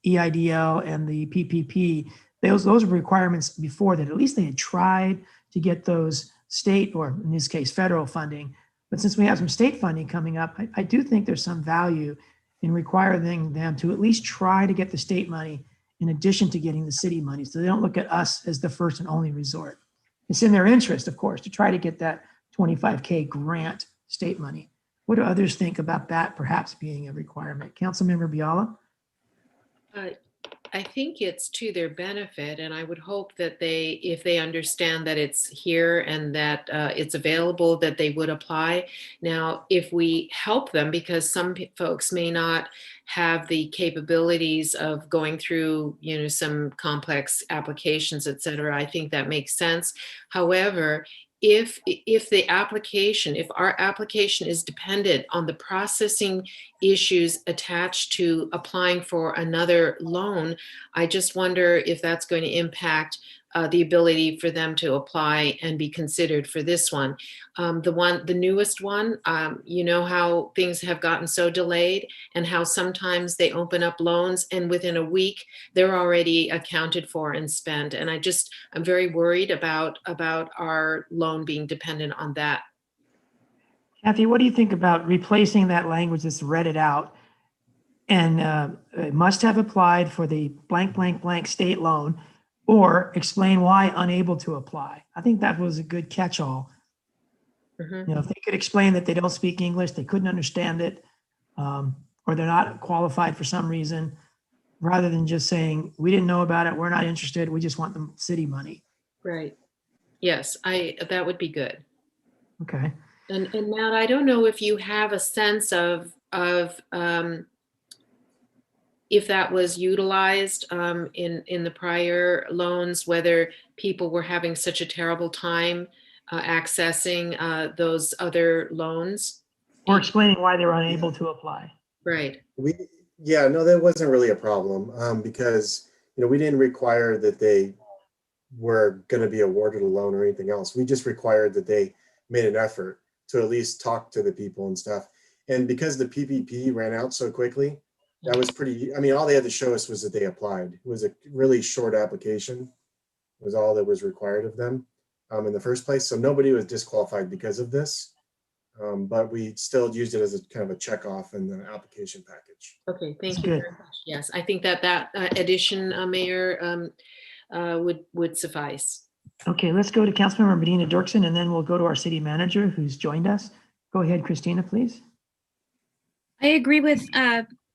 EIDL and the PPP, those were requirements before that. At least they had tried to get those state, or in this case, federal funding. But since we have some state funding coming up, I do think there's some value in requiring them to at least try to get the state money in addition to getting the city money, so they don't look at us as the first and only resort. It's in their interest, of course, to try to get that 25K grant state money. What do others think about that perhaps being a requirement? Councilmember Biala? I think it's to their benefit, and I would hope that if they understand that it's here and that it's available, that they would apply. Now, if we help them, because some folks may not have the capabilities of going through, some complex applications, et cetera, I think that makes sense. However, if our application is dependent on the processing issues attached to applying for another loan, I just wonder if that's going to impact the ability for them to apply and be considered for this one. The newest one, how things have gotten so delayed and how sometimes they open up loans and within a week they're already accounted for and spent. And I'm very worried about our loan being dependent on that. Kathy, what do you think about replacing that language that's read it out and must have applied for the blank, blank, blank state loan, or explain why unable to apply? I think that was a good catch-all. Mm-hmm. If they could explain that they don't speak English, they couldn't understand it, or they're not qualified for some reason, rather than just saying, we didn't know about it, we're not interested, we just want the city money. Right. Yes, that would be good. Okay. And Matt, I don't know if you have a sense of if that was utilized in the prior loans, whether people were having such a terrible time accessing those other loans. Or explaining why they were unable to apply. Right. No, that wasn't really a problem because, we didn't require that they were going to be awarded a loan or anything else. We just required that they made an effort to at least talk to the people and stuff. And because the PPP ran out so quickly, that was all they had to show us was that they applied. It was a really short application. It was all that was required of them in the first place. So nobody was disqualified because of this, but we still used it as a kind of a check off in the application package. Okay, thank you very much. Yes, I think that addition, Mayor, would suffice. Okay, let's go to Councilmember Marina Dirksen, and then we'll go to our city manager who's joined us. Go ahead, Christina, please. I agree with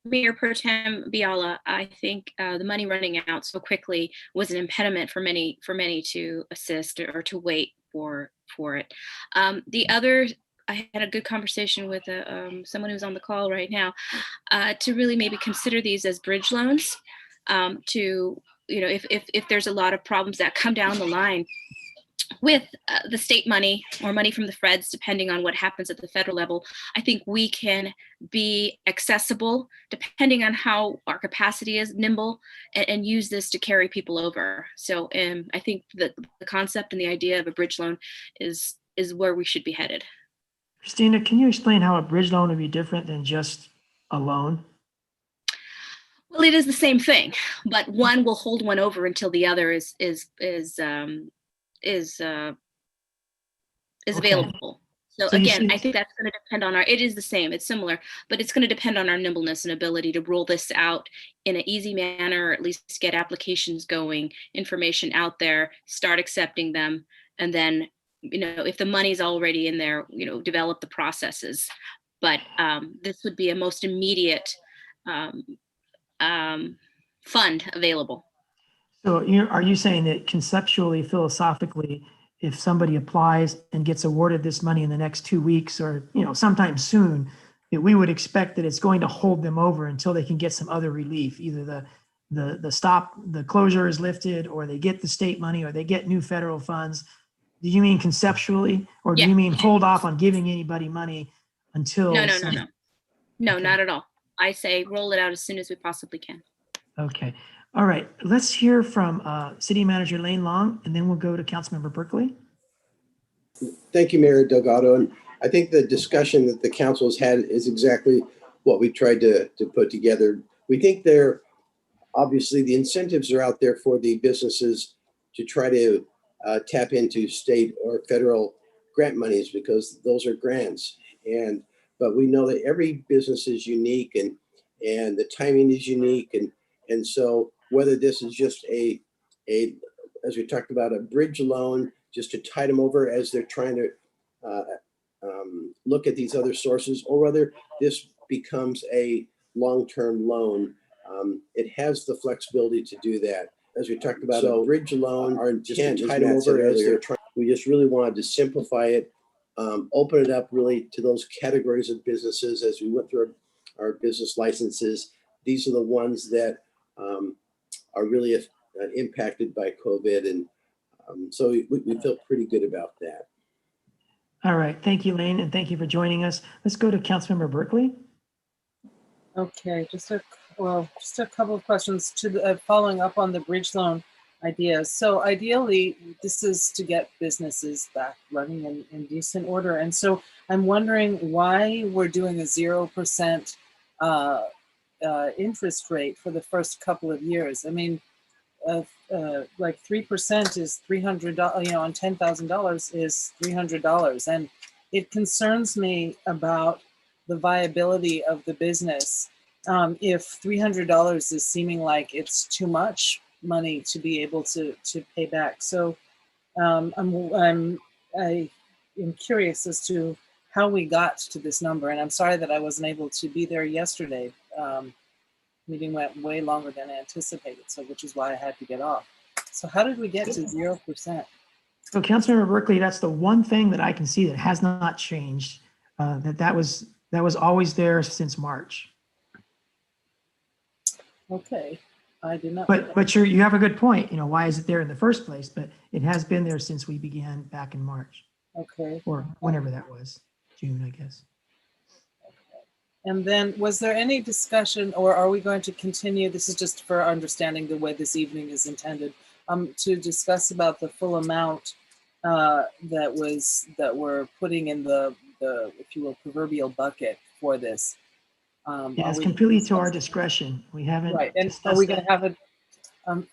Mayor Pro Tem Biala. I think the money running out so quickly was an impediment for many to assist or to wait for it. The other, I had a good conversation with someone who's on the call right now to really maybe consider these as bridge loans. If there's a lot of problems that come down the line with the state money or money from the feds, depending on what happens at the federal level, I think we can be accessible depending on how our capacity is, nimble, and use this to carry people over. So I think that the concept and the idea of a bridge loan is where we should be headed. Christina, can you explain how a bridge loan would be different than just a loan? Well, it is the same thing, but one will hold one over until the other is available. So again, I think that's going to depend on it is the same, it's similar, but it's going to depend on our nimbleness and ability to roll this out in an easy manner, or at least get applications going, information out there, start accepting them, and then, if the money's already in there, develop the processes. But this would be a most immediate fund available. So are you saying that conceptually, philosophically, if somebody applies and gets awarded this money in the next 2 weeks or, sometime soon, that we would expect that it's going to hold them over until they can get some other relief, either the closure is lifted, or they get the state money, or they get new federal funds? Do you mean conceptually, or do you mean hold off on giving anybody money until? No, okay. Not at all. I say roll it out as soon as we possibly can. Okay. All right. Let's hear from City Manager Lane Long, and then we'll go to Councilmember Berkeley. Thank you, Mayor Delgado. And I think the discussion that the council has had is exactly what we tried to put together. We think there obviously the incentives are out there for the businesses to try to tap into state or federal grant monies because those are grants. But we know that every business is unique and the timing is unique. And so whether this is just a, as we talked about, a bridge loan, just to tide them over as they're trying to look at these other sources, or whether this becomes a long-term loan, it has the flexibility to do that. As we talked about, so bridge loan, our intent is tide them over as they're trying. We just really wanted to simplify it, open it up really to those categories of businesses as we went through our business licenses. These are the ones that are really impacted by COVID. And so we feel pretty good about that. All right. Thank you, Lane, and thank you for joining us. Let's go to Councilmember Berkeley. Okay, just a couple of questions to the, following up on the bridge loan idea. So ideally, this is to get businesses back running in decent order. And so I'm wondering why we're doing a 0% interest rate for the first couple of years. I mean, like 3% is $300, you know, on $10,000 is $300. And it concerns me about the viability of the business. If $300 is seeming like it's too much money to be able to pay back. So I am curious as to how we got to this number. And I'm sorry that I wasn't able to be there yesterday. Meeting went way longer than anticipated, so which is why I had to get off. So how did we get to 0%? So Councilmember Berkeley, that's the one thing that I can see that has not changed. That was always there since March. Okay, I did not. But you have a good point. You know, why is it there in the first place? But it has been there since we began back in March. Okay. Or whenever that was, June, I guess. And then was there any discussion, or are we going to continue, this is just for understanding the way this evening is intended, to discuss about the full amount that we're putting in the, if you will, proverbial bucket for this? Yeah, it's completely to our discretion. We haven't. Right, and are we going to have it?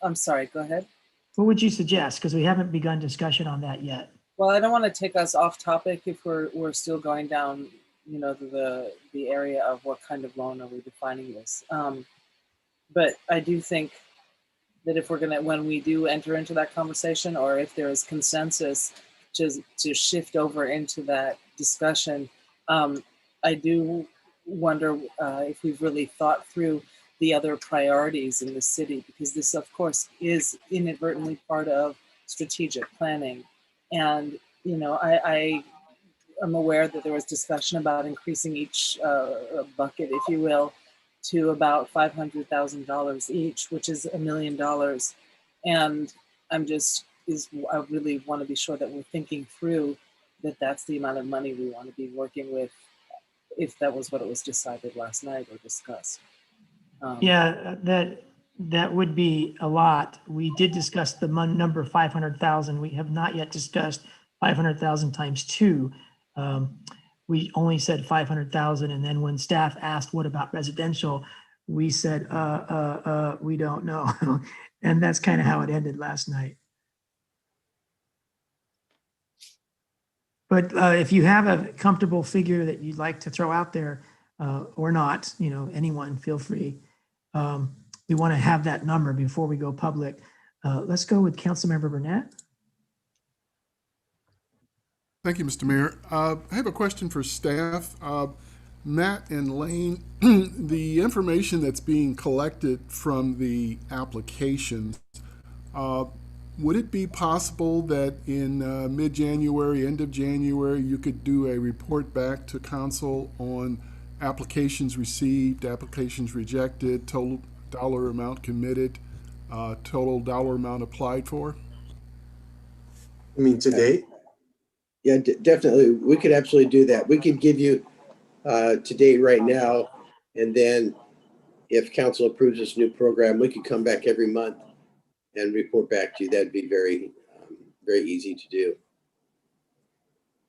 I'm sorry, go ahead. What would you suggest? Because we haven't begun discussion on that yet. Well, I don't want to take us off topic if we're still going down, you know, the area of what kind of loan are we defining this. But I do think that if we're gonna, when we do enter into that conversation, or if there is consensus to shift over into that discussion, I do wonder if we've really thought through the other priorities in the city, because this, of course, is inadvertently part of strategic planning. And, you know, I'm aware that there was discussion about increasing each bucket, if you will, to about $500,000 each, which is $1 million. And I really want to be sure that we're thinking through that that's the amount of money we want to be working with, if that was what it was decided last night or discussed. Yeah, that would be a lot. We did discuss the number 500,000. We have not yet discussed 500,000 times 2. We only said 500,000, and then when staff asked, "What about residential?" we said, "We don't know," and that's kind of how it ended last night. But if you have a comfortable figure that you'd like to throw out there, or not, you know, anyone, feel free. We want to have that number before we go public. Let's go with Councilmember Burnett. Thank you, Mr. Mayor. I have a question for staff. Matt and Lane, the information that's being collected from the applications, would it be possible that in mid-January, end of January, you could do a report back to council on applications received, applications rejected, total dollar amount committed, total dollar amount applied for? I mean, to date? Yeah, definitely. We could absolutely do that. We could give you to date right now, and then if council approves this new program, we could come back every month and report back to you. That'd be very, very easy to do.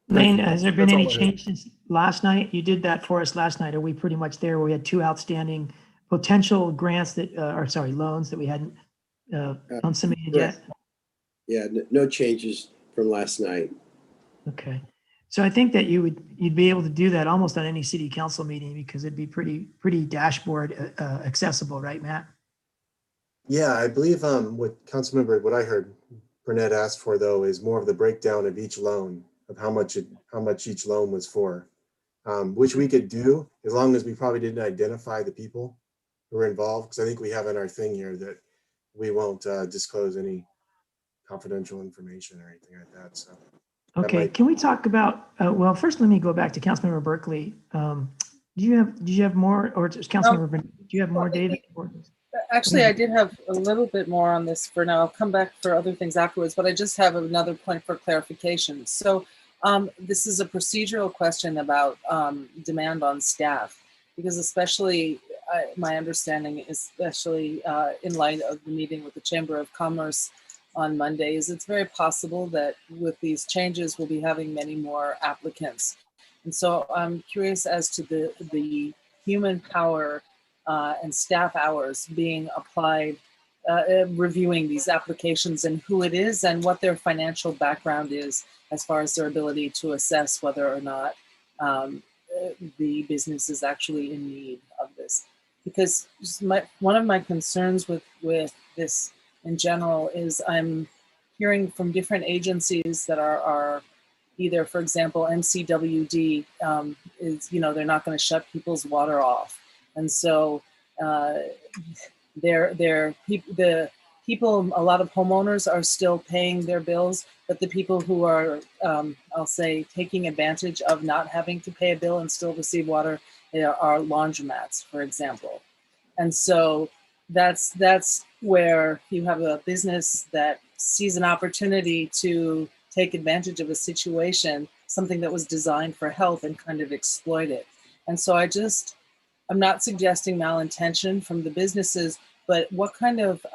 Lane, has there been any change since last night? You did that for us last night. Are we pretty much there? We had 2 outstanding potential grants that, or sorry, loans that we hadn't consummated yet? Yeah, no changes from last night. Okay. So I think that you'd be able to do that almost on any city council meeting because it'd be pretty dashboard accessible, right, Matt? Yeah, I believe what I heard Burnett asked for though is more of the breakdown of each loan, of how much each loan was for, which we could do as long as we probably didn't identify the people who were involved, because I think we have in our thing here that we won't disclose any confidential information or anything like that. So Okay, can we talk about, well, first let me go back to Councilmember Berkeley. Did you have more, or just Councilmember, do you have more, David? Actually, I did have a little bit more on this for now. I'll come back for other things afterwards, but I just have another point for clarification. So this is a procedural question about demand on staff, because especially my understanding, especially in light of the meeting with the Chamber of Commerce on Monday, is it's very possible that with these changes, we'll be having many more applicants. And so I'm curious as to the human power and staff hours being applied, reviewing these applications and who it is and what their financial background is as far as their ability to assess whether or not the business is actually in need of this. Because one of my concerns with this in general is I'm hearing from different agencies that are either, for example, MCWD is, they're not going to shut people's water off. And so the people, a lot of homeowners are still paying their bills, but the people who are, I'll say, taking advantage of not having to pay a bill and still receive water are laundromats, for example. And so that's where you have a business that sees an opportunity to take advantage of a situation, something that was designed for health, and kind of exploit it. And so I'm not suggesting malintention from the businesses, but what kind of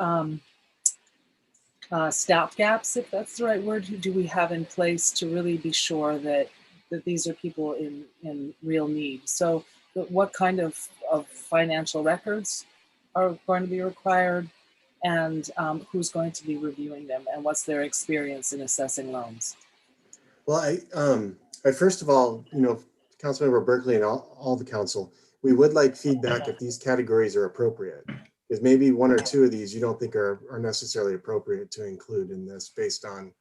stopgaps, if that's the right word, do we have in place to really be sure that these are people in real need? So what kind of financial records are going to be required, and who's going to be reviewing them, and what's their experience in assessing loans? Well, I first of all, Councilmember Berkeley and all the council, we would like feedback if these categories are appropriate, because maybe one or two of these you don't think are necessarily appropriate to include in this based on,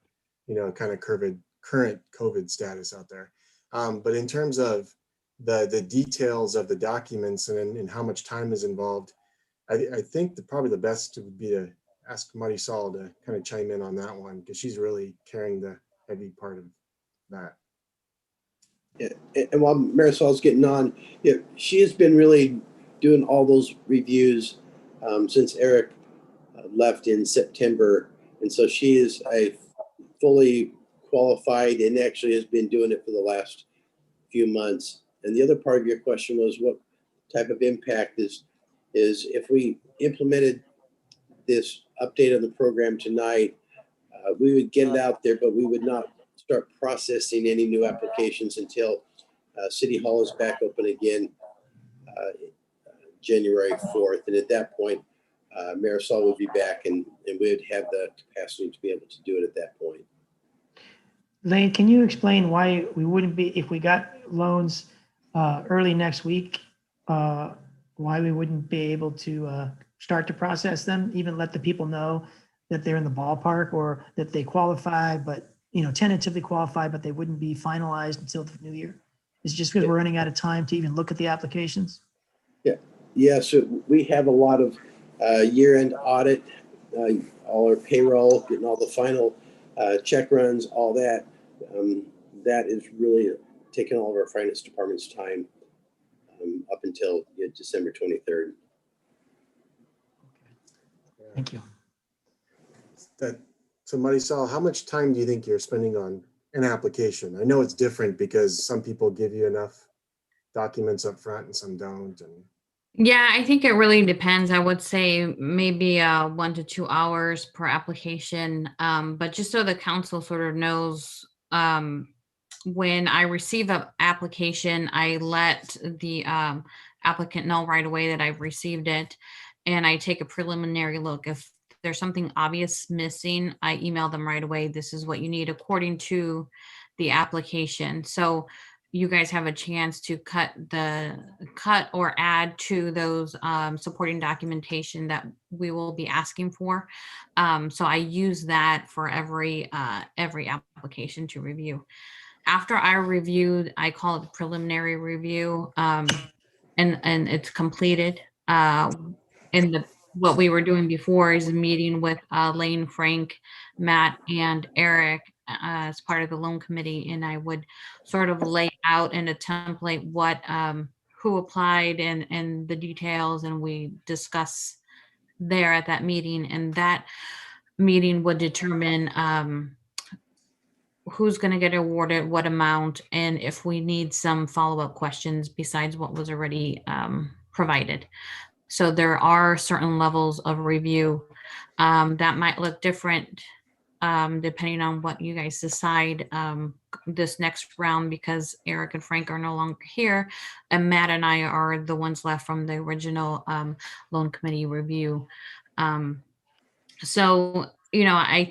kind of current COVID status out there. But in terms of the details of the documents and how much time is involved, I think probably the best would be to ask Marisol to kind of chime in on that one, because she's really carrying the heavy part of that. Yeah. And while Marisol's getting on, she has been really doing all those reviews since Eric left in September. And so she is a fully qualified and actually has been doing it for the last few months. And the other part of your question was what type of impact is if we implemented this update on the program tonight, we would get it out there, but we would not start processing any new applications until City Hall is back open again January 4th. And at that point, Marisol would be back and we would have the capacity to be able to do it at that point. Lane, can you explain why we wouldn't be, if we got loans early next week, why we wouldn't be able to start to process them, even let the people know that they're in the ballpark or that they qualify, but tentatively qualify, but they wouldn't be finalized until the new year? Is it just because we're running out of time to even look at the applications? Yeah. So we have a lot of year-end audit, all our payroll, getting all the final check runs, all that. That is really taking all of our finance department's time up until December 23rd. Thank you. So Marisol, how much time do you think you're spending on an application? I know it's different because some people give you enough documents up front and some don't. Yeah, I think it really depends. I would say maybe 1 to 2 hours per application. But just so the council sort of knows, when I receive an application, I let the applicant know right away that I've received it, and I take a preliminary look. If there's something obvious missing, I email them right away. This is what you need according to the application. So you guys have a chance to cut or add to those supporting documentation that we will be asking for. So I use that for every application to review. After I reviewed, I call it the preliminary review, and it's completed. What we were doing before is a meeting with Lane, Frank, Matt, and Eric as part of the loan committee, and I would sort of lay out in a template what who applied and the details, and we discuss there at that meeting, and that meeting would determine who's going to get awarded what amount, and if we need some follow-up questions besides what was already provided. So there are certain levels of review that might look different depending on what you guys decide this next round, because Eric and Frank are no longer here, and Matt and I are the ones left from the original loan committee review. So, I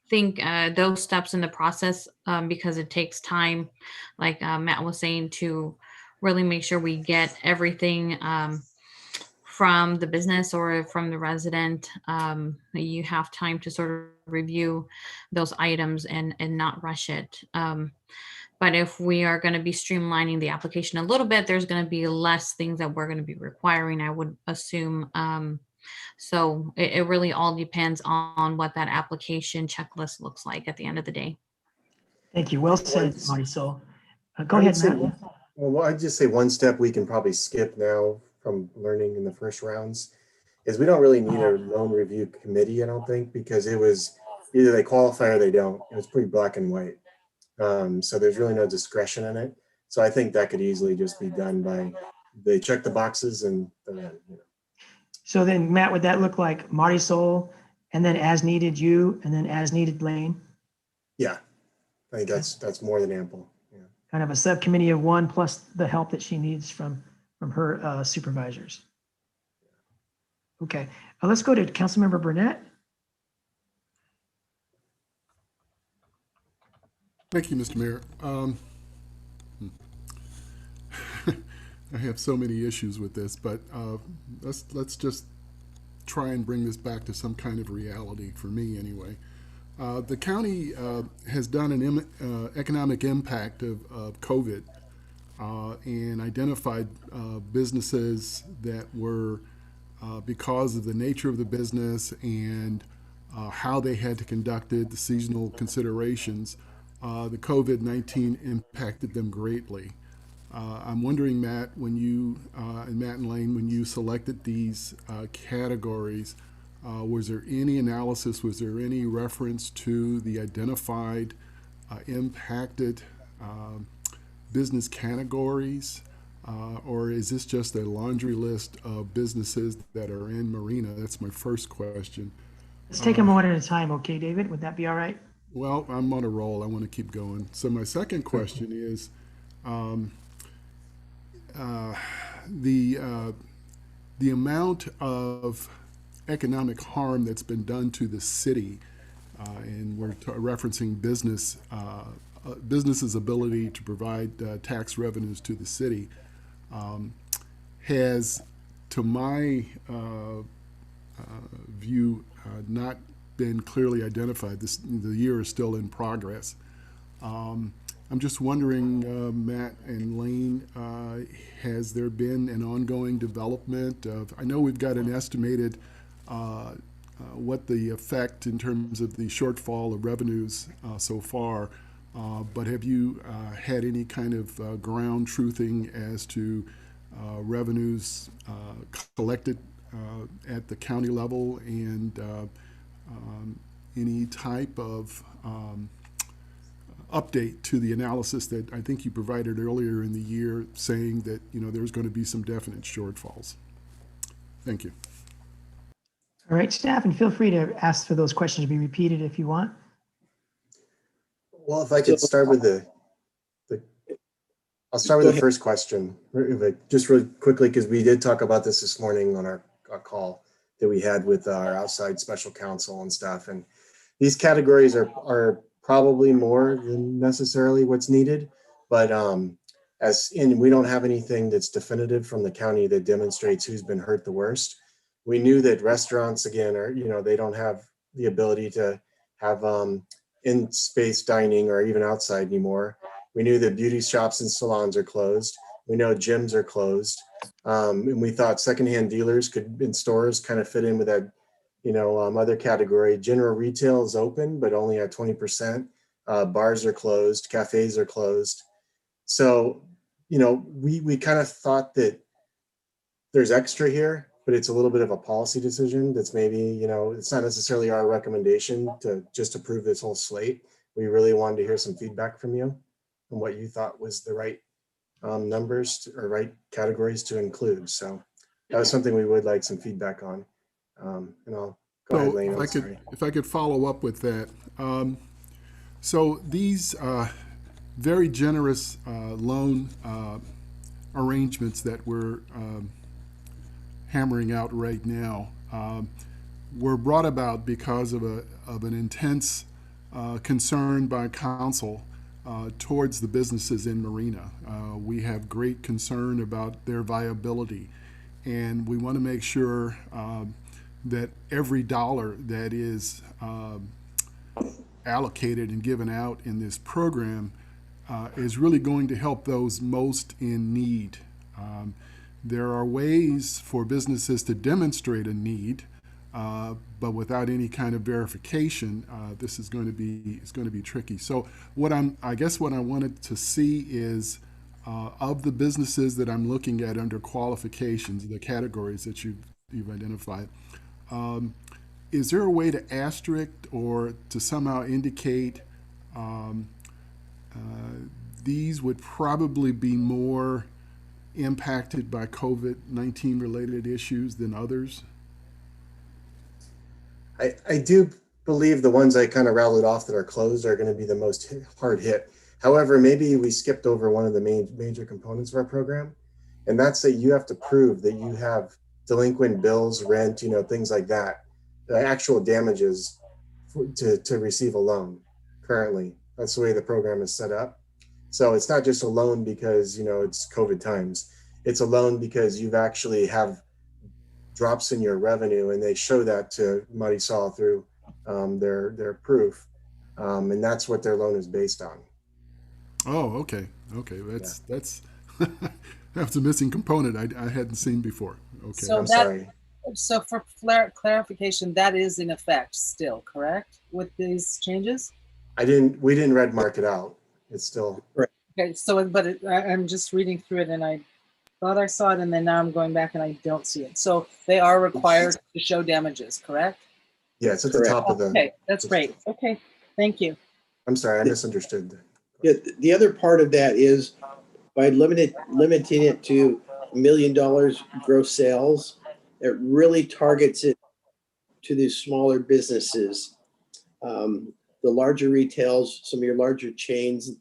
think those steps in the process, because it takes time, like Matt was saying, to really make sure we get everything from the business or from the resident. You have time to sort of review those items and not rush it. But if we are going to be streamlining the application a little bit, there's going to be less things that we're going to be requiring, I would assume. So it really all depends on what that application checklist looks like at the end of the day. Thank you. Well said, Marisol. Go I would ahead, say, Matt. well, I'd just say one step we can probably skip now from learning in the first rounds is we don't really need a loan review committee, I don't think, because it was either they qualify or they don't. It was pretty black and white. So there's really no discretion in it. So I think that could easily just be done by, they check the boxes and So then, Matt, would that look like Marisol, and then as needed you, and then as needed Lane? Yeah, I think that's more than ample. Yeah. Kind of a subcommittee of one plus the help that she needs from her supervisors. Okay, let's go to Councilmember Burnett. Thank you, Mr. Mayor. I have so many issues with this, but let's just try and bring this back to some kind of reality for me anyway. The county has done an economic impact of COVID and identified businesses that were, because of the nature of the business and how they had to conduct it, the seasonal considerations, the COVID-19 impacted them greatly. I'm wondering, Matt, when you and Matt and Lane, when you selected these categories, was there any analysis, was there any reference to the identified impacted business categories, or is this just a laundry list of businesses that are in Marina? That's my first question. Let's take them one at a time, okay, David? Would that be all right? Well, I'm on a roll. I want to keep going. So my second question is, the amount of economic harm that's been done to the city, and we're referencing business's ability to provide tax revenues to the city, has, to my view, not been clearly identified. The year is still in progress. I'm just wondering, Matt and Lane, has there been an ongoing development of, I know we've got an estimated what the effect in terms of the shortfall of revenues so far, but have you had any kind of ground truthing as to revenues collected at the county level, and any type of update to the analysis that I think you provided earlier in the year, saying that there's going to be some definite shortfalls? Thank you. All right, staff, and feel free to ask for those questions to be repeated if you want. Well, if I could start with the I'll start Go with the ahead. first question, just really quickly, because we did talk about this morning on our call that we had with our outside special counsel and stuff. And these categories are probably more than necessarily what's needed, but we don't have anything that's definitive from the county that demonstrates who's been hurt the worst. We knew that restaurants, again, they don't have the ability to have in-space dining or even outside anymore. We knew that beauty shops and salons are closed. We know gyms are closed. And we thought secondhand dealers in stores kind of fit in with that, other category. General retail is open, but only at 20%. Bars are closed, cafes are closed. So, we kind of thought that there's extra here, but it's a little bit of a policy decision that's maybe, it's not necessarily our recommendation to just approve this whole slate. We really wanted to hear some feedback from you on what you thought was the right numbers or right categories to include. So that was something we would like some feedback on. And I'll go ahead, Lane. I'm sorry. If I could follow up with that. So these very generous loan arrangements that we're hammering out right now were brought about because of an intense concern by council towards the businesses in Marina. We have great concern about their viability, and we want to make sure that every dollar that is allocated and given out in this program is really going to help those most in need. There are ways for businesses to demonstrate a need, but without any kind of verification, this is going to be tricky. So I guess what I wanted to see is of the businesses that I'm looking at under qualifications, the categories that you've identified. Is there a way to asterisk or to somehow indicate these would probably be more impacted by COVID-19 related issues than others? I do believe the ones I kind of rattled off that are closed are going to be the most hard hit. However, maybe we skipped over one of the major components of our program, and that's that you have to prove that you have delinquent bills, rent, things like that, the actual damages to receive a loan currently. That's the way the program is set up. So it's not just a loan because, it's COVID times. It's a loan because you've actually have drops in your revenue, and they show that to Marisol through their proof. And that's what their loan is based on. Oh, okay. That's that's a missing component I hadn't seen before. Okay. So I'm sorry. So for clarification, that is in effect still, correct, with these changes? We didn't red mark it out. It's still. Right. Okay, so, but I'm just reading through it and I thought I saw it and then now I'm going back and I don't see it. So they are required to show damages, correct? Yeah, it's at the top of the. Okay, that's great. Okay, thank you. I'm sorry, I misunderstood. Yeah, the other part of that is by limiting it to $1 million gross sales, it really targets it to these smaller businesses. The larger retails, some of your larger chains,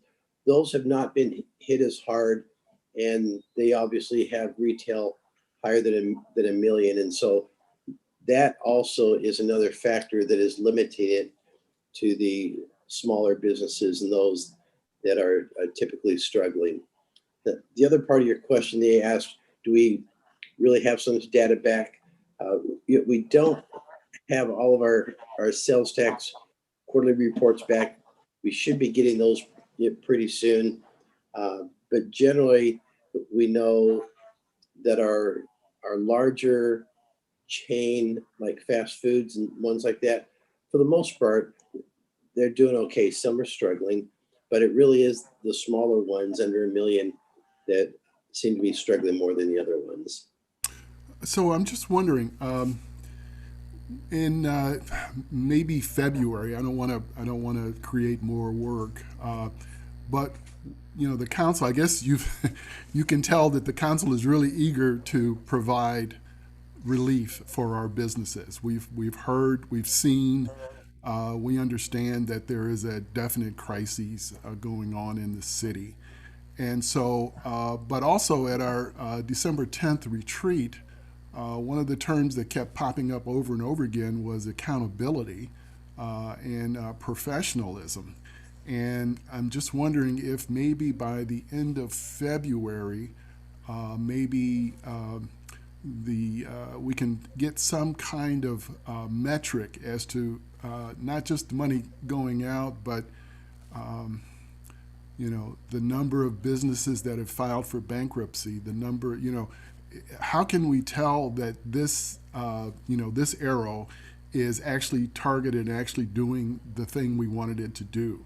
those have not been hit as hard, and they obviously have retail higher than a million. And so that also is another factor that is limiting it to the smaller businesses and those that are typically struggling. The other part of your question, they asked, do we really have some data back? We don't have all of our sales tax quarterly reports back. We should be getting those pretty soon. But generally, we know that our larger chain, like fast foods and ones like that, for the most part, they're doing okay. Some are struggling, but it really is the smaller ones under $1 million that seem to be struggling more than the other ones. So I'm just wondering, in maybe February, I don't want to create more work, but the council, I guess you can tell that the council is really eager to provide relief for our businesses. We've heard, we've seen, we understand that there is a definite crisis going on in the city. And so, but also at our December 10th retreat, one of the terms that kept popping up over and over again was accountability and professionalism. And I'm just wondering if maybe by the end of February, maybe we can get some kind of metric as to not just the money going out, but the number of businesses that have filed for bankruptcy, the number, how can we tell that this, this arrow is actually targeted and actually doing the thing we wanted it to do?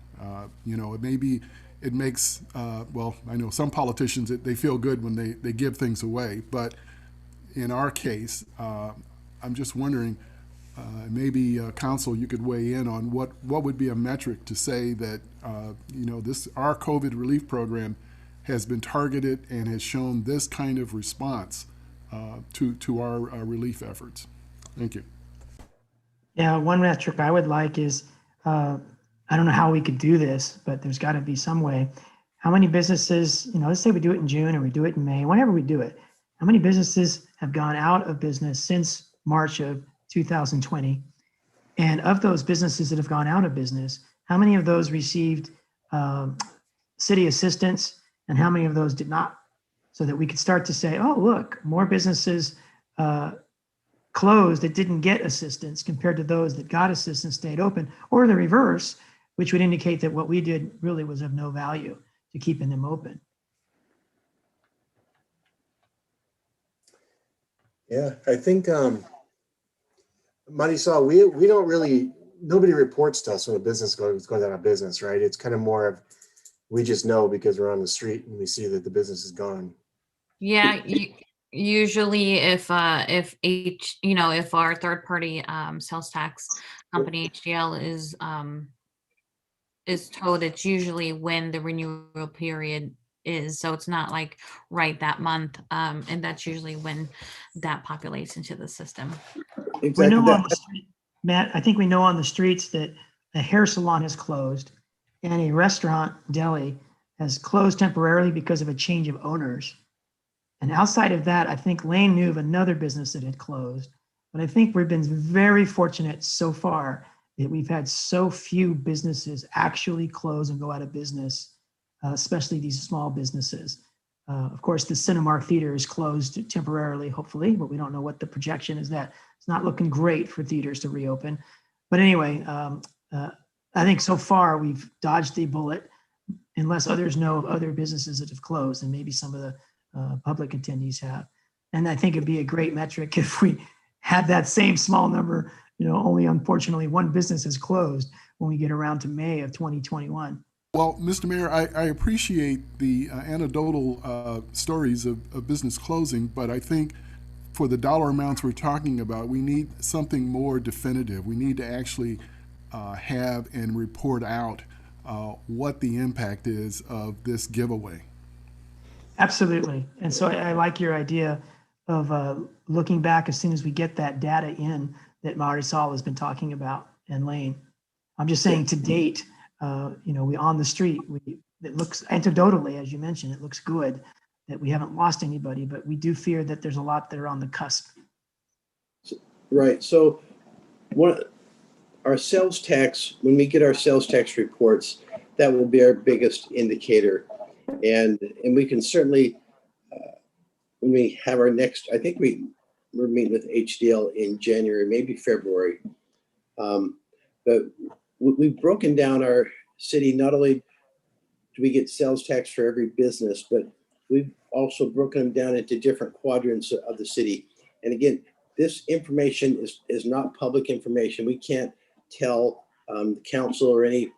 It makes, well, I know some politicians, they feel good when they give things away, but in our case, I'm just wondering, maybe council, you could weigh in on what would be a metric to say that our COVID relief program has been targeted and has shown this kind of response to our relief efforts. Thank you. Yeah, one metric I would like is, I don't know how we could do this, but there's got to be some way. How many businesses, let's say we do it in June or we do it in May, whenever we do it, how many businesses have gone out of business since March of 2020? And of those businesses that have gone out of business, how many of those received city assistance and how many of those did not? So that we could start to say, oh, look, more businesses closed that didn't get assistance compared to those that got assistance stayed open, or the reverse, which would indicate that what we did really was of no value to keeping them open. Yeah, I think, Marisol, we don't really, nobody reports to us when a business goes out of business, right? It's kind of more of, we just know because we're on the street and we see that the business is gone. Yeah, usually if our third party sales tax company HDL is told, it's usually when the renewal period is, so it's not like right that month, and that's usually when that populates into the system. We know on the street, Matt, I think we know on the streets that a hair salon has closed and a restaurant deli has closed temporarily because of a change of owners. And outside of that, I think Lane knew of another business that had closed. But I think we've been very fortunate so far that we've had so few businesses actually close and go out of business, especially these small businesses. Of course, the Cinemark Theater is closed temporarily, hopefully, but we don't know what the projection is. That it's not looking great for theaters to reopen. But anyway, I think so far we've dodged the bullet, unless others know of other businesses that have closed, and maybe some of the public attendees have. And I think it'd be a great metric if we had that same small number, only unfortunately one business is closed when we get around to May of 2021. Well, Mr. Mayor, I appreciate the anecdotal stories of business closing, but I think for the dollar amounts we're talking about, we need something more definitive. We need to actually have and report out what the impact is of this giveaway. Absolutely. And so I like your idea of looking back as soon as we get that data in that Marisol has been talking about, and Lane. I'm just saying to date, we on the street, it looks anecdotally, as you mentioned, it looks good that we haven't lost anybody, but we do fear that there's a lot that are on the cusp. Right. So our sales tax, when we get our sales tax reports, that will be our biggest indicator. And we can certainly, when we have our next, I think we're meeting with HDL in January, maybe February. But we've broken down our city. Not only do we get sales tax for every business, but we've also broken them down into different quadrants of the city. And again, this information is not public information. We can't tell the council or any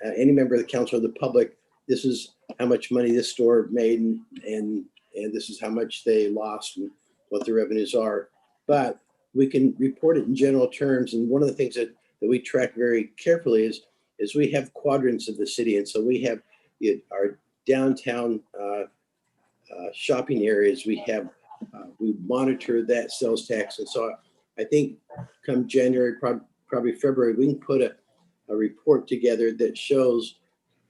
member of the council or the public, this is how much money this store made and this is how much they lost and what the revenues are. But we can report it in general terms. And one of the things that we track very carefully is we have quadrants of the city. And so we have our downtown shopping areas. We monitor that sales tax. And so I think come January, probably February, we can put a report together that shows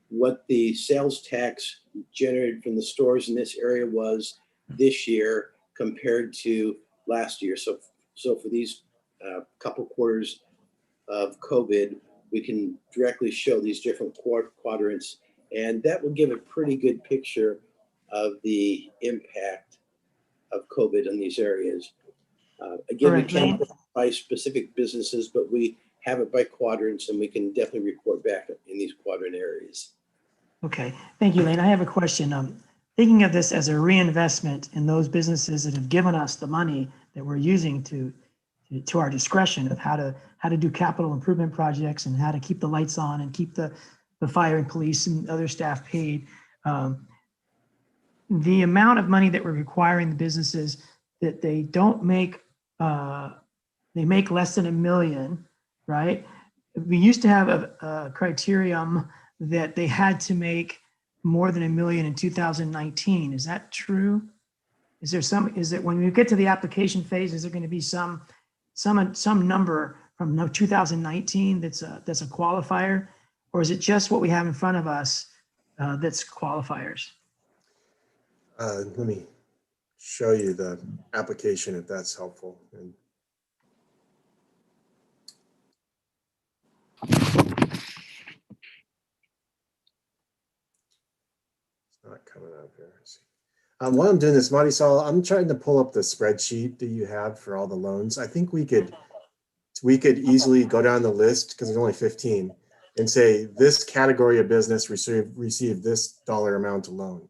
what the sales tax generated from the stores in this area was this year compared to last year. So for these couple quarters of COVID, we can directly show these different quadrants, and that will give a pretty good picture of the impact of COVID in these areas. Again, All we right, can't Lane. put it by specific businesses, but we have it by quadrants, and we can definitely report back in these quadrant areas. Okay, thank you, Lane. I have a question. Thinking of this as a reinvestment in those businesses that have given us the money that we're using to our discretion of how to do capital improvement projects and how to keep the lights on and keep the fire and police and other staff paid. The amount of money that we're requiring the businesses that they don't make, they make less than $1 million, right? We used to have a criterion that they had to make more than $1 million in 2019. Is that true? Is it when we get to the application phase, is there going to be some number from 2019 that's a qualifier, or is it just what we have in front of us that's qualifiers? Let me show you the application if that's helpful. And it's not coming up here. Let's see. While I'm doing this, Marisol, I'm trying to pull up the spreadsheet that you have for all the loans. I think we could easily go down the list, because there's only 15, and say this category of business received this dollar amount of loan.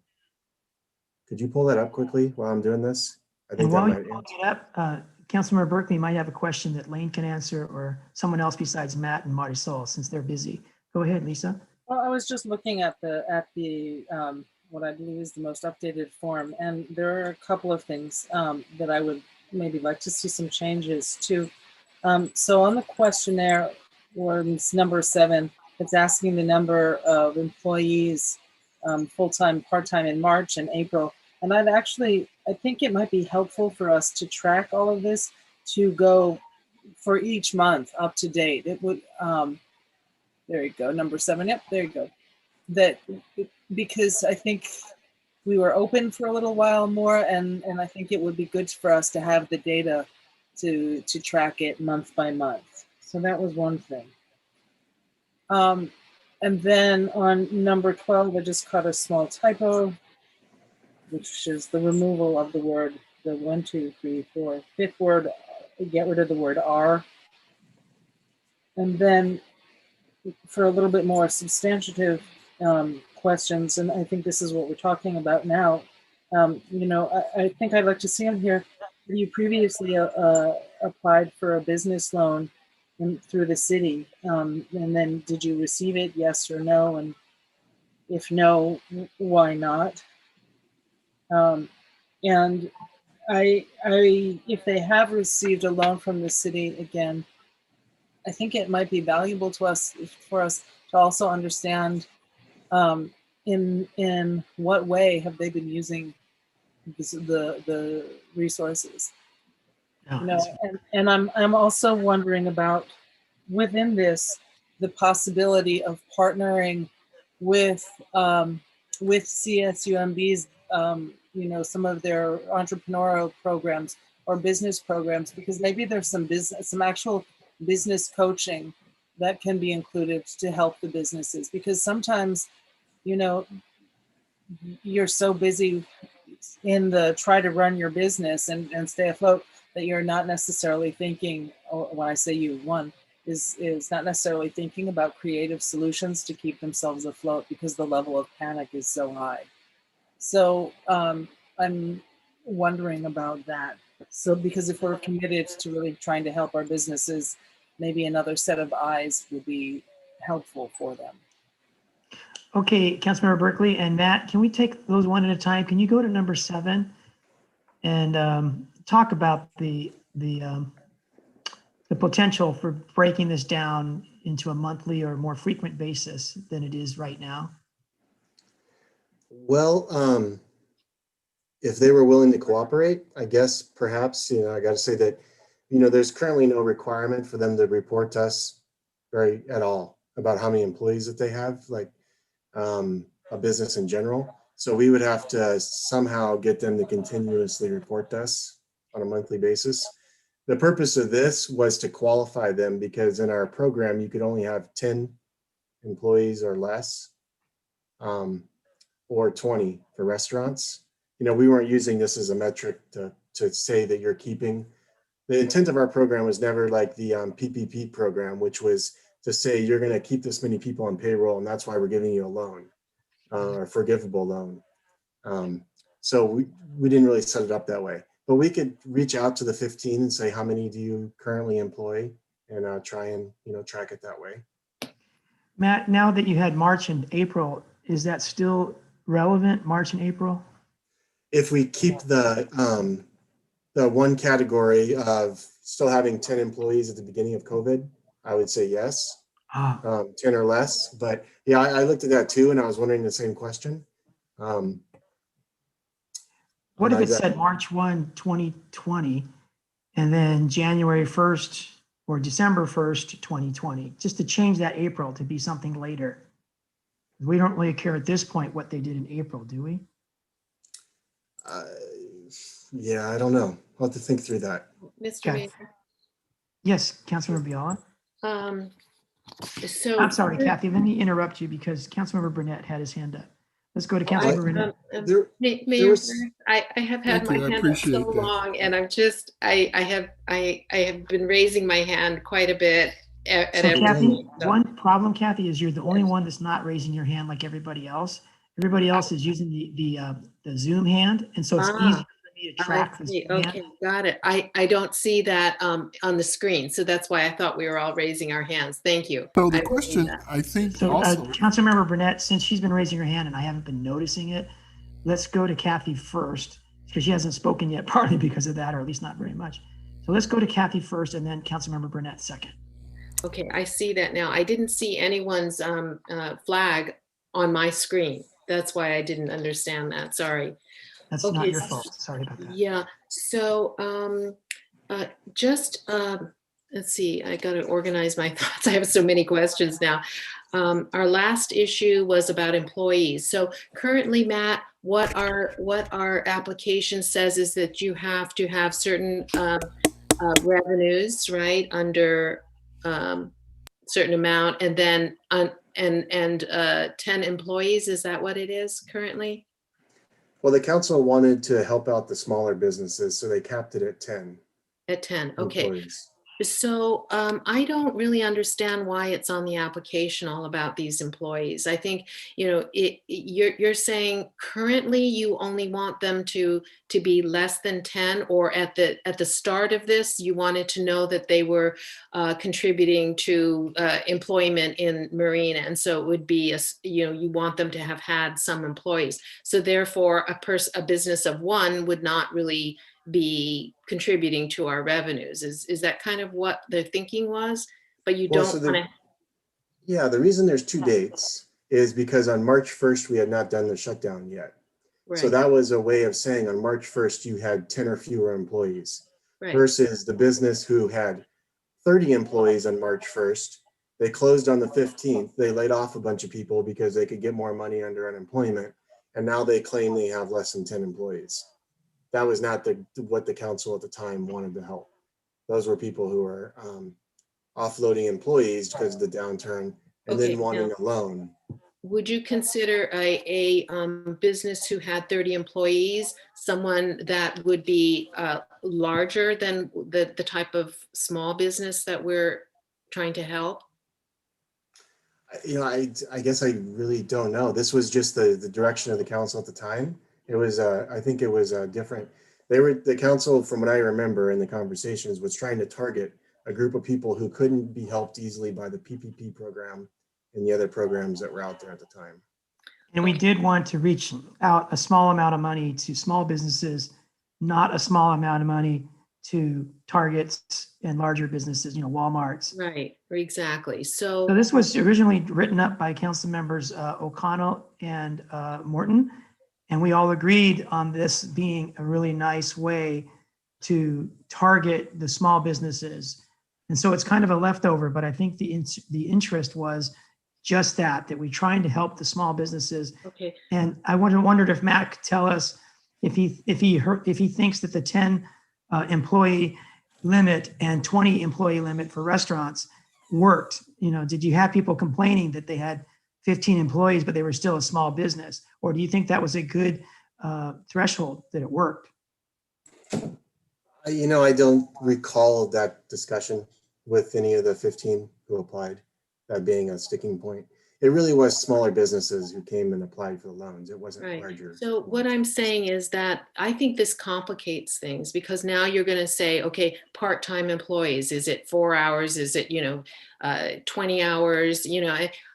Could you pull that up quickly while I'm doing this? I think And that while might you're answer. looking it up, Councilmember Berkeley might have a question that Lane can answer, or someone else besides Matt and Marisol, since they're busy. Go ahead, Lisa. Well, I was just looking at the what I believe is the most updated form, and there are a couple of things that I would maybe like to see some changes to. So on the questionnaire, it's number 7, it's asking the number of employees, full-time, part-time in March and April. And I think it might be helpful for us to track all of this, to go for each month up to date. It would, there you go, number 7, yep, there you go. Because I think we were open for a little while more, and I think it would be good for us to have the data to track it month by month. So that was one thing. And then on number 12, I just caught a small typo, which is the removal of the word, the 1, 2, 3, 4, 5th word, get rid of the word "are." And then for a little bit more substantive questions, and I think this is what we're talking about now, I think I'd like to see on here, you previously applied for a business loan through the city, and then did you receive it, yes or no? And if no, why not? And if they have received a loan from the city, again, I think it might be valuable for us to also understand in what way have they been using the resources. And I'm also wondering about, within this, the possibility of partnering with CSUMB's some of their entrepreneurial programs or business programs, because maybe there's some actual business coaching that can be included to help the businesses, because sometimes you're so busy in the try to run your business and stay afloat that you're not necessarily thinking, or when I say you, one is not necessarily thinking about creative solutions to keep themselves afloat, because the level of panic is so high. So I'm wondering about that. So because if we're committed to really trying to help our businesses, maybe another set of eyes would be helpful for them. Okay, Councilmember Berkeley and Matt, can we take those one at a time? Can you go to number 7 and talk about the potential for breaking this down into a monthly or more frequent basis than it is right now? Well, if they were willing to cooperate, I guess perhaps, I got to say that, there's currently no requirement for them to report to us at all about how many employees that they have. Like, a business in general. So we would have to somehow get them to continuously report to us on a monthly basis. The purpose of this was to qualify them, because in our program, you could only have 10 employees or less, or 20 for restaurants. You know, we weren't using this as a metric to say that you're keeping. The intent of our program was never like the PPP program, which was to say you're going to keep this many people on payroll, and that's why we're giving you a loan, or forgivable loan. So we didn't really set it up that way. But we could reach out to the 15 and say, how many do you currently employ, and try and, track it that way. Matt, now that you had March and April, is that still relevant, March and April? If we keep the one category of still having 10 employees at the beginning of COVID, I would say yes, 10 or less. But yeah, I looked at that too, and I was wondering the same question. What if it said March 1, 2020, and then January 1st or December 1st, 2020, just to change that April to be something later? We don't really care at this point what they did in April, do we? Yeah, I don't know. I'll have to think through that. Mr. Mayor. Yes, Councilmember Biala. So I'm sorry, Kathy, let me interrupt you because Councilmember Burnett had his hand up. Let's go to Councilmember Burnett. Mayor, I have had my hand up so long, and I'm just, I have been raising my hand quite a bit at every Kathy, meeting, so. one problem, Kathy, is you're the only one that's not raising your hand like everybody else. Everybody else is using the Zoom hand, and so it's easy for me to track this hand. Okay, got it. I don't see that on the screen, so that's why I thought we were all raising our hands. Thank you. So the question, I think, so, also, Councilmember Burnett, since she's been raising her hand and I haven't been noticing it, let's go to Kathy first, because she hasn't spoken yet, partly because of that, or at least not very much. So let's go to Kathy first, and then Councilmember Burnett second. Okay, I see that now. I didn't see anyone's flag on my screen. That's why I didn't understand that. Sorry. That's not your fault. Sorry about that. Yeah. So let's see. I got to organize my thoughts. I have so many questions now. Our last issue was about employees. So currently, Matt, what our application says is that you have to have certain revenues, right, under certain amount, and then 10 employees. Is that what it is currently? Well, the council wanted to help out the smaller businesses, so they capped it at 10. At 10, okay. Employees. So I don't really understand why it's on the application all about these employees. I think, you're saying currently you only want them to be less than 10, or at the start of this, you wanted to know that they were contributing to employment in Marina. And so it would be, you want them to have had some employees. So therefore a business of one would not really be contributing to our revenues. Is that kind of what the thinking was? But you don't want to. Yeah, the reason there's two dates is because on March 1st, we had not done the shutdown yet. Right. So that was a way of saying on March 1st, you had 10 or fewer employees, right, versus the business who had 30 employees on March 1st. They closed on the 15th. They laid off a bunch of people because they could get more money under unemployment. And now they claim they have less than 10 employees. That was not what the council at the time wanted to help. Those were people who were offloading employees because of the downturn and then wanting a loan. Would you consider a business who had 30 employees someone that would be larger than the type of small business that we're trying to help? I guess I really don't know. This was just the direction of the council at the time. It was, I think it was different. The council, from what I remember in the conversations, was trying to target a group of people who couldn't be helped easily by the PPP program and the other programs that were out there at the time. And we did want to reach out a small amount of money to small businesses, not a small amount of money to Targets and larger businesses, Walmarts. Right, exactly. So this was originally written up by council members O'Connell and Morton. And we all agreed on this being a really nice way to target the small businesses. And so it's kind of a leftover, but I think the interest was just that we're trying to help the small businesses. Okay. And I wondered if Matt could tell us if he thinks that the 10 employee limit and 20 employee limit for restaurants worked. Did you have people complaining that they had 15 employees, but they were still a small business? Or do you think that was a good threshold, that it worked? I don't recall that discussion with any of the 15 who applied, that being a sticking point. It really was smaller businesses who came and applied for the loans. It wasn't Right. larger. So what I'm saying is that I think this complicates things, because now you're going to say, okay, part-time employees, is it 4 hours? Is it, 20 hours?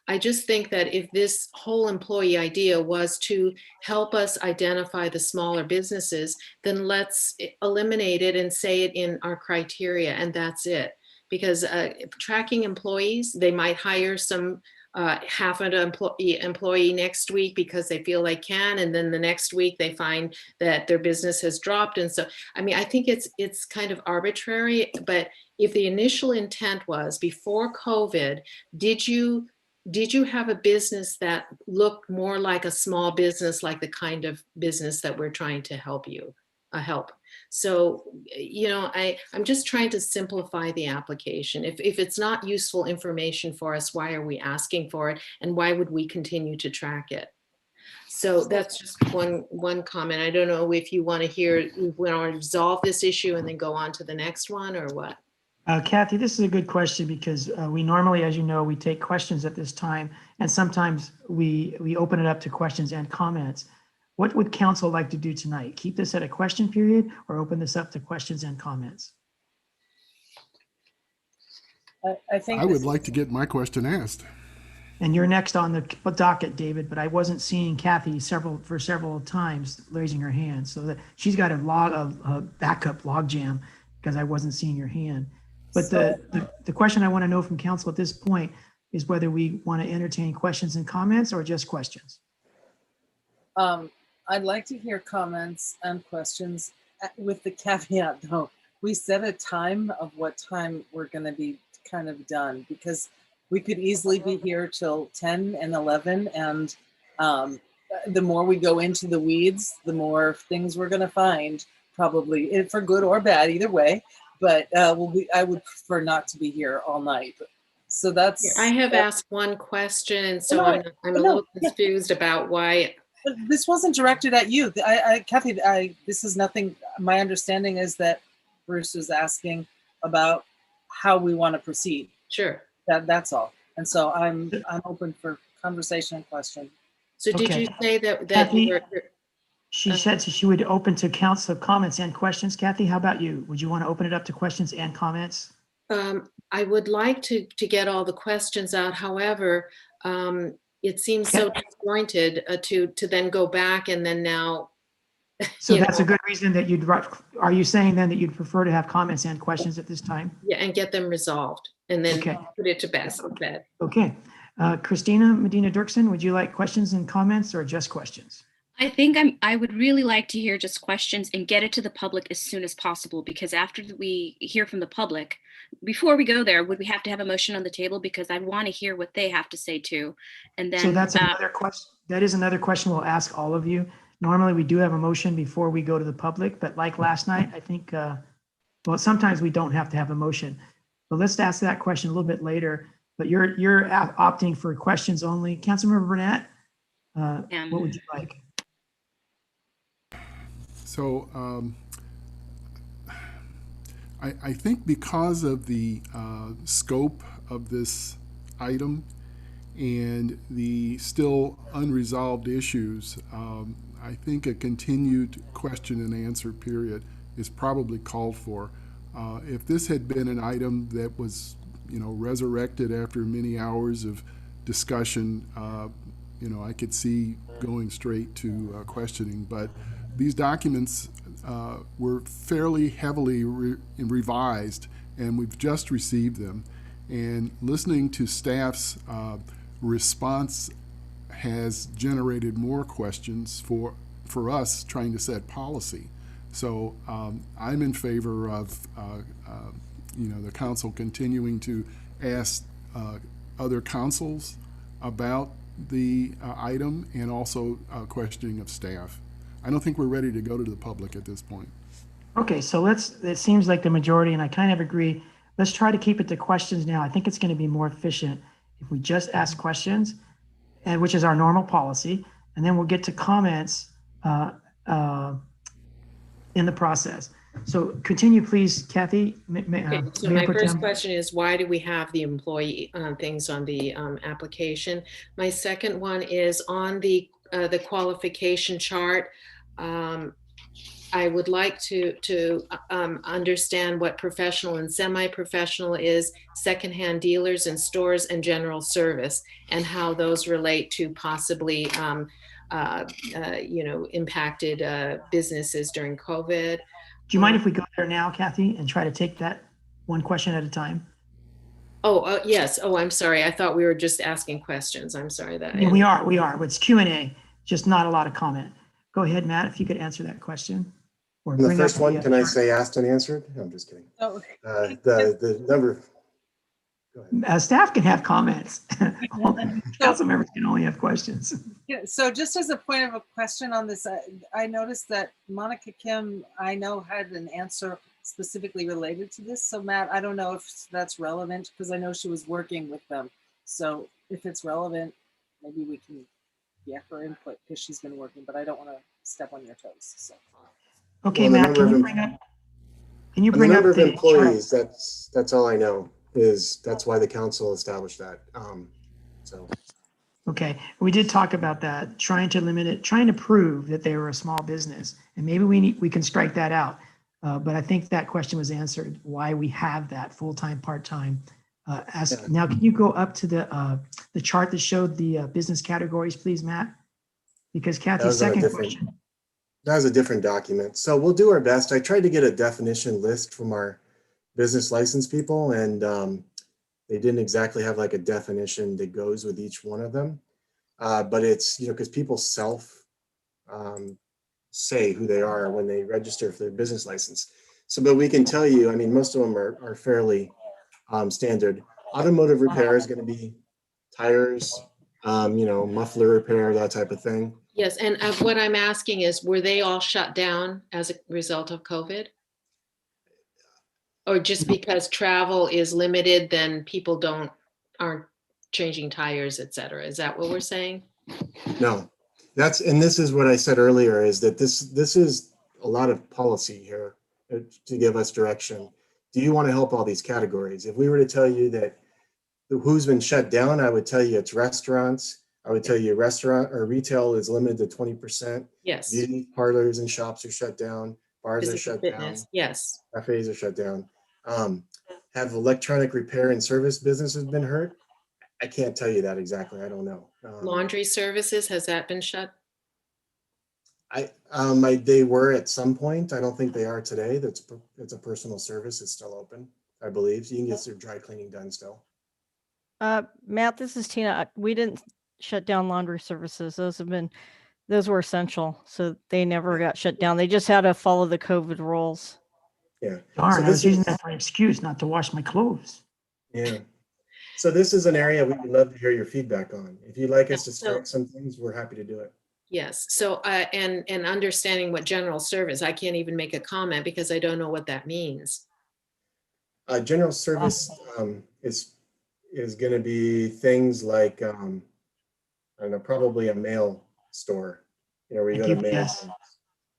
I just think that if this whole employee idea was to help us identify the smaller businesses, then let's eliminate it and say it in our criteria, and that's it. Because tracking employees, they might hire some half an employee next week because they feel they can, and then the next week they find that their business has dropped. And so, I think it's kind of arbitrary. But if the initial intent was before COVID, did you have a business that looked more like a small business, like the kind of business that we're trying to help? So, I'm just trying to simplify the application. If it's not useful information for us, why are we asking for it? And why would we continue to track it? So that's just one comment. I don't know if you want to resolve this issue and then go on to the next one, or what? Kathy, this is a good question, because we normally, as you know, we take questions at this time, and sometimes we open it up to questions and comments. What would council like to do tonight? Keep this at a question period or open this up to questions and comments? I think I would like to get my question asked. And you're next on the docket, David, but I wasn't seeing Kathy for several times raising her hand. So that she's got a backup log jam because I wasn't seeing your hand. But the question I want to know from council at this point is whether we want to entertain questions and comments or just questions. I'd like to hear comments and questions, with the caveat though, we set a time of what time we're going to be kind of done, because we could easily be here till 10 and 11. And the more we go into the weeds, the more things we're going to find, probably, for good or bad, either way. But I would prefer not to be here all night. So that's. I have asked one question, and so I'm a little confused about why. This wasn't directed at you. Kathy, this is nothing. My understanding is that Bruce was asking about how we want to proceed. Sure. That's all. And so I'm open for conversation and question. So did you say that Kathy, you were? She said she would open to council comments and questions. Kathy, how about you? Would you want to open it up to questions and comments? I would like to get all the questions out. However, it seems so disjointed to then go back and then now. So that's a good reason that are you saying then that you'd prefer to have comments and questions at this time? Yeah, and get them resolved and then put it to bed. Okay. Christina Medina Dirksen, would you like questions and comments or just questions? I think I would really like to hear just questions and get it to the public as soon as possible, because after we hear from the public, before we go there, would we have to have a motion on the table? Because I want to hear what they have to say too. And then. So that's another question. That is another question we'll ask all of you. Normally we do have a motion before we go to the public, but like last night, I think, well, sometimes we don't have to have a motion, but let's ask that question a little bit later. But you're opting for questions only. Councilmember Burnett, what would you like? So I think because of the scope of this item and the still unresolved issues, I think a continued question and answer period is probably called for. If this had been an item that was, resurrected after many hours of discussion, I could see going straight to questioning. But these documents were fairly heavily revised, and we've just received them. And listening to staff's response has generated more questions for us trying to set policy. So I'm in favor of the council continuing to ask other councils about the item and also questioning of staff. I don't think we're ready to go to the public at this point. Okay, so it seems like the majority, and I kind of agree. Let's try to keep it to questions now. I think it's going to be more efficient if we just ask questions, and which is our normal policy, and then we'll get to comments in the process. So continue, please, Kathy. Okay, so my first question is, why do we have the employee things on the application? My second one is on the qualification chart. I would like to understand what professional and semi-professional is, secondhand dealers and stores, and general service, and how those relate to possibly impacted businesses during COVID. Do you mind if we go there now, Kathy, and try to take that one question at a time? Oh, yes. Oh, I'm sorry. I thought we were just asking questions. I'm sorry that. Yeah, we are. It's Q&A, just not a lot of comment. Go ahead, Matt, if you could answer that question. Or the first one, can I say asked and answered? No, I'm just kidding. Oh. The number. Go ahead. Staff can have comments. Council members can only have questions. Yeah, so just as a point of a question on this, I noticed that Monica Kim, I know, had an answer specifically related to this. So Matt, I don't know if that's relevant because I know she was working with them. So if it's relevant, maybe we can get her input because she's been working, but I don't want to step on your toes. So. Okay, well, Matt, can you bring up the number of the employees? That's all I know. That's why the council established that. Okay, we did talk about that, trying to limit it, trying to prove that they were a small business, and maybe we can strike that out. But I think that question was answered, why we have that full-time, part-time. Now, can you go up to the chart that showed the business categories, please, Matt? Because Kathy's second question. That was a different document. So we'll do our best. I tried to get a definition list from our business license people, and they didn't exactly have like a definition that goes with each one of them. But it's, because people say who they are when they register for their business license. So, but we can tell you, I mean, most of them are fairly standard. Automotive repair is going to be tires, muffler repair, that type of thing. Yes, and what I'm asking is, were they all shut down as a result of COVID? Or just because travel is limited, then people aren't changing tires, et cetera? Is that what we're saying? No, and this is what I said earlier, is that this is a lot of policy here to give us direction. Do you want to help all these categories? If we were to tell you that who's been shut down, I would tell you it's restaurants. I would tell you restaurant or retail is limited to 20%. Yes. Beauty parlors and shops are shut down. Bars Physical are shut fitness. down. Yes. Cafes are shut down. Have electronic repair and service businesses been hurt? I can't tell you that exactly. I don't know. Laundry services, has that been shut? They were at some point. I don't think they are today. It's a personal service. It's still open, I believe. So you can get your dry cleaning done still. Matt, this is Tina. We didn't shut down laundry services. Those were essential. So they never got shut down. They just had to follow the COVID rules. Yeah. Darn, I was using that for an excuse not to wash my clothes. Yeah. So this is an area we would love to hear your feedback on. If you'd like us to strike some things, we're happy to do it. Yes. So, and understanding what general service, I can't even make a comment because I don't know what that means. General service is going to be things like, I don't know, probably a mail store, where you go to mail. Yes.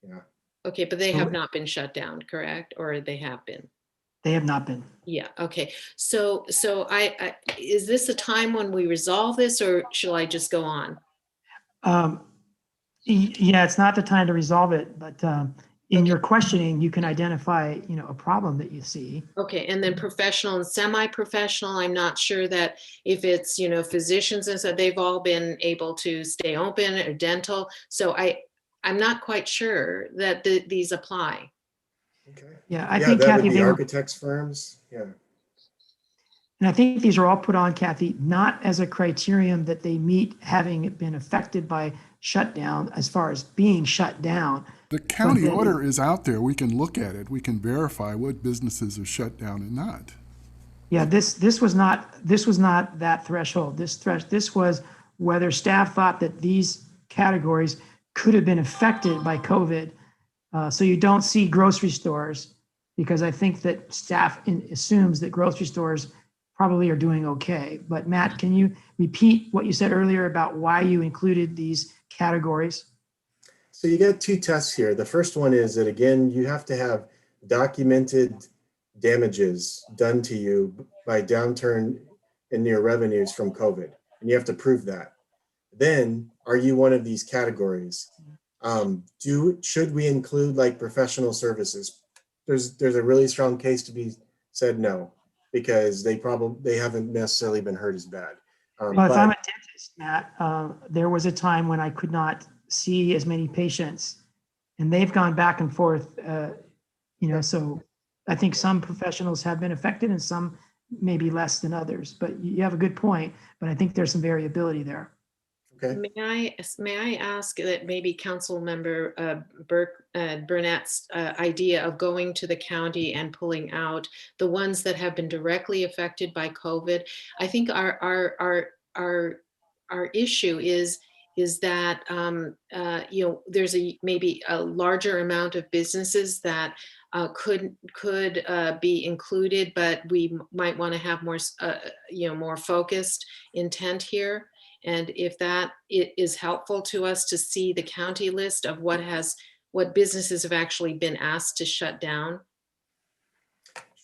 Yeah. Okay, but they have not been shut down, correct? Or they have been? They have not been. Yeah. Okay. So I is this a time when we resolve this, or shall I just go on? Yeah, it's not the time to resolve it, but in your questioning, you can identify, a problem that you see. Okay, and then professional and semi-professional, I'm not sure that if it's, physicians and so they've all been able to stay open, or dental. So I'm not quite sure that these apply. Okay. Yeah, I think, that Kathy, would be architects firms. Yeah. And I think these are all put on, Kathy, not as a criterion that they meet having been affected by shutdown as far as being shut down. The county order is out there. We can look at it. We can verify what businesses are shut down and not. Yeah, this was not that threshold. This was whether staff thought that these categories could have been affected by COVID. So you don't see grocery stores, because I think that staff assumes that grocery stores probably are doing okay. But Matt, can you repeat what you said earlier about why you included these categories? So you got two tests here. The first one is that, again, you have to have documented damages done to you by downturn in your revenues from COVID, and you have to prove that. Then, are you one of these categories? Should we include like professional services? There's a really strong case to be said no, because they haven't necessarily been hurt as bad. Well, if I'm a dentist, Matt, there was a time when I could not see as many patients, and they've gone back and forth. So I think some professionals have been affected and some maybe less than others. But you have a good point. But I think there's some variability there. Okay. May I ask that maybe Council Member Burnett's idea of going to the county and pulling out the ones that have been directly affected by COVID? I think our issue is that there's maybe a larger amount of businesses that could be included, but we might want to have more more focused intent here. And if that it is helpful to us to see the county list of what businesses have actually been asked to shut down.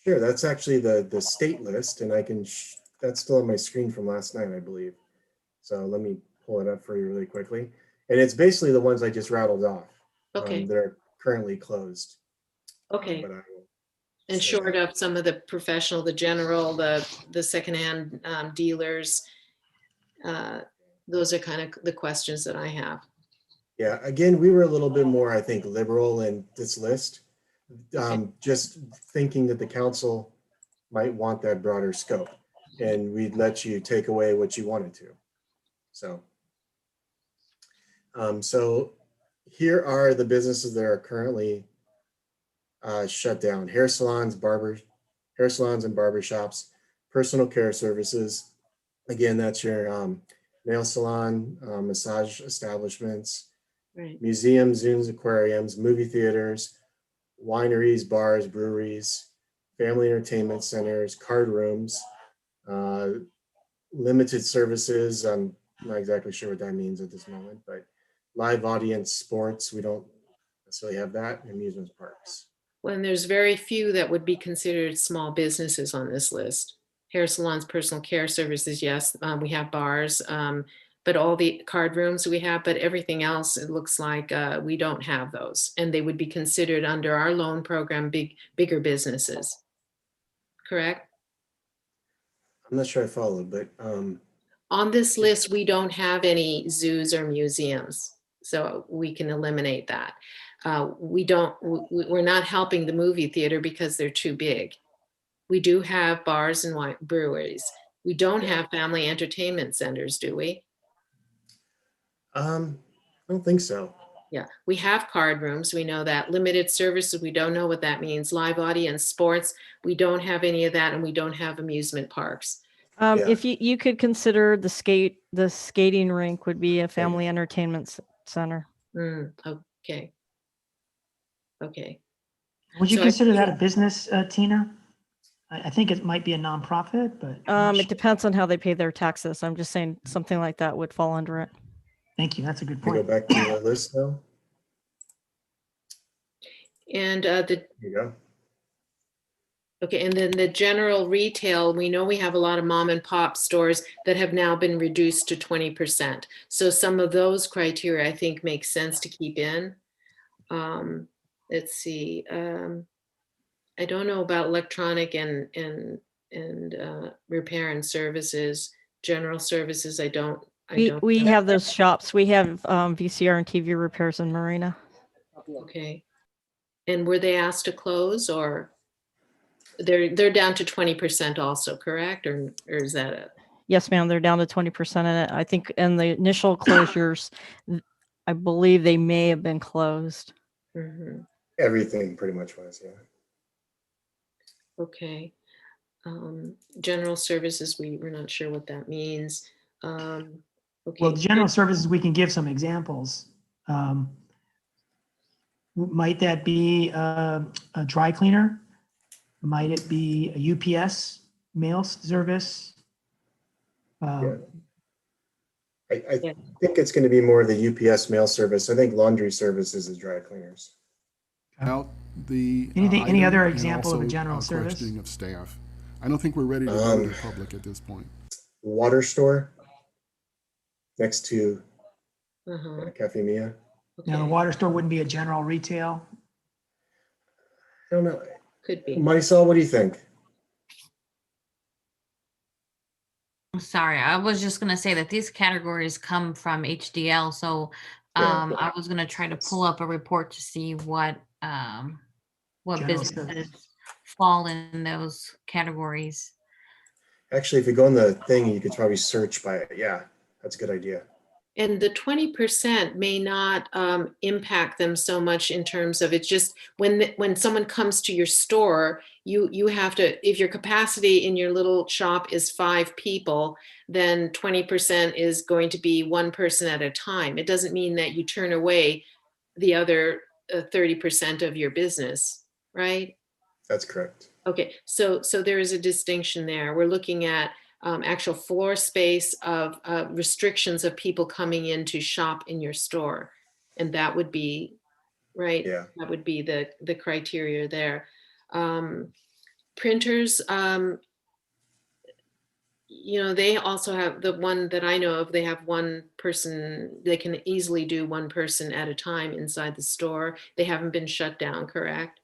Sure, that's actually the state list, and that's still on my screen from last night, I believe. So let me pull it up for you really quickly. And it's basically the ones I just rattled off. Okay. That are currently closed. Okay. But And short of some of the professional, the general, the secondhand dealers, those are kind of the questions that I have. Yeah, again, we were a little bit more, I think, liberal in this list, just thinking that the council might want that broader scope, and we'd let you take away what you wanted to. So here are the businesses that are currently shut down: hair salons and barber shops, personal care services. Again, that's your nail salon, massage establishments, Right. museums, zoos, aquariums, movie theaters, wineries, bars, breweries, family entertainment centers, card rooms, limited services. I'm not exactly sure what that means at this moment, but live audience sports, we don't necessarily have that, amusement parks. When there's very few that would be considered small businesses on this list. Hair salons, personal care services, yes, we have bars, but all the card rooms we have, but everything else, it looks like we don't have those. And they would be considered under our loan program, bigger businesses, correct? I'm not sure I followed, but on this list, we don't have any zoos or museums, so we can eliminate that. We're not helping the movie theater because they're too big. We do have bars and wine breweries. We don't have family entertainment centers, do we? I don't think so. Yeah, we have card rooms. We know that. Limited services, we don't know what that means. Live audience sports, we don't have any of that, and we don't have amusement parks. If you could consider the skating rink would be a family entertainment center. Okay. Okay. Would you consider that a business, Tina? I think it might be a nonprofit, but it depends on how they pay their taxes. I'm just saying something like that would fall under it. Thank you. That's a good Can we point. go back to the list now? And There you go. okay, and then the general retail, we know we have a lot of mom and pop stores that have now been reduced to 20%. So some of those criteria I think make sense to keep in. Let's see. I don't know about electronic and repair and services, general services. We have those shops. We have VCR and TV repairs in Marina. Okay. And were they asked to close, or they're down to 20% also, correct? Or is that it? Yes, ma'am. They're down to 20% in it. I think in the initial closures, I believe they may have been closed. Mm-hmm. Everything pretty much was, yeah. Okay. General services, we're not sure what that means. Well, Okay, general services, we can give some examples. Might that be a dry cleaner? Might it be a UPS mail service? Yeah. I Yeah. think it's going to be more of the UPS mail service. I think laundry services is dry cleaners. Out the Any other item and example of a also, general service? questioning of staff. I don't think we're ready to go to public at this point. Water store next to uh-huh. Cafe Mia. Now, the Okay, water store wouldn't be a general retail. I don't know. could be. Marisol, what do you think? Sorry, I was just gonna say that these categories come from HDL, so Yeah. I was gonna try to pull up a report to see what General businesses fall in those categories. Actually, if you go on the thing, you could probably search by it. Yeah, that's a good idea. And the 20% may not impact them so much in terms of it's just when someone comes to your store, you have to, if your capacity in your little shop is 5 people, then 20% is going to be one person at a time. It doesn't mean that you turn away the other 30% of your business, right? That's correct. Okay, so there is a distinction there. We're looking at actual floor space of restrictions of people coming in to shop in your store. And that would be, right? Yeah. That would be the criteria there. Printers, they also have, the one that I know of, they have one person, they can easily do one person at a time inside the store. They haven't been shut down, correct?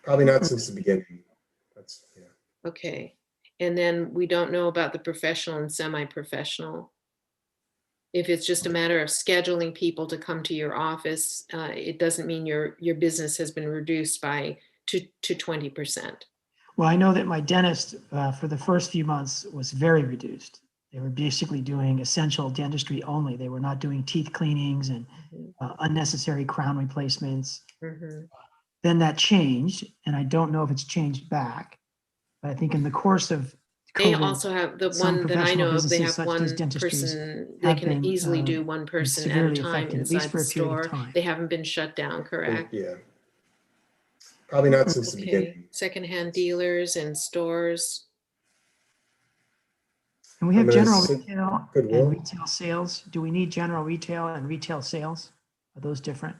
Probably not since the beginning. That's, yeah. Okay. And then we don't know about the professional and semi-professional. If it's just a matter of scheduling people to come to your office, it doesn't mean your business has been reduced to 20%. Well, I know that my dentist for the first few months was very reduced. They were basically doing essential dentistry only. They were not doing teeth cleanings and unnecessary crown replacements. Mm-hmm. Then that changed, and I don't know if it's changed back. But I think in the course of They COVID, also have the some one that I professional know of, they businesses have such as one dentistries person, they have can been easily do one person at a severely time affected, at least inside for the a period of store. time. They haven't been shut down, correct? Yeah. Probably not since the Okay, beginning. secondhand dealers and stores. And we I'm have gonna general say retail Goodwill. and retail sales. Do we need general retail and retail sales? Are those different?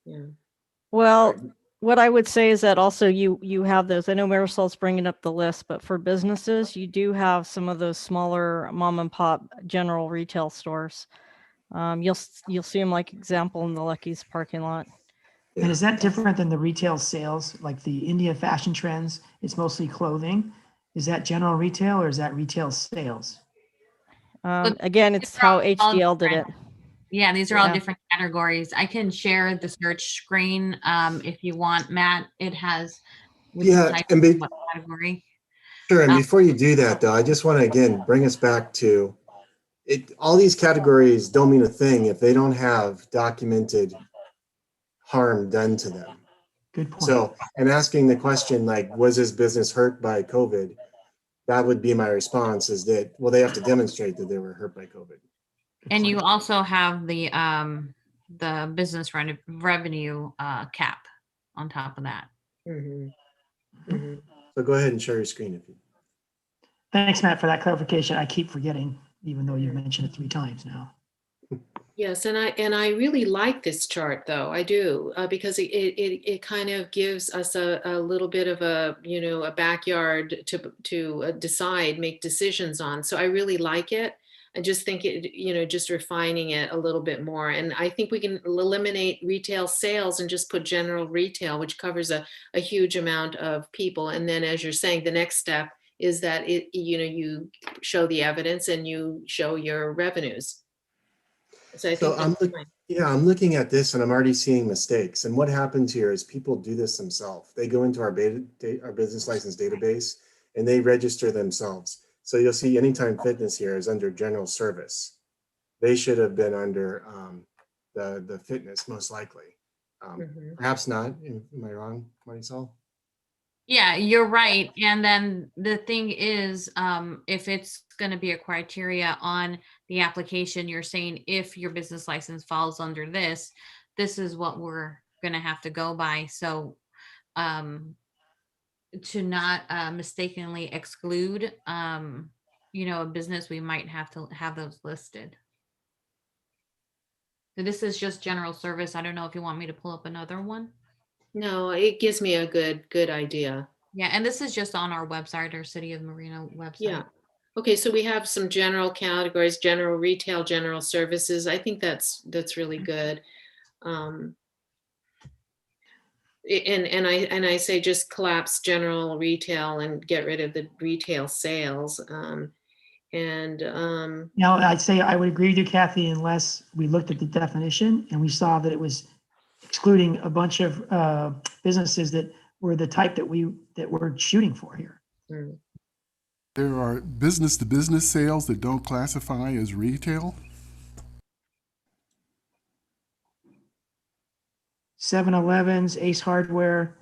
Yeah. Well, what I would say is that also you have those. I know Marisol's bringing up the list, but for businesses, you do have some of those smaller mom and pop general retail stores. You'll see them like example in the Lucky's parking lot. And is that different than the retail sales, like the India fashion trends? It's mostly clothing. Is that general retail or is that retail sales? Again, it's how HDL did it. Yeah, these are all Yeah. different categories. I can share the search screen if you want, Matt. It has, we can Yeah, type and in what category. Sure. And before you do that, though, I just want to again bring us back to it. All these categories don't mean a thing if they don't have documented harm done to them. Good point. So, and asking the question like, was this business hurt by COVID? That would be my response is that, well, they have to demonstrate that they were hurt by COVID. Good And you point. also have the business revenue cap on top of that. Mm-hmm. Mm-hmm. So go ahead and share your screen if you. Thanks, Matt, for that clarification. I keep forgetting, even though you've mentioned it 3 times now. Yes, and I really like this chart, though. I do, because it kind of gives us a little bit of a backyard to decide, make decisions on. So I really like it. I just think it, just refining it a little bit more. And I think we can eliminate retail sales and just put general retail, which covers a huge amount of people. And then, as you're saying, the next step is that you show the evidence and you show your revenues. So I think I'm looking at this and I'm already seeing mistakes. And what happens here is people do this themselves. They go into our business license database and they register themselves. So you'll see Anytime Fitness here is under general service. They should have been under the fitness most likely. Perhaps not. Am I wrong, Marisol? Yeah, you're right. And then the thing is, if it's going to be a criteria on the application, you're saying if your business license falls under this, this is what we're going to have to go by. So, um, to not mistakenly exclude, a business, we might have to have those listed. So this is just general service. I don't know if you want me to pull up another one. No, it gives me a good idea. Yeah, and this is just on our website, our City of Marina website. Yeah. Okay, so we have some general categories: general retail, general services. I think that's really good. And I say just collapse general retail and get rid of the retail sales. Now, I'd say I would agree with you, Kathy, unless we looked at the definition and we saw that it was excluding a bunch of businesses that were the type that we're shooting for here. mm. There are business-to-business sales that don't classify as retail. 7-Elevens, Ace Hardware.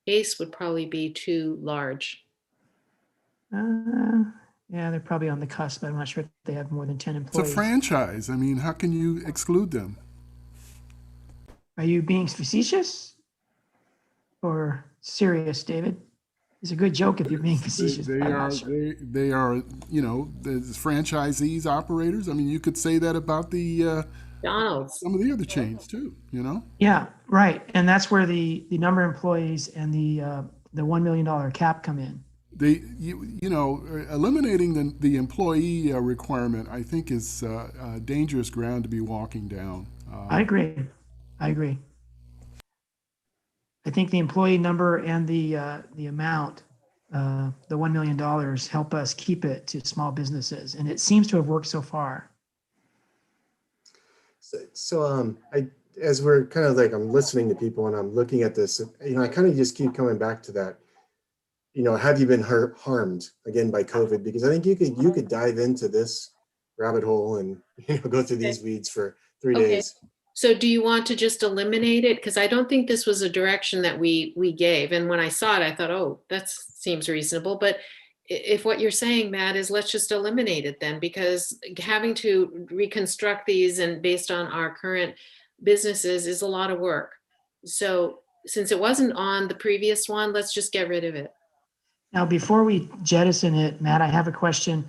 Ace would probably be too large. Yeah, they're probably on the cusp. I'm not sure if they have more than 10 It's a employees. franchise. I mean, how can you exclude them? Are you being facetious or serious, David? It's a good joke if you're being facetious. They I'm are, not sure. they are, the franchisees, operators. I mean, you could say that about McDonald's. some of the other chains too, Yeah, right. And that's where the number of employees and the $1 million cap come in. Eliminating the employee requirement, I think, is dangerous ground to be walking down. I agree. I think the employee number and the amount, the $1 million, help us keep it to small businesses, and it seems to have worked so far. So as we're kind of like, I'm listening to people and I'm looking at this, I kind of just keep coming back to that. Have you been harmed again by COVID? Because I think you could dive into this rabbit hole and go through these weeds for 3 days. So do you want to just eliminate it? Because I don't think this was a direction that we gave. And when I saw it, I thought, oh, that seems reasonable. But if what you're saying, Matt, is let's just eliminate it then, because having to reconstruct these and based on our current businesses is a lot of work. So since it wasn't on the previous one, let's just get rid of it. Now, before we jettison it, Matt, I have a question.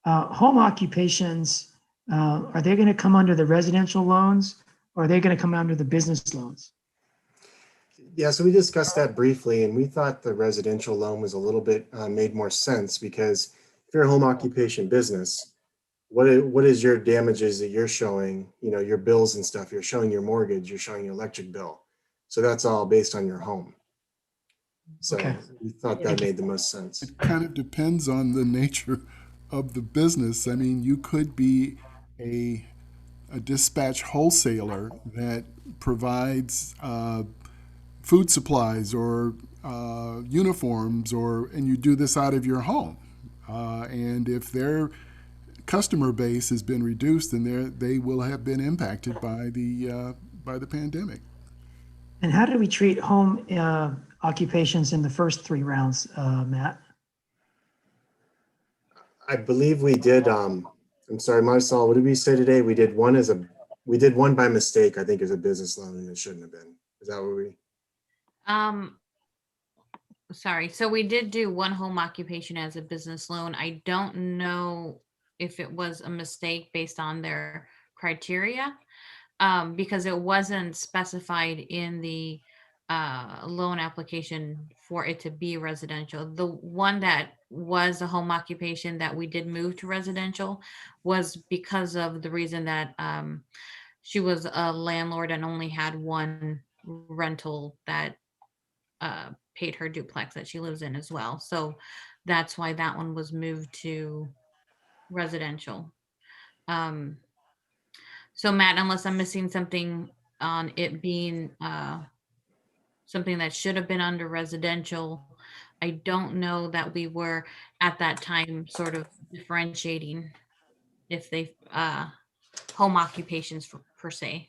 Home occupations, are they going to come under the residential loans, or are they going to come under the business loans? Yeah, so we discussed that briefly, and we thought the residential loan was a little bit made more sense, because if you're a home occupation business, what is your damages that you're showing, your bills and stuff, you're showing your mortgage, you're showing your electric bill. So that's all based on your home. So Okay. we thought that made the most sense. It kind of depends on the nature of the business. I mean, you could be a dispatch wholesaler that provides food supplies or uniforms, and you do this out of your home. And if their customer base has been reduced, then they will have been impacted by the pandemic. And how did we treat home occupations in the first 3 rounds, Matt? I believe we did. I'm sorry, Marisol, what did we say today? We did one by mistake, I think, as a business loan, and it shouldn't have been. Is that what we? Sorry. So we did do one home occupation as a business loan. I don't know if it was a mistake based on their criteria, because it wasn't specified in the loan application for it to be residential. The one that was a home occupation that we did move to residential was because of the reason that she was a landlord and only had one rental that paid her duplex that she lives in as well. So that's why that one was moved to residential. So Matt, unless I'm missing something on it being something that should have been under residential, I don't know that we were at that time sort of differentiating if they home occupations per se.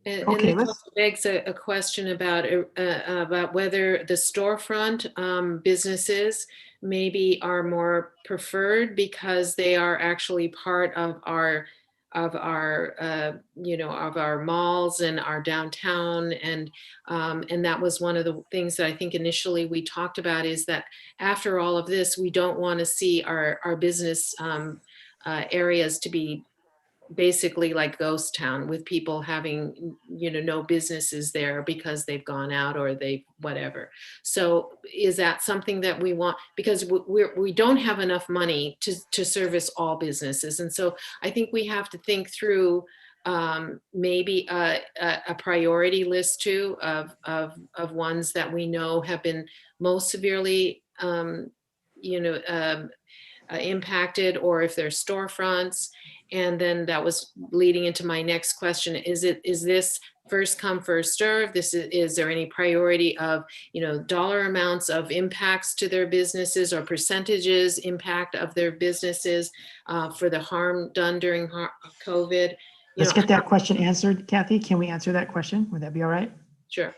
And Okay, this let's, also begs a question about whether the storefront businesses maybe are more preferred because they are actually part of our of our malls and our downtown, and that was one of the things that I think initially we talked about, is that after all of this, we don't want to see our business areas to be basically like ghost town, with people having no businesses there because they've gone out or they whatever. So is that something that we want, because we don't have enough money to service all businesses, and so I think we have to think through maybe a priority list too of ones that we know have been most severely you know um, impacted, or if they're storefronts. And then that was leading into my next question. Is this first come, first serve? Is there any priority of, dollar amounts of impacts to their businesses, or percentages impact of their businesses for the harm done during COVID? let's get that question answered. Kathy, can we answer that question? Would that be all right? Sure.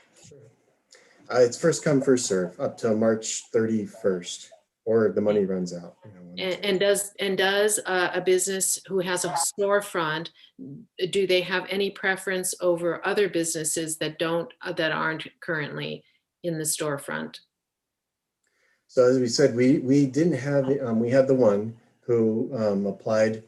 It's first come, first serve up till March 31st, or the money runs out. And does a business who has a storefront, do they have any preference over other businesses that aren't currently in the storefront? So as we said, we didn't have, we had the one who applied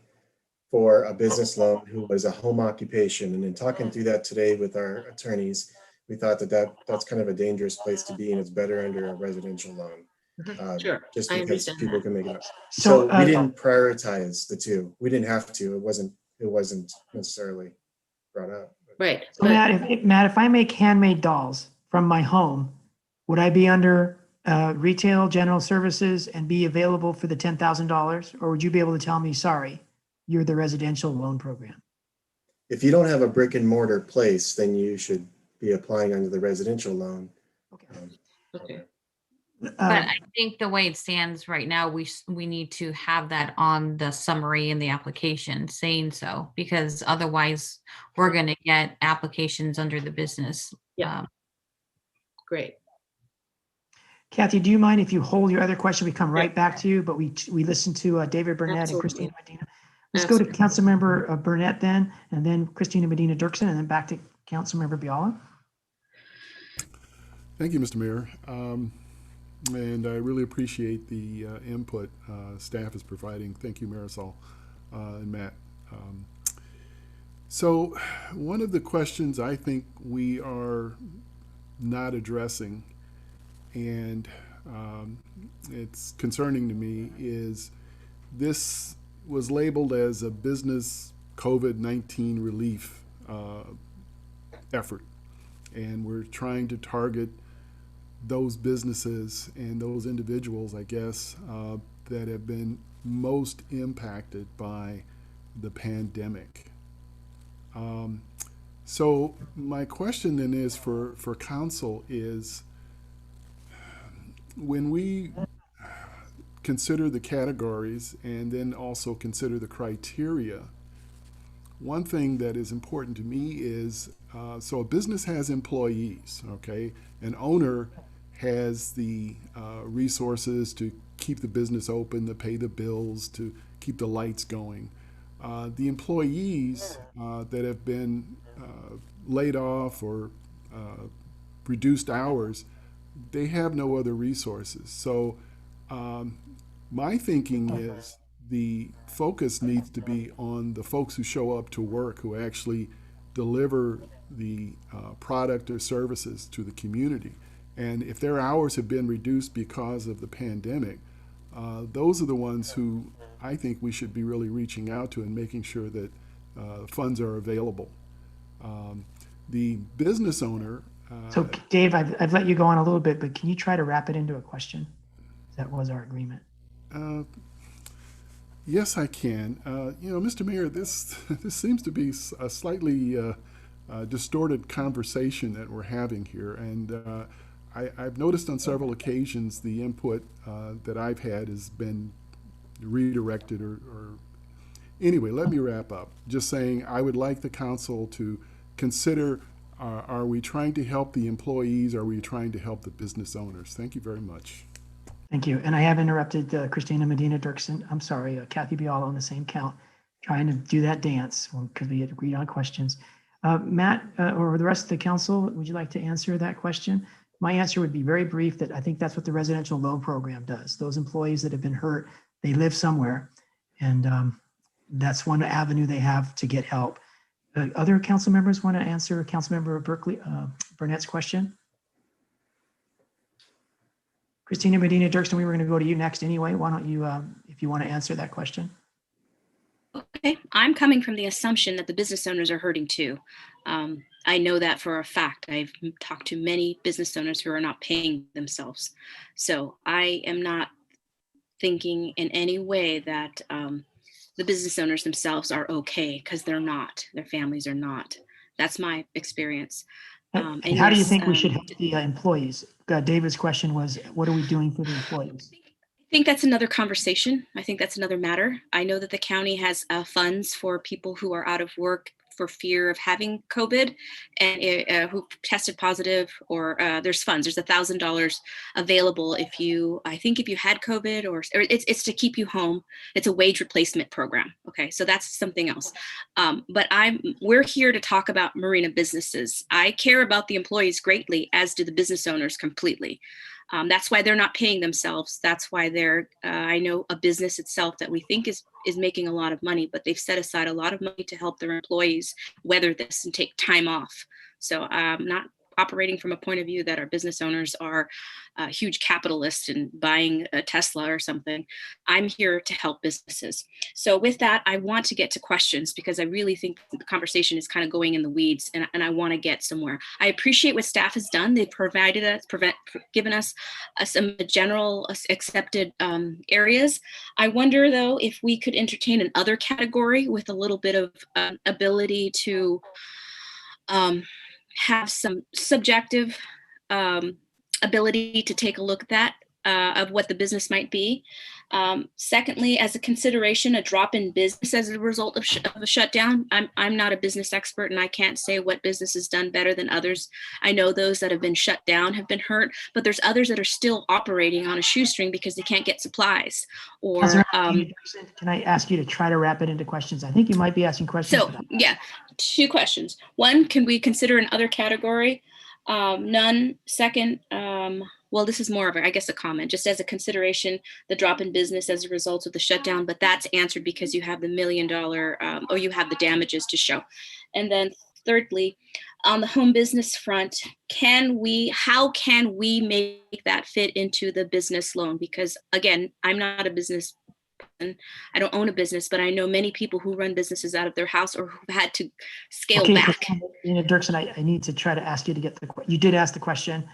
for a business loan who was a home occupation. And in talking through that today with our attorneys, we thought that's kind of a dangerous place to be, and it's better under a residential loan. Sure, just I because understand people that. can make it up. So, So we didn't prioritize the two. We didn't have to. It wasn't necessarily brought up. Right. So Matt, if I make handmade dolls from my home, would I be under retail general services and be available for the $10,000? Or would you be able to tell me, sorry, you're the residential loan program? If you don't have a brick and mortar place, then you should be applying under the residential loan. Okay. Okay. But I think the way it stands right now, we need to have that on the summary in the application saying so, because otherwise we're going to get applications under the business. Yeah. Great. Kathy, do you mind if you hold your other question? We come right back to you, but we listen to David Burnett Absolutely. and Christina Medina. Let's go to Councilmember Burnett and then Christina Medina Dirksen, and then back to Councilmember Biala. Thank you, Mr. Mayor. And I really appreciate the input staff is providing. Thank you, Marisol and Matt. So one of the questions I think we are not addressing, and it's concerning to me, is this was labeled as a business COVID-19 relief effort. And we're trying to target those businesses and those individuals, I guess, that have been most impacted by the pandemic. So my question then is for council is, when we consider the categories and then also consider the criteria, one thing that is important to me is, so a business has employees, okay? An owner has the resources to keep the business open, to pay the bills, to keep the lights going. The employees that have been laid off or reduced hours, they have no other resources. So my thinking is the focus needs to be on the folks who show up to work, who actually deliver the product or services to the community. And if their hours have been reduced because of the pandemic, those are the ones who I think we should be really reaching out to and making sure that funds are available. The business owner. So Dave, I've let you go on a little bit, but can you try to wrap it into a question? That was our agreement. Yes, I can. Mr. Mayor, this seems to be a slightly distorted conversation that we're having here, and I've noticed on several occasions the input that I've had has been redirected or anyway. Let me wrap up. Just saying, I would like the council to consider, are we trying to help the employees? Are we trying to help the business owners? Thank you very much. Thank you. And I have interrupted Christina Medina Dirksen. I'm sorry, Kathy Biala on the same count, trying to do that dance because we had agreed on questions. Matt, or the rest of the council, would you like to answer that question? My answer would be very brief, that I think that's what the residential loan program does. Those employees that have been hurt, they live somewhere, and that's one avenue they have to get help. Other council members want to answer Councilmember Burnett's question? Christina Medina Dirksen, we were going to go to you next anyway. Why don't you, if you want to answer that question? Okay, I'm coming from the assumption that the business owners are hurting too. I know that for a fact. I've talked to many business owners who are not paying themselves. So I am not thinking in any way that the business owners themselves are okay, because they're not. Their families are not. That's my experience. And how do you think we should help the employees? David's question was, what are we doing for the employees? I think that's another conversation. I think that's another matter. I know that the county has funds for people who are out of work for fear of having COVID and who tested positive, or there's funds. There's $1,000 available if you had COVID, or it's to keep you home. It's a wage replacement program. Okay, so that's something else. But we're here to talk about Marina businesses. I care about the employees greatly, as do the business owners completely. That's why they're not paying themselves. That's why I know a business itself that we think is making a lot of money, but they've set aside a lot of money to help their employees weather this and take time off. So I'm not operating from a point of view that our business owners are huge capitalists and buying a Tesla or something. I'm here to help businesses. So with that, I want to get to questions, because I really think the conversation is kind of going in the weeds, and I want to get somewhere. I appreciate what staff has done. They've given us some general accepted areas. I wonder though, if we could entertain another category with a little bit of ability to have some subjective ability to take a look at that, of what the business might be. Secondly, as a consideration, a drop in business as a result of a shutdown. I'm not a business expert, and I can't say what business has done better than others. I know those that have been shut down have been hurt, but there's others that are still operating on a shoestring because they can't get supplies. Or can I ask you to try to wrap it into questions? I think you might be asking questions. So yeah, 2 questions. One, can we consider another category? None. Second, well, this is more of a comment, just as a consideration, the drop in business as a result of the shutdown, but that's answered because you have the $1 million, or you have the damages to show. And then thirdly, on the home business front, how can we make that fit into the business loan? Because again, I'm not a business person. I don't own a business, but I know many people who run businesses out of their house or who had to scale back. Dirksen, I need to try to ask you to get you did ask the question,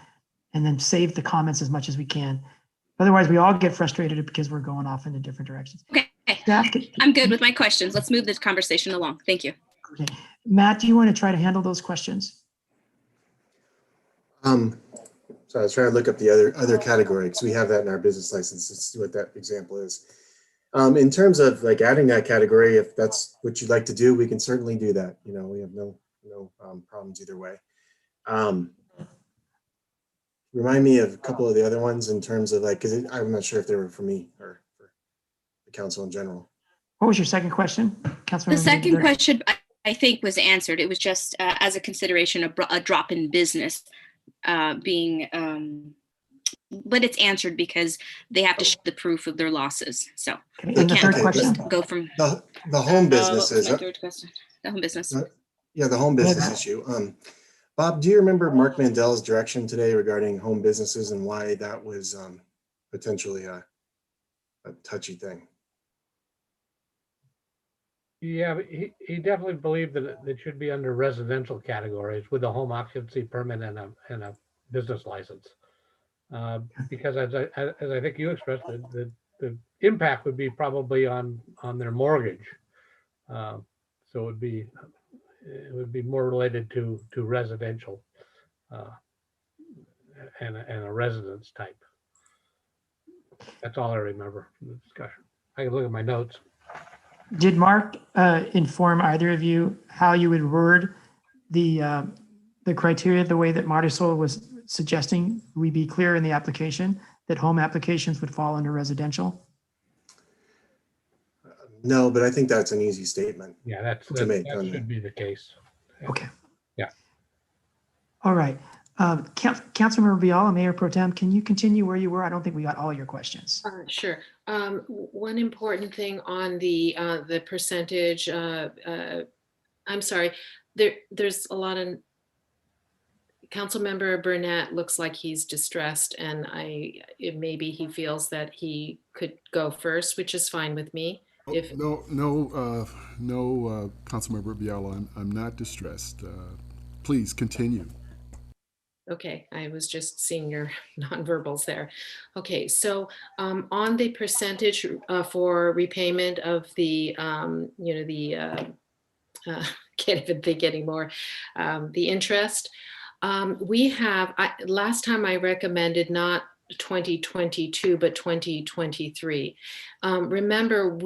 and then save the comments as much as we can. Otherwise, we all get frustrated because we're going off into different directions. Okay, I'm good with my questions. Let's move this conversation along. Thank you. Okay, Matt, do you want to try to handle those questions? So I was trying to look up the other category, because we have that in our business license. Let's see what that example is. In terms of like adding that category, if that's what you'd like to do, we can certainly do that. You know, we have no problems either way. Remind me of a couple of the other ones in terms of like, because I'm not sure if they were for me or for the council in general. What was your second question, Councilmember? The second question, I think, was answered. It was just as a consideration, a drop in business being, but it's answered because they have to show the proof of their losses. So okay. And the third question, go from the home businesses. My third question, the home business. Yeah, the home business issue. Bob, do you remember Mark Mandel's direction today regarding home businesses and why that was potentially a touchy thing? Yeah, he definitely believed that it should be under residential categories with a home occupancy permit and a business license. Because as I think you expressed, the impact would be probably on their mortgage. So it would be more related to residential and a residence type. That's all I remember from the discussion. I can look at my notes. Did Mark inform either of you how you would word the criteria, the way that Marisol was suggesting, we be clear in the application that home applications would fall under residential? No, but I think that's an easy statement. Yeah, that make on should that. be the case. Okay. Yeah. All right. Councilmember Biala, Mayor Pro Tem, can you continue where you were? I don't think we got all your questions. Sure. One important thing on the percentage, I'm sorry, there's a lot of, Councilmember Burnett looks like he's distressed, and maybe he feels that he could go first, which is fine with me. If No, Councilmember Biala, I'm not distressed. Please continue. Okay, I was just seeing your nonverbals there. Okay, so on the percentage for repayment of the, can't even think anymore, the interest, we have, last time I recommended not 2022, but 2023. Remember,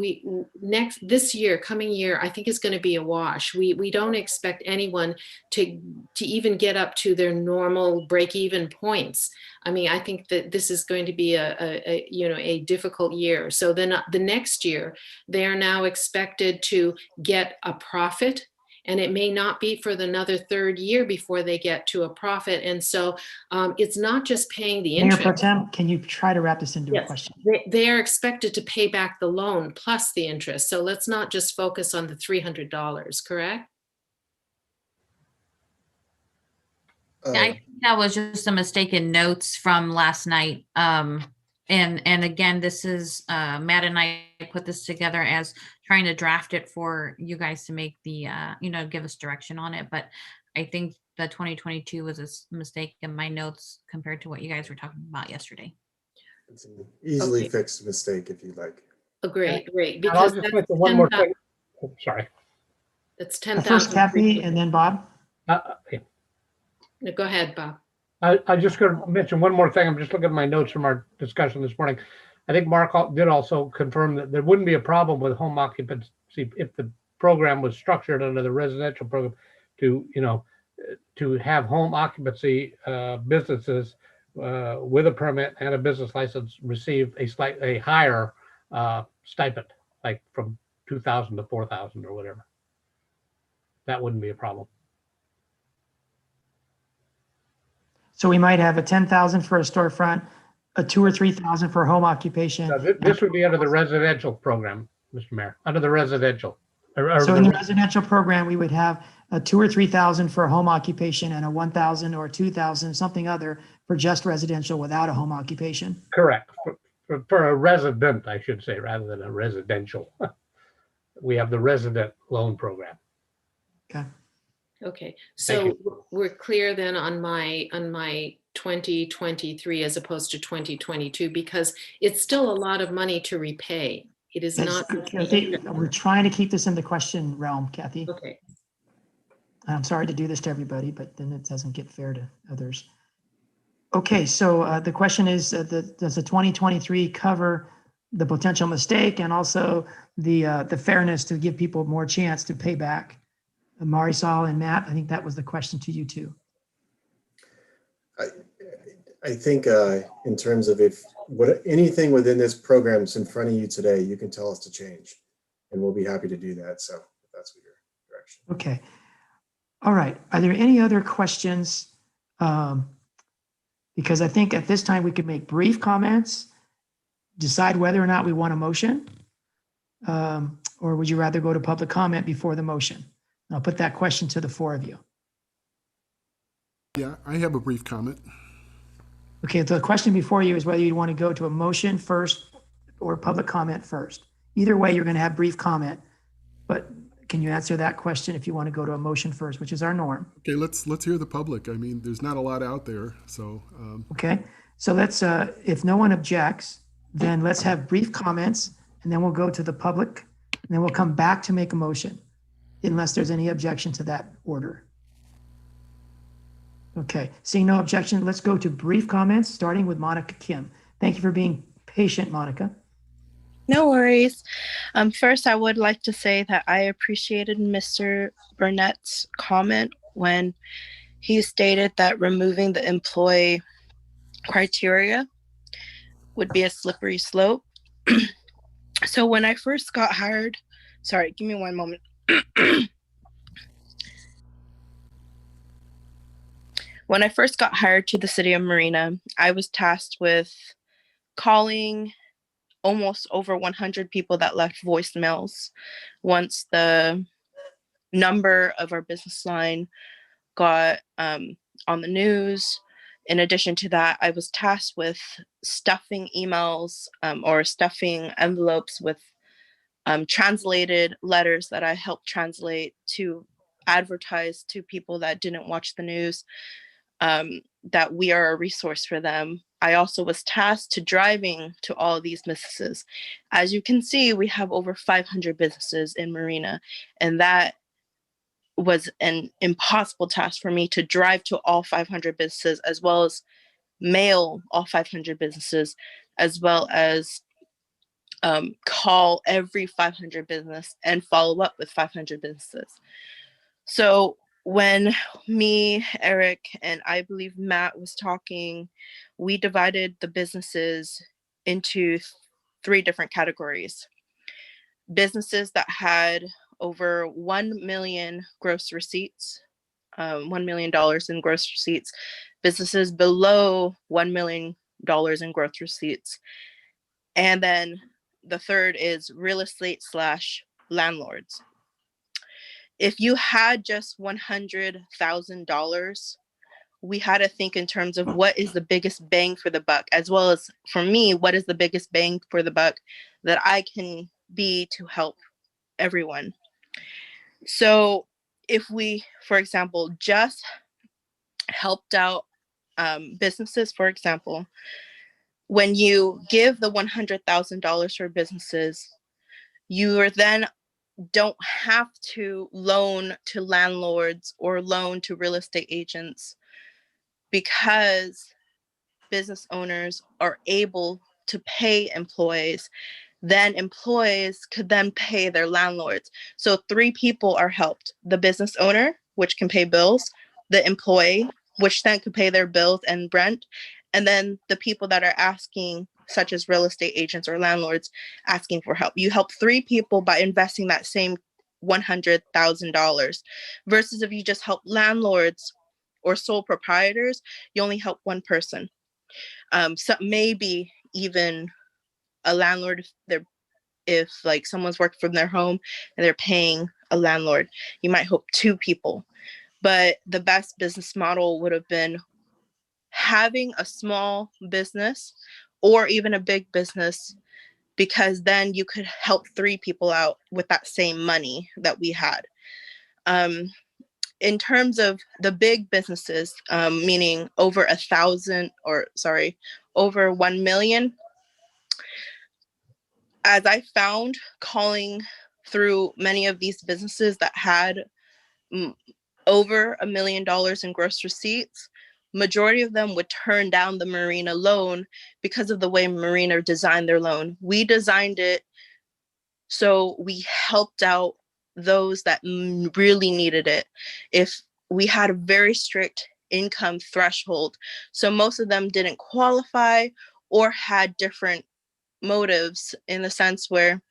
this year, coming year, I think is going to be a wash. We don't expect anyone to even get up to their normal break-even points. I mean, I think that this is going to be a difficult year. So then the next year, they are now expected to get a profit. And it may not be for another third year before they get to a profit. And so it's not just paying the interest. Mayor Pro Tem, can you try to wrap this into a question? They are expected to pay back the loan plus the interest. So let's not just focus on the $300, correct? I think that was just a mistake in notes from last night. And again, this is Matt and I put this together as trying to draft it for you guys to make the, give us direction on it. But I think the 2022 was a mistake in my notes compared to what you guys were talking about yesterday. It's an easily fixed mistake if you like. Oh, great. And I'll just mention one more thing. Oh, sorry. That's 10,000. First Kathy and then Bob. Yeah. No, go ahead, Bob. I just going to mention one more thing. I'm just looking at my notes from our discussion this morning. I think Mark did also confirm that there wouldn't be a problem with home occupancy if the program was structured under the residential program to have home occupancy businesses with a permit and a business license receive a higher stipend, like from $2,000 to $4,000 or whatever. That wouldn't be a problem. So we might have a 10,000 for a storefront, a 2,000 or 3,000 for home occupation. No, this would be under the residential program, Mr. Mayor, under the residential. So in the residential program, we would have a 2,000 or 3,000 for home occupation and a 1,000 or 2,000, something other for just residential without a home occupation. Correct. For a resident, I should say, rather than a residential. We have the resident loan program. Okay. Okay, so we're clear then on my 2023 as opposed to 2022, because it's still a lot of money to repay. It is not. We're trying to keep this in the question realm, Kathy. Okay. I'm sorry to do this to everybody, but then it doesn't get fair to others. Okay, so the question is, does the 2023 cover the potential mistake and also the fairness to give people more chance to pay back? Marisol and Matt, I think that was the question to you too. I think in terms of anything within this program is in front of you today, you can tell us to change, and we'll be happy to do that. So if that's what your direction. Okay. All right. Are there any other questions? Because I think at this time we could make brief comments, decide whether or not we want a motion, or would you rather go to public comment before the motion? I'll put that question to the four of you. Yeah, I have a brief comment. Okay, the question before you is whether you want to go to a motion first or public comment first. Either way, you're going to have brief comment, but can you answer that question if you want to go to a motion first, which is our norm? Okay, let's hear the public. I mean, there's not a lot out there, so. Okay, so let's, if no one objects, then let's have brief comments, and then we'll go to the public, and then we'll come back to make a motion, unless there's any objection to that order. Okay, seeing no objection, let's go to brief comments, starting with Monica Kim. Thank you for being patient, Monica. No worries. First, I would like to say that I appreciated Mr. Burnett's comment when he stated that removing the employee criteria would be a slippery slope. So when I first got hired, sorry, give me one moment. When I first got hired to the city of Marina, I was tasked with calling almost over 100 people that left voicemails once the number of our business line got on the news. In addition to that, I was tasked with stuffing emails or stuffing envelopes with translated letters that I helped translate to advertise to people that didn't watch the news that we are a resource for them. I also was tasked to driving to all of these businesses. As you can see, we have over 500 businesses in Marina, and that was an impossible task for me to drive to all 500 businesses, as well as mail all 500 businesses, as well as call every 500 business and follow up with 500 businesses. So when me, Eric, and I believe Matt was talking, we divided the businesses into 3 different categories. Businesses that had over 1 million gross receipts, $1 million in gross receipts, businesses below $1 million in gross receipts. And then the third is real estate / landlords. If you had just $100,000, we had to think in terms of what is the biggest bang for the buck, as well as for me, what is the biggest bang for the buck that I can be to help everyone. So if we, for example, just helped out businesses, for example, when you give the $100,000 for businesses, you are then don't have to loan to landlords or loan to real estate agents, because business owners are able to pay employees. Then employees could then pay their landlords. So 3 people are helped: the business owner, which can pay bills, the employee, which then could pay their bills and rent, and then the people that are asking, such as real estate agents or landlords, asking for help. You help 3 people by investing that same $100,000, versus if you just help landlords or sole proprietors, you only help 1 person. So maybe even a landlord, if like someone's working from their home and they're paying a landlord, you might help 2 people. But the best business model would have been having a small business or even a big business, because then you could help 3 people out with that same money that we had. In terms of the big businesses, meaning over 1,000, or sorry, over 1 million, as I found calling through many of these businesses that had over $1 million in gross receipts, majority of them would turn down the Marina loan because of the way Marina designed their loan. We designed it so we helped out those that really needed it. If we had a very strict income threshold, so most of them didn't qualify or had different motives, in the sense where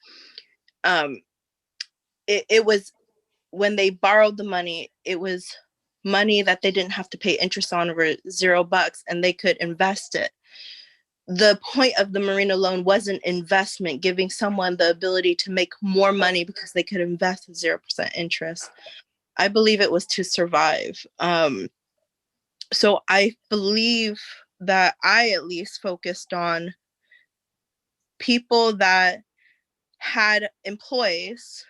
it was, when they borrowed the money, it was money that they didn't have to pay interest on, over $0, and they could invest it. The point of the Marina loan was an investment, giving someone the ability to make more money because they could invest at 0% interest. I believe it was to survive. So I believe that I at least focused on people that had employees,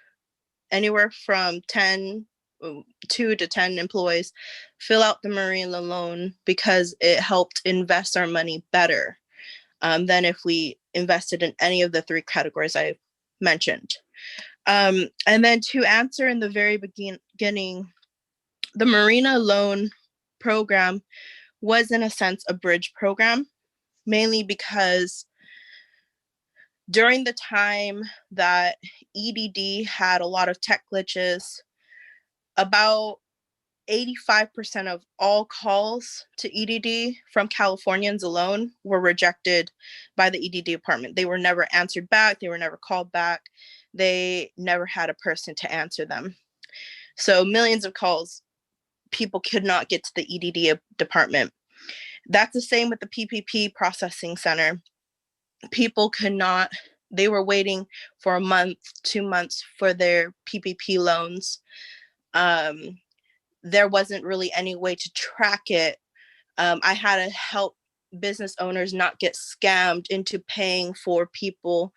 anywhere from 2 to 10 employees, fill out the Marina loan, because it helped invest our money better than if we invested in any of the 3 categories I mentioned. And then to answer in the very beginning, the Marina loan program was in a sense a bridge program, mainly because during the time that EDD had a lot of tech glitches, about 85% of all calls to EDD from Californians alone were rejected by the EDD department. They were never answered back. They were never called back. They never had a person to answer them. So millions of calls, people could not get to the EDD department. That's the same with the PPP processing center. People could not, they were waiting for a month, 2 months for their PPP loans. There wasn't really any way to track it. I had to help business owners not get scammed into paying for people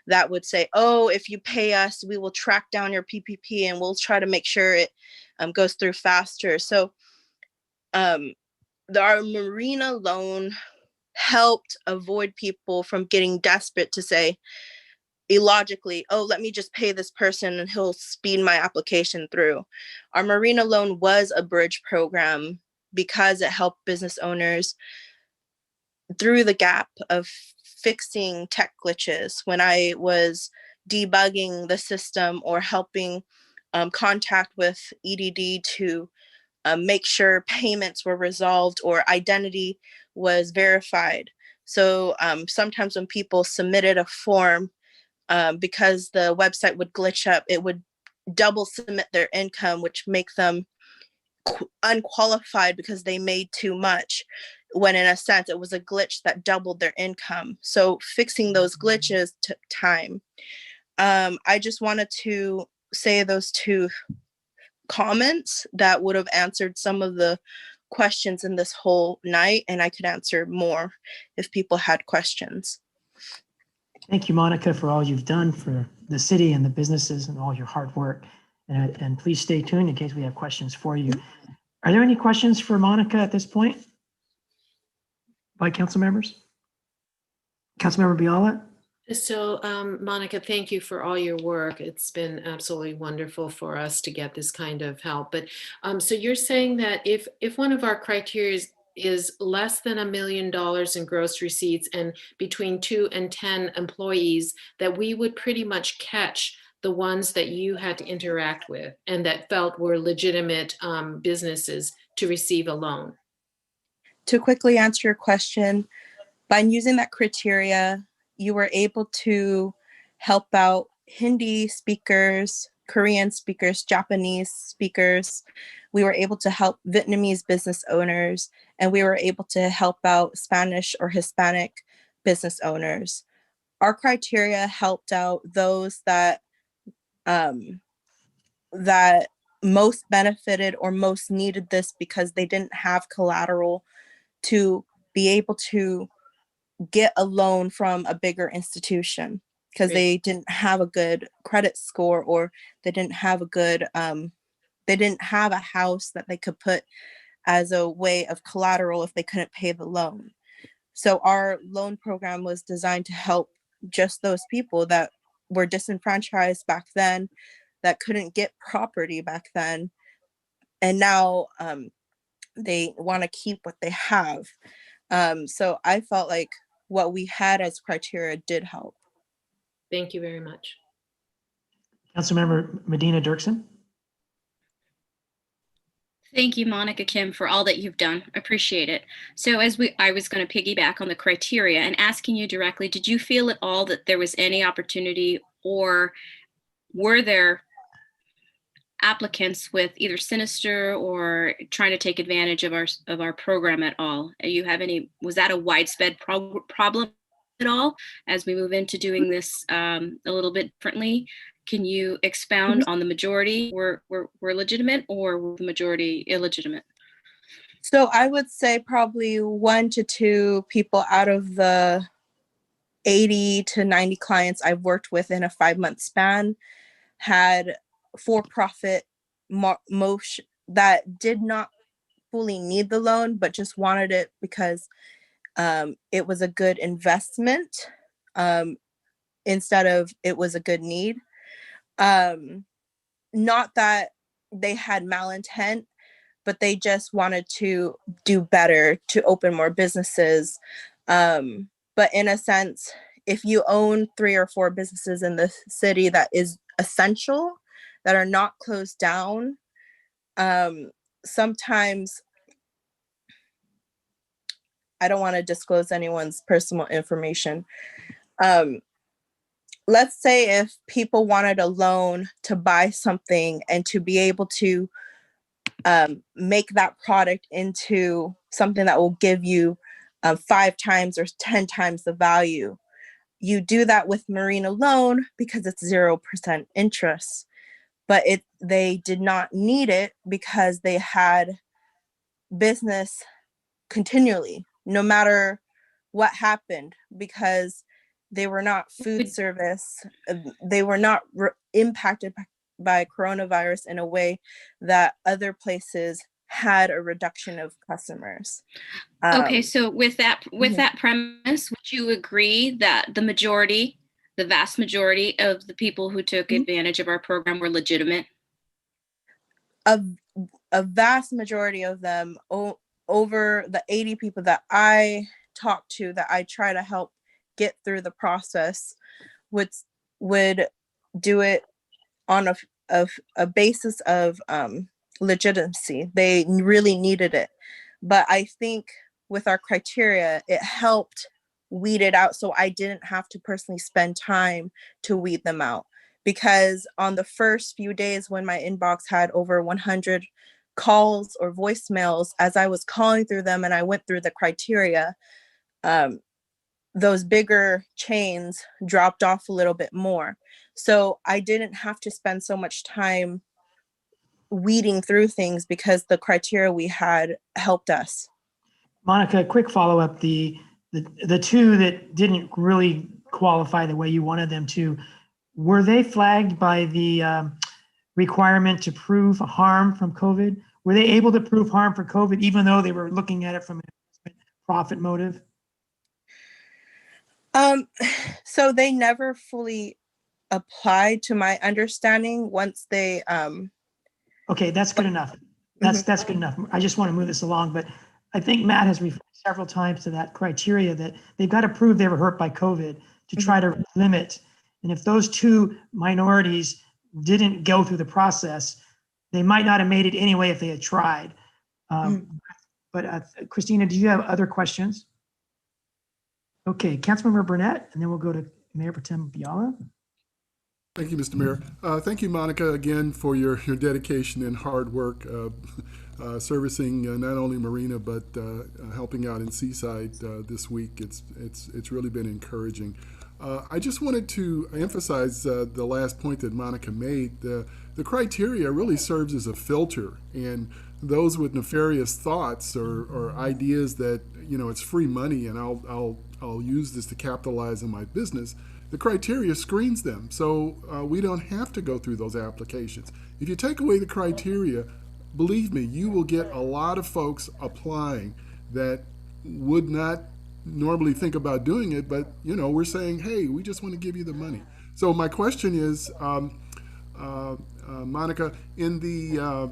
that would say, oh, if you pay us, we will track down your PPP and we'll try to make sure it goes through faster. So our Marina loan helped avoid people from getting desperate to say, illogically, oh, let me just pay this person and he'll speed my application through. Our Marina loan was a bridge program because it helped business owners through the gap of fixing tech glitches. When I was debugging the system or helping contact with EDD to make sure payments were resolved or identity was verified. So sometimes when people submitted a form, because the website would glitch up, it would double submit their income, which make them unqualified because they made too much, when in a sense it was a glitch that doubled their income. So fixing those glitches took time. I just wanted to say those two comments that would have answered some of the questions in this whole night, and I could answer more if people had questions. Thank you, Monica, for all you've done for the city and the businesses and all your hard work. And please stay tuned in case we have questions for you. Are there any questions for Monica at this point by council members? Councilmember Biala? So, Monica, thank you for all your work. It's been absolutely wonderful for us to get this kind of help. But so you're saying that if one of our criteria is less than $1 million in gross receipts and between 2 and 10 employees, that we would pretty much catch the ones that you had to interact with and that felt were legitimate businesses to receive a loan? To quickly answer your question, by using that criteria, you were able to help out Hindi speakers, Korean speakers, Japanese speakers. We were able to help Vietnamese business owners, and we were able to help out Spanish or Hispanic business owners. Our criteria helped out those that that most benefited or most needed this because they didn't have collateral to be able to get a loan from a bigger institution, because they didn't have a good credit score, or they didn't have a good they didn't have a house that they could put as a way of collateral if they couldn't pay the loan. So our loan program was designed to help just those people that were disenfranchised back then, that couldn't get property back then, and now they want to keep what they have. So I felt like what we had as criteria did help. Thank you very much. Councilmember Medina Dirksen? Thank you, Monica Kim, for all that you've done. Appreciate it. So I was going to piggyback on the criteria and asking you directly, did you feel at all that there was any opportunity, or were there applicants with either sinister or trying to take advantage of our program at all? Was that a widespread problem at all as we move into doing this a little bit differently? Can you expound on the majority were legitimate, or were the majority illegitimate? So I would say probably 1 to 2 people out of the 80 to 90 clients I've worked with in a 5-month span had for-profit motion that did not fully need the loan, but just wanted it because it was a good investment instead of it was a good need. Not that they had malintent, but they just wanted to do better, to open more businesses. But in a sense, if you own 3 or 4 businesses in the city that is essential, that are not closed down, sometimes I don't want to disclose anyone's personal information. Let's say if people wanted a loan to buy something and to be able to make that product into something that will give you 5 times or 10 times the value. You do that with Marina loan because it's 0% interest, but they did not need it because they had business continually, no matter what happened, because they were not food service. They were not impacted by coronavirus in a way that other places had a reduction of customers. Okay, so with that premise, would you agree that the vast majority of the people who took advantage of our program were legitimate? A vast majority of them, over the 80 people that I talked to, that I try to help get through the process, would do it on a basis of legitimacy. They really needed it. But I think with our criteria, it helped weed it out, so I didn't have to personally spend time to weed them out. Because on the first few days when my inbox had over 100 calls or voicemails, as I was calling through them and I went through the criteria, those bigger chains dropped off a little bit more. So I didn't have to spend so much time weeding through things because the criteria we had helped us. Monica, quick follow-up. The two that didn't really qualify the way you wanted them to, were they flagged by the requirement to prove harm from COVID? Were they able to prove harm for COVID, even though they were looking at it from a profit motive? So they never fully applied, to my understanding, once they Okay, that's good enough. That's good enough. I just want to move this along, but I think Matt has referred several times to that criteria that they've got to prove they were hurt by COVID to try to limit. And if those two minorities didn't go through the process, they might not have made it anyway if they had tried. But Christina, do you have other questions? Okay, Councilmember Burnett, and then we'll go to Mayor Pro Tem Biala. Thank you, Mr. Mayor. Thank you, Monica, again for your dedication and hard work servicing not only Marina but helping out in Seaside this week. It's really been encouraging. I just wanted to emphasize the last point that Monica made. The criteria really serves as a filter, and those with nefarious thoughts or ideas that it's free money and I'll use this to capitalize on my business. The criteria screens them, so we don't have to go through those applications. If you take away the criteria, believe me, you will get a lot of folks applying that would not normally think about doing it, but we're saying, hey, we just want to give you the money. So my question is, Monica, in the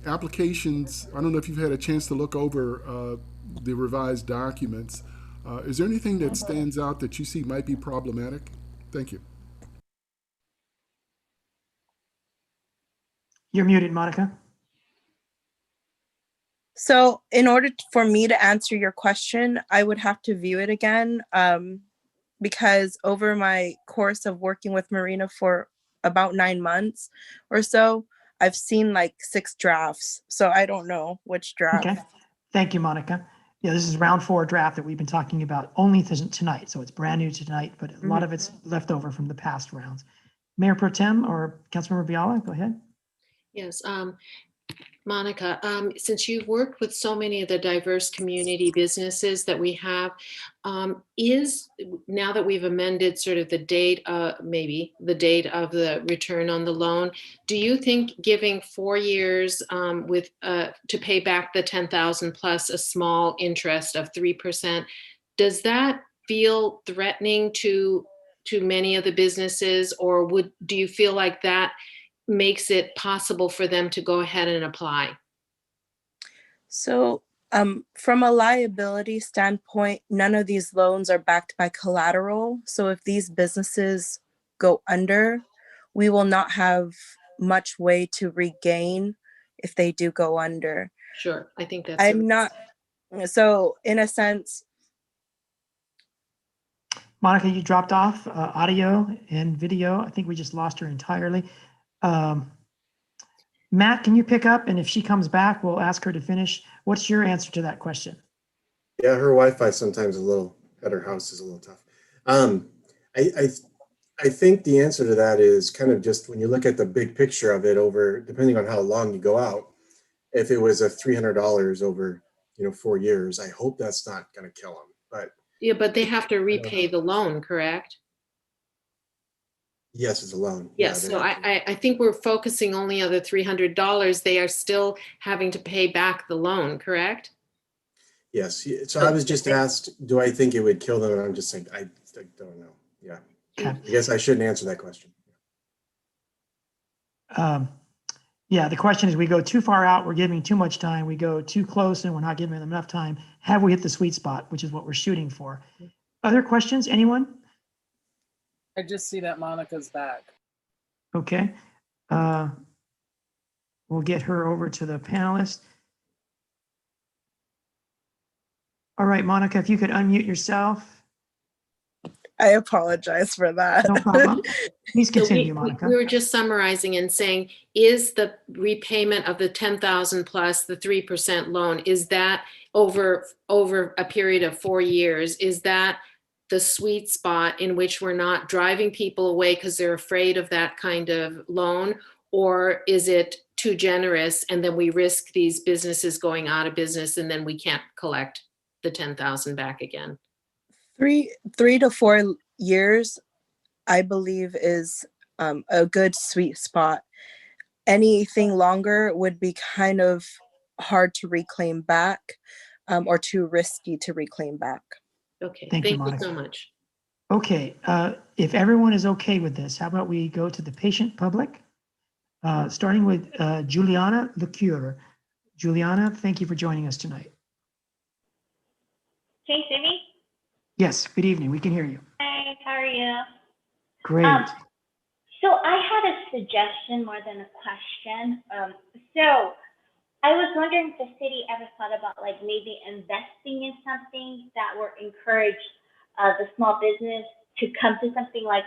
applications, I don't know if you've had a chance to look over the revised documents. Is there anything that stands out that you see might be problematic? Thank you. You're muted, Monica. So in order for me to answer your question, I would have to view it again, because over my course of working with Marina for about 9 months or so, I've seen like 6 drafts. So I don't know which draft. Okay, thank you, Monica. Yeah, this is round 4 draft that we've been talking about only tonight. So it's brand new tonight, but a lot of it's left over from the past rounds. Mayor Pro Tem or Councilmember Biala, go ahead. Yes, Monica, since you've worked with so many of the diverse community businesses that we have, is now that we've amended sort of the date, maybe the date of the return on the loan, do you think giving 4 years with to pay back the 10,000 plus a small interest of 3%, does that feel threatening to many of the businesses, or do you feel like that makes it possible for them to go ahead and apply? So from a liability standpoint, none of these loans are backed by collateral. So if these businesses go under, we will not have much way to regain if they do go under. Sure, I think that's. I'm not, so in a sense. Monica, you dropped off audio and video. I think we just lost her entirely. Matt, can you pick up? And if she comes back, we'll ask her to finish. What's your answer to that question? Yeah, her Wi-Fi sometimes at her house is a little tough. I think the answer to that is kind of just when you look at the big picture of it over, depending on how long you go out, if it was a $300 over, 4 years, I hope that's not going to kill them. But yeah, but they have to repay the loan, correct? yes, it's a loan. Yes, Yeah, so I think we're focusing only on the $300. They are still having to pay back the loan, correct? Yes. So I was just asked, do I think it would kill them? And I'm just saying, I don't know. Yeah. Okay. I guess I shouldn't answer that question. Yeah, the question is, we go too far out, we're giving too much time. We go too close and we're not giving them enough time. Have we hit the sweet spot, which is what we're shooting for? Other questions, anyone? I just see that Monica's back. Okay. We'll get her over to the panelist. All right, Monica, if you could unmute yourself. I apologize for that. No problem. Please continue, So Monica. we were just summarizing and saying, is the repayment of the 10,000 plus the 3% loan, is that over a period of 4 years, is that the sweet spot in which we're not driving people away because they're afraid of that kind of loan? Or is it too generous and then we risk these businesses going out of business and then we can't collect the 10,000 back again? 3 to 4 years, I believe, is a good sweet spot. Anything longer would be kind of hard to reclaim back, or too risky to reclaim back. Okay, Thank you, Monica. so much. Okay, if everyone is okay with this, how about we go to the patient public? Starting with Juliana Lecure. Juliana, thank you for joining us tonight. Can you see me? Yes, good evening. We can hear you. Hi, how are you? Great. So I had a suggestion more than a question. So I was wondering if the city ever thought about like maybe investing in something that would encourage the small business to come to something like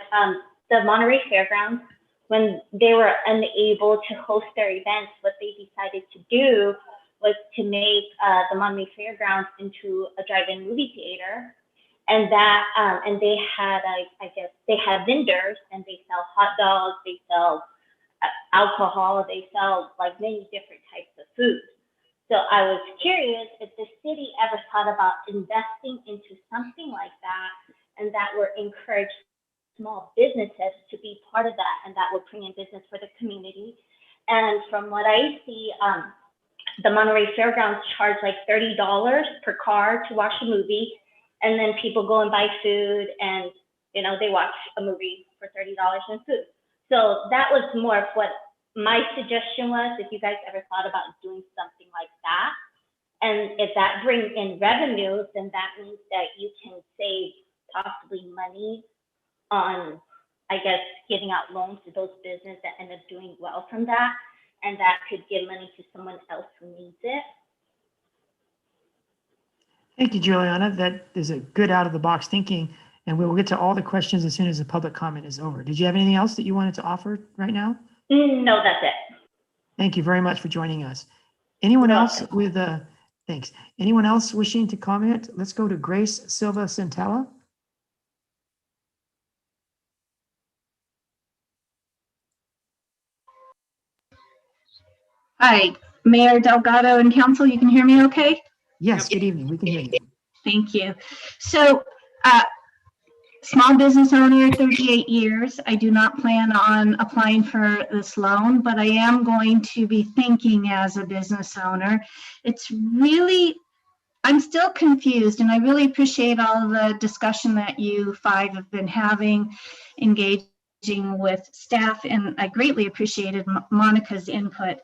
the Monterey Fairgrounds. When they were unable to host their events, what they decided to do was to make the Monterey Fairgrounds into a drive-in movie theater. And that, and they had, I guess, they have vendors and they sell hot dogs, they sell alcohol, they sell like many different types of food. So I was curious if the city ever thought about investing into something like that, and that would encourage small businesses to be part of that, and that would bring in business for the community. And from what I see, the Monterey Fairgrounds charge like $30 per car to watch a movie. And then people go and buy food and, you know, they watch a movie for $30 and food. So that was more of what my suggestion was, if you guys ever thought about doing something like that. And if that brings in revenues, then that means that you can save possibly money on, I guess, giving out loans to those businesses that end up doing well from that. And that could give money to someone else who needs it. Thank you, Juliana. That is a good out-of-the-box thinking, and we will get to all the questions as soon as the public comment is over. Did you have anything else that you wanted to offer right now? No, that's it. Thank you very much for joining us. Anyone else with, thanks. Anyone else wishing to comment? Let's go to Grace Silva Centella. Hi, Mayor Delgado and Council, you can hear me okay? Yes, good evening. We can hear you. Thank you. So, small business owner, 38 years. I do not plan on applying for this loan, but I am going to be thinking as a business owner. It's really, I'm still confused, and I really appreciate all the discussion that you five have been having, engaging with staff, and I greatly appreciated Monica's input.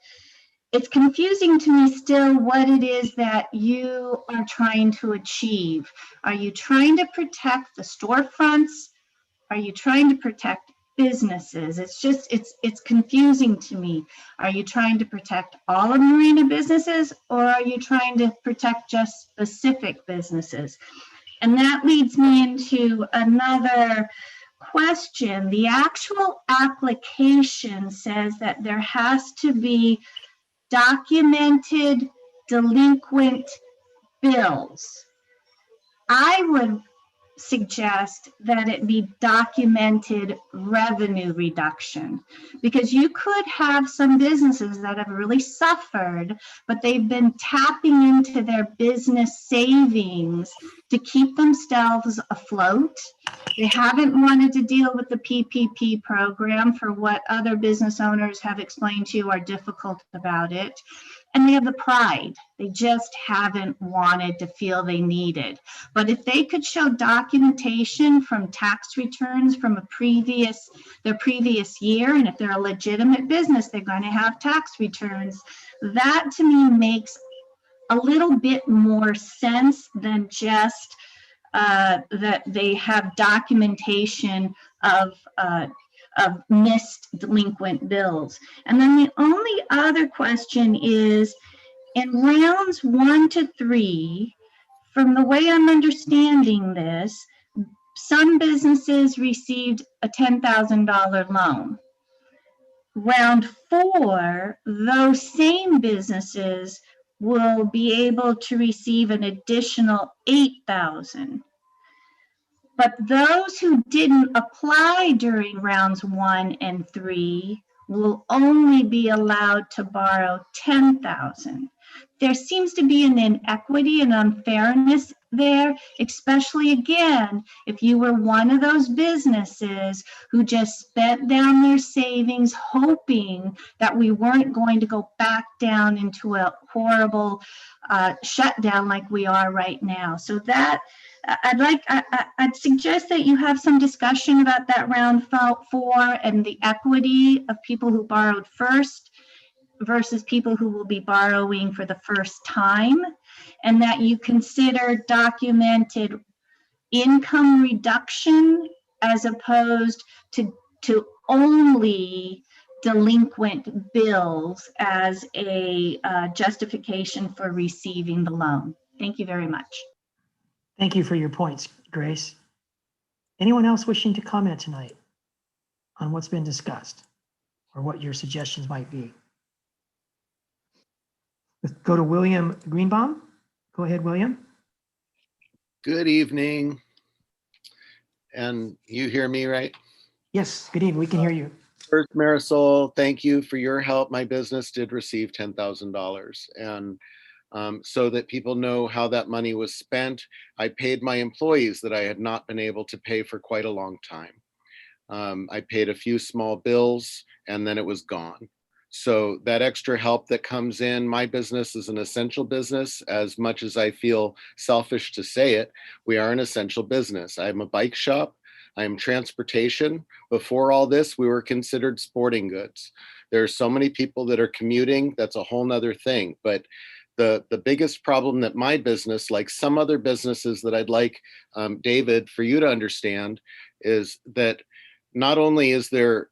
It's confusing to me still what it is that you are trying to achieve. Are you trying to protect the storefronts? Are you trying to protect businesses? It's confusing to me. Are you trying to protect all of Marina businesses, or are you trying to protect just specific businesses? And that leads me into another question. The actual application says that there has to be documented delinquent bills. I would suggest that it be documented revenue reduction, because you could have some businesses that have really suffered, but they've been tapping into their business savings to keep themselves afloat. They haven't wanted to deal with the PPP program for what other business owners have explained to you are difficult about it. And they have the pride. They just haven't wanted to feel they needed. But if they could show documentation from tax returns from their previous year, and if they're a legitimate business, they're going to have tax returns, that to me makes a little bit more sense than just that they have documentation of missed delinquent bills. And then the only other question is, in rounds 1 to 3, from the way I'm understanding this, some businesses received a $10,000 loan. Round 4, those same businesses will be able to receive an additional $8,000. But those who didn't apply during rounds 1 and 3 will only be allowed to borrow $10,000. There seems to be an inequity and unfairness there, especially again, if you were one of those businesses who just spent down their savings hoping that we weren't going to go back down into a horrible shutdown like we are right now. So that I'd suggest that you have some discussion about that round 4 and the equity of people who borrowed first versus people who will be borrowing for the first time, and that you consider documented income reduction as opposed to only delinquent bills as a justification for receiving the loan. Thank you very much. Thank you for your points, Grace. Anyone else wishing to comment tonight on what's been discussed or what your suggestions might be? Let's go to William Greenbaum. Go ahead, William. Good evening. And you hear me, right? Yes, good evening. We can hear you. First, Marisol, thank you for your help. My business did receive $10,000. And so that people know how that money was spent, I paid my employees that I had not been able to pay for quite a long time. I paid a few small bills and then it was gone. So that extra help that comes in, my business is an essential business. As much as I feel selfish to say it, we are an essential business. I'm a bike shop. I am transportation. Before all this, we were considered sporting goods. There are so many people that are commuting. That's a whole nother thing. But the biggest problem that my business, like some other businesses that I'd like, David, for you to understand, is that not only is there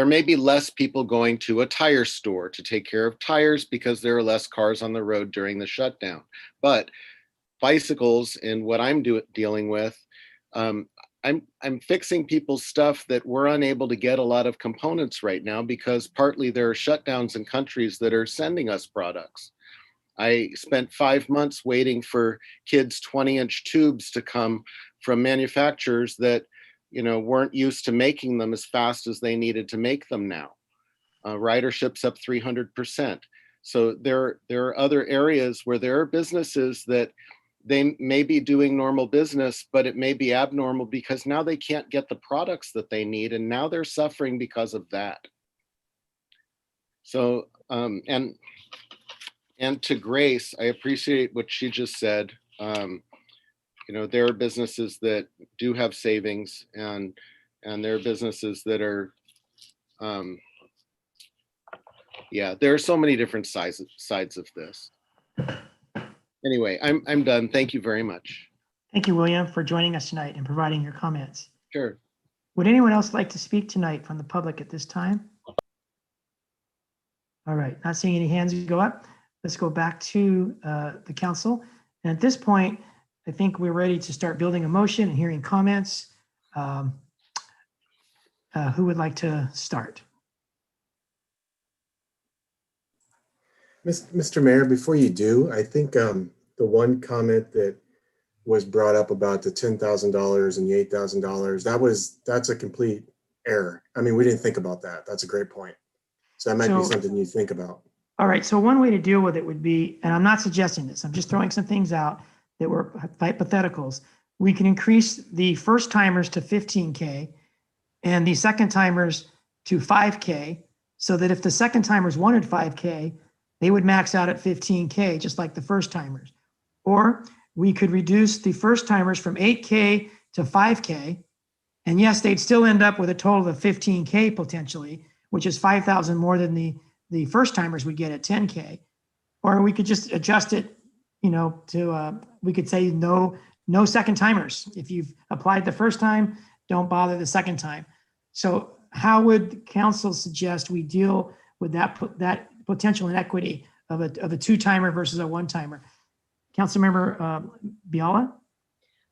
may be less people going to a tire store to take care of tires because there are less cars on the road during the shutdown. But bicycles and what I'm dealing with, I'm fixing people's stuff that we're unable to get a lot of components right now because partly there are shutdowns in countries that are sending us products. I spent 5 months waiting for kids' 20-inch tubes to come from manufacturers that weren't used to making them as fast as they needed to make them now. Ridership's up 300%. So there are other areas where there are businesses that they may be doing normal business, but it may be abnormal because now they can't get the products that they need, and now they're suffering because of that. So, and to Grace, I appreciate what she just said. There are businesses that do have savings, and there are businesses that are, there are so many different sides of this. Anyway, I'm done. Thank you very much. Thank you, William, for joining us tonight and providing your comments. Sure. Would anyone else like to speak tonight from the public at this time? All right, not seeing any hands go up. Let's go back to the council. And at this point, I think we're ready to start building a motion and hearing comments. Who would like to start? Mr. Mayor, before you do, I think the one comment that was brought up about the $10,000 and the $8,000, that's a complete error. I mean, we didn't think about that. That's a great point. So that might be something you think about. All right, so one way to deal with it would be, and I'm not suggesting this, I'm just throwing some things out that were hypotheticals. We can increase the first timers to 15K and the second timers to 5K, so that if the second timers wanted 5K, they would max out at 15K, just like the first timers. Or we could reduce the first timers from 8K to 5K. And yes, they'd still end up with a total of 15K potentially, which is 5,000 more than the first timers would get at 10K. Or we could just adjust it, to, we could say no second timers. If you've applied the first time, don't bother the second time. So how would council suggest we deal with that potential inequity of a two-timer versus a one-timer? Councilmember Biala?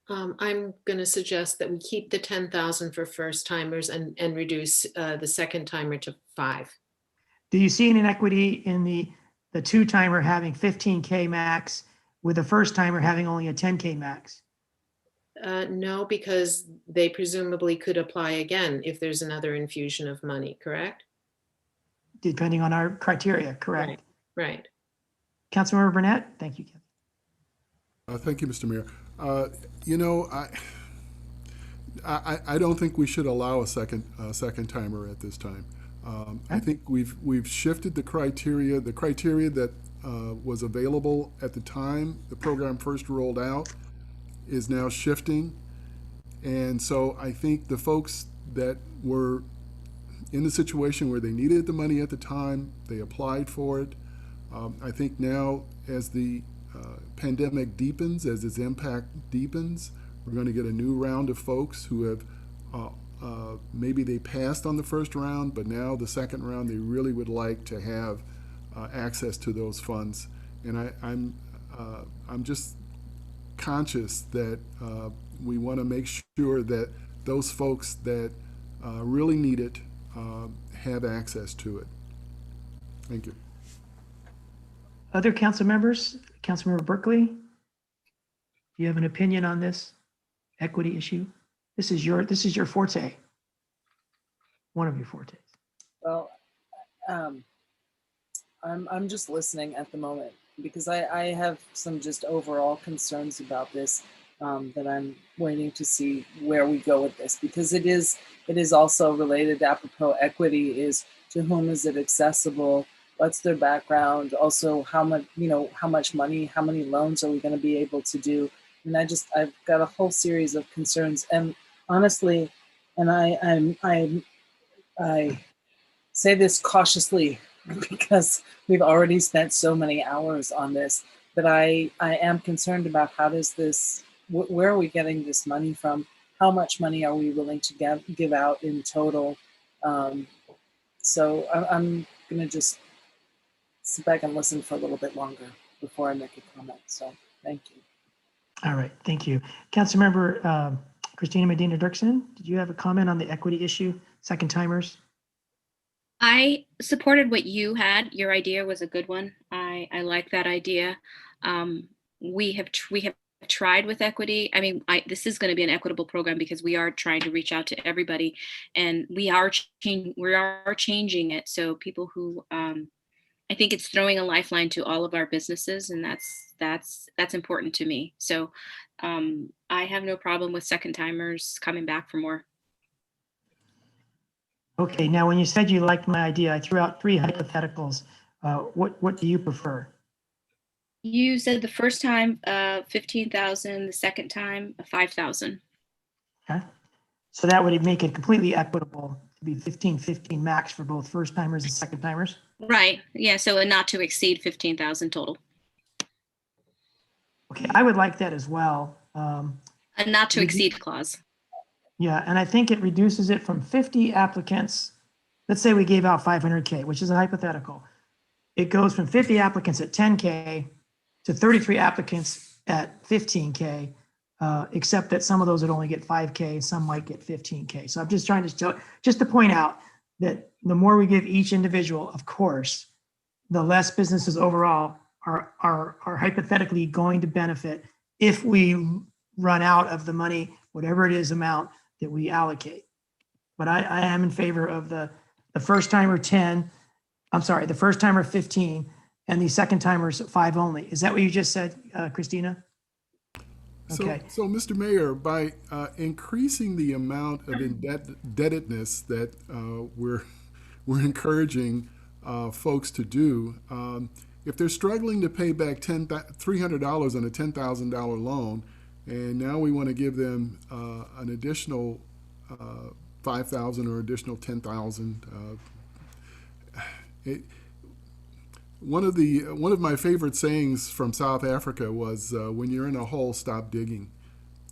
I'm going to suggest that we keep the 10,000 for first timers and reduce the second timer to 5. Do you see an inequity in the two-timer having 15K max with the first timer having only a 10K max? No, because they presumably could apply again if there's another infusion of money, correct? Depending on our criteria, correct? Right. Councilmember Burnett, thank you. Thank you, Mr. Mayor. I don't think we should allow a second timer at this time. I think we've shifted the criteria. The criteria that was available at the time the program first rolled out is now shifting. And so I think the folks that were in the situation where they needed the money at the time, they applied for it. I think now as the pandemic deepens, as its impact deepens, we're going to get a new round of folks who have maybe they passed on the first round, but now the second round they really would like to have access to those funds. And I'm just conscious that we want to make sure that those folks that really need it have access to it. Thank you. Other council members? Councilmember Berkeley, do you have an opinion on this equity issue? This is your forte. One of your fortes. Well, I'm just listening at the moment because I have some just overall concerns about this that I'm waiting to see where we go with this, because it is also related, apropos equity, is to whom is it accessible? What's their background? Also, how much money, how many loans are we going to be able to do? And I've got a whole series of concerns. And honestly, and I say this cautiously because we've already spent so many hours on this, but I am concerned about how does this, where are we getting this money from? How much money are we willing to give out in total? So I'm going to just sit back and listen for a little bit longer before I make a comment. So thank you. All right, thank you. Councilmember Christina Medina Dirksen, did you have a comment on the equity issue, second timers? I supported what you had. Your idea was a good one. I like that idea. We have tried with equity. I mean, this is going to be an equitable program because we are trying to reach out to everybody, and we are changing it. So people who I think it's throwing a lifeline to all of our businesses, and that's important to me. So I have no problem with second timers coming back for more. Okay, now when you said you liked my idea, I threw out 3 hypotheticals. What do you prefer? You said the first time 15,000, the second time 5,000. Okay, so that would make it completely equitable to be 15 max for both first timers and second timers. Right. Yeah. So a not to exceed 15,000 total. Okay, I would like that as well. A not to exceed clause. Yeah, and I think it reduces it from 50 applicants. Let's say we gave out 500K, which is a hypothetical. It goes from 50 applicants at 10K to 33 applicants at 15K, except that some of those would only get 5K, some might get 15K. So I'm just trying to just to point out that the more we give each individual, of course, the less businesses overall are hypothetically going to benefit if we run out of the money, whatever it is amount that we allocate. But I am in favor of the first timer 10, I'm sorry, the first timer 15, and the second timers 5 only. Is that what you just said, Christina? Okay. So Mr. Mayor, by increasing the amount of indebtedness that we're encouraging folks to do, if they're struggling to pay back $300 on a $10,000 loan, and now we want to give them an additional $5,000 or additional $10,000. One of my favorite sayings from South Africa was, "When you're in a hole, stop digging."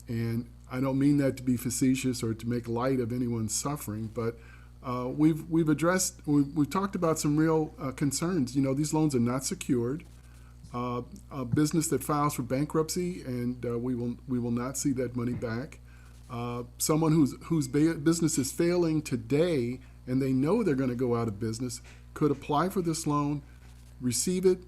And I don't mean that to be facetious or to make light of anyone's suffering, but we've talked about some real concerns. You know, these loans are not secured. A business that files for bankruptcy, and we will not see that money back. Someone whose business is failing today, and they know they're going to go out of business, could apply for this loan, receive it,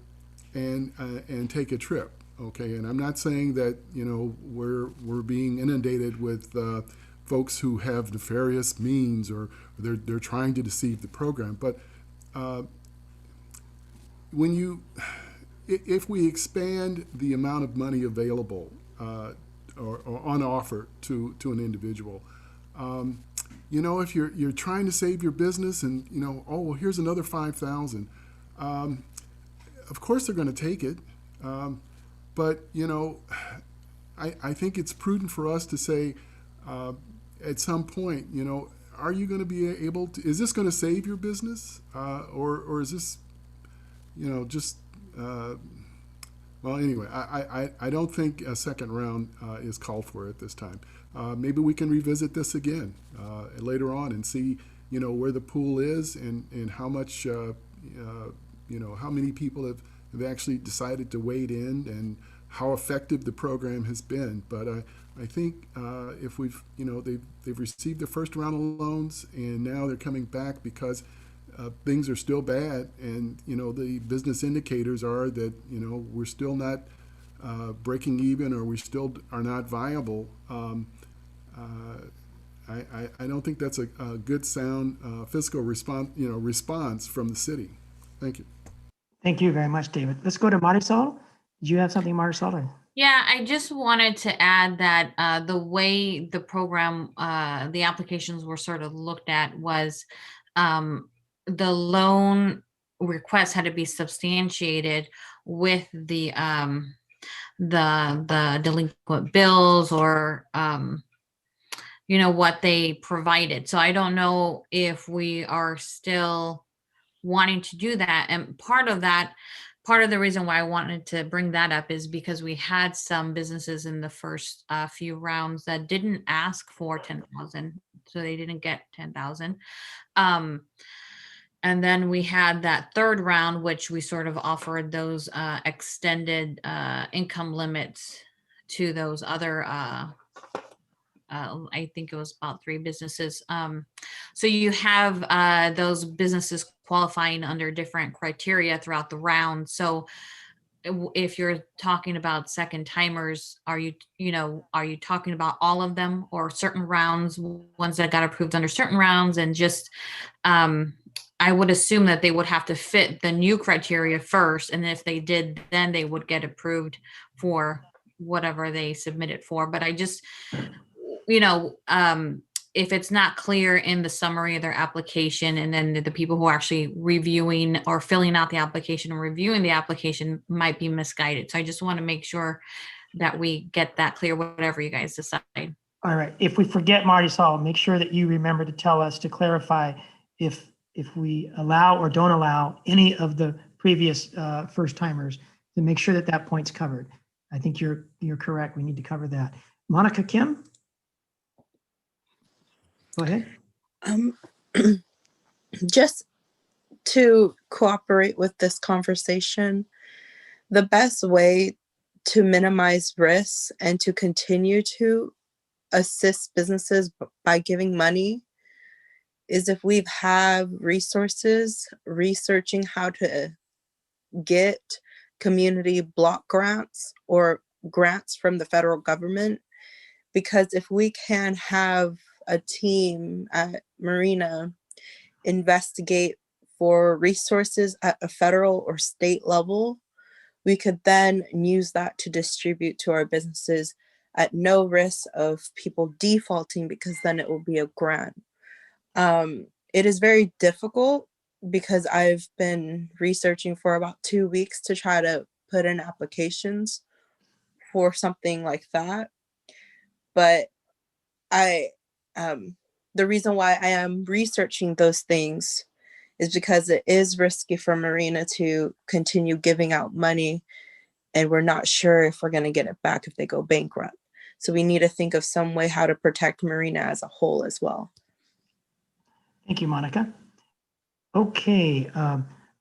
and take a trip. Okay, and I'm not saying that we're being inundated with folks who have nefarious means or they're trying to deceive the program. But if we expand the amount of money available or on offer to an individual, if you're trying to save your business and oh well, here's another 5,000, of course they're going to take it, but I think it's prudent for us to say at some point, are you going to be able to? Is this going to save your business, or is this, just well, anyway, I don't think a second round is called for at this time. Maybe we can revisit this again later on and see, where the pool is and how much, how many people have actually decided to wade in and how effective the program has been. But I think if they've received the first round of loans and now they're coming back because things are still bad, and the business indicators are that we're still not breaking even, or we still are not viable. I don't think that's a good sound fiscal response from the city. Thank you. Thank you very much, David. Let's go to Marisol. Did you have something, Marisol? Yeah, I just wanted to add that the way the program, the applications were sort of looked at was the loan request had to be substantiated with the delinquent bills or what they provided. So I don't know if we are still wanting to do that. And part of the reason why I wanted to bring that up is because we had some businesses in the first few rounds that didn't ask for 10,000, so they didn't get 10,000. And then we had that third round, which we sort of offered those extended income limits to those other, I think it was about 3 businesses. So you have those businesses qualifying under different criteria throughout the round. So if you're talking about second timers, are you talking about all of them or certain rounds, ones that got approved under certain rounds? And just, I would assume that they would have to fit the new criteria first. And if they did, then they would get approved for whatever they submitted for. But I just, if it's not clear in the summary of their application, and then the people who are actually reviewing or filling out the application and reviewing the application might be misguided. So I just want to make sure that we get that clear, whatever you guys decide. All right. If we forget, Marisol, make sure that you remember to tell us to clarify if we allow or don't allow any of the previous first timers, to make sure that that point's covered. I think you're correct. We need to cover that. Monica Kim. Go ahead. Just to cooperate with this conversation, the best way to minimize risks and to continue to assist businesses by giving money is if we have resources researching how to get community block grants or grants from the federal government. Because if we can have a team at Marina investigate for resources at a federal or state level, we could then use that to distribute to our businesses at no risk of people defaulting, because then it will be a grant. It is very difficult because I've been researching for about 2 weeks to try to put in applications for something like that. But the reason why I am researching those things is because it is risky for Marina to continue giving out money, and we're not sure if we're going to get it back if they go bankrupt. So we need to think of some way how to protect Marina as a whole as well. Thank you, Monica. Okay,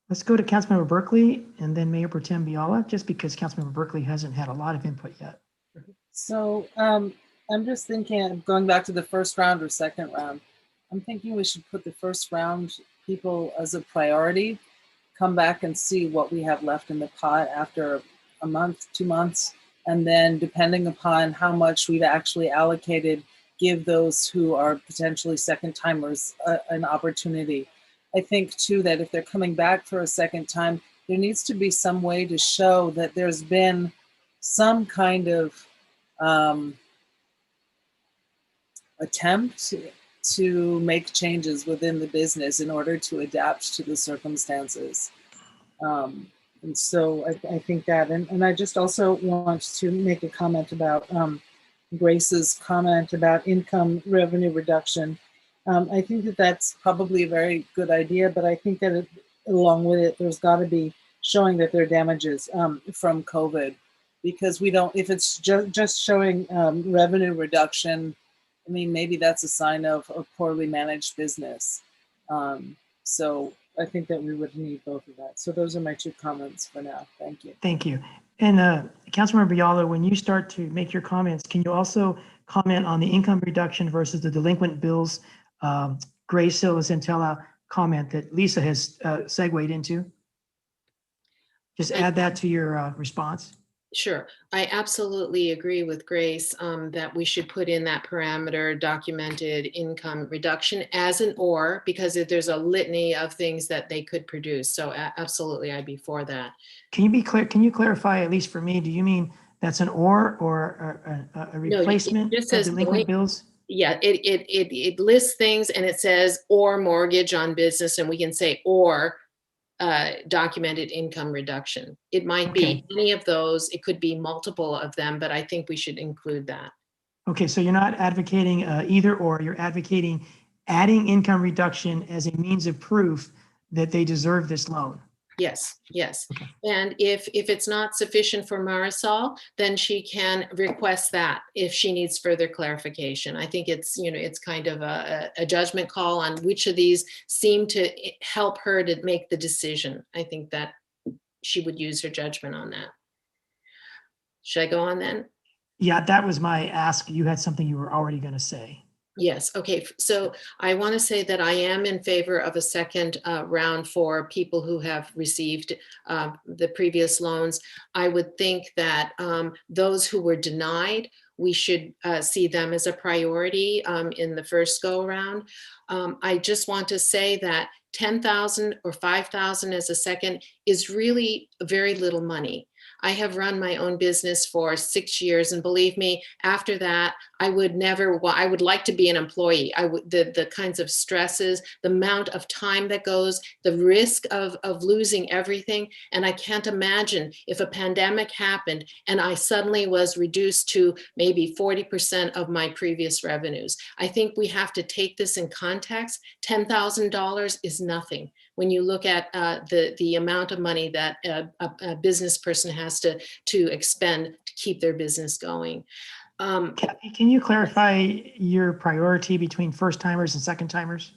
let's go to Councilmember Berkeley and then Mayor Pro Tem Biala, just because Councilmember Berkeley hasn't had a lot of input yet. So I'm just thinking, going back to the first round or second round, I'm thinking we should put the first round people as a priority, come back and see what we have left in the pot after a month, 2 months, and then depending upon how much we've actually allocated, give those who are potentially second timers an opportunity. I think too that if they're coming back for a second time, there needs to be some way to show that there's been some kind of attempt to make changes within the business in order to adapt to the circumstances. And so I think that, and I just also want to make a comment about Grace's comment about income revenue reduction. I think that that's probably a very good idea, but I think that along with it, there's got to be showing that there are damages from COVID, because we don't, if it's just showing revenue reduction, I mean, maybe that's a sign of a poorly managed business. So I think that we would need both of that. So those are my 2 comments for now. Thank you. Thank you. And Councilmember Biala, when you start to make your comments, can you also comment on the income reduction versus the delinquent bills Grace Silva Centella comment that Lisa has segued into? Just add that to your response. Sure. I absolutely agree with Grace that we should put in that parameter, documented income reduction as an or, because there's a litany of things that they could produce. So absolutely, I'd be for that. Can you be clear? Can you clarify, at least for me, do you mean that's an or a replacement no, it just of says delinquent bills? Yeah, it lists things and it says or mortgage on business, and we can say or documented income reduction. It might be any of those. It could be multiple of them, but I think we should include that. Okay, so you're not advocating either or, you're advocating adding income reduction as a means of proof that they deserve this loan. Yes, yes. Okay. And if it's not sufficient for Marisol, then she can request that if she needs further clarification. I think it's, it's kind of a judgment call on which of these seem to help her to make the decision. I think that she would use her judgment on that. Should I go on then? Yeah, that was my ask. You had something you were already going to say. Yes. Okay. So I want to say that I am in favor of a second round for people who have received the previous loans. I would think that those who were denied, we should see them as a priority in the first go around. I just want to say that 10,000 or 5,000 as a second is really very little money. I have run my own business for 6 years, and believe me, after that, I would like to be an employee. The kinds of stresses, the amount of time that goes, the risk of losing everything. And I can't imagine if a pandemic happened and I suddenly was reduced to maybe 40% of my previous revenues. I think we have to take this in context. $10,000 is nothing when you look at the amount of money that a business person has to expend to keep their business going. Kathy, can you clarify your priority between first timers and second timers?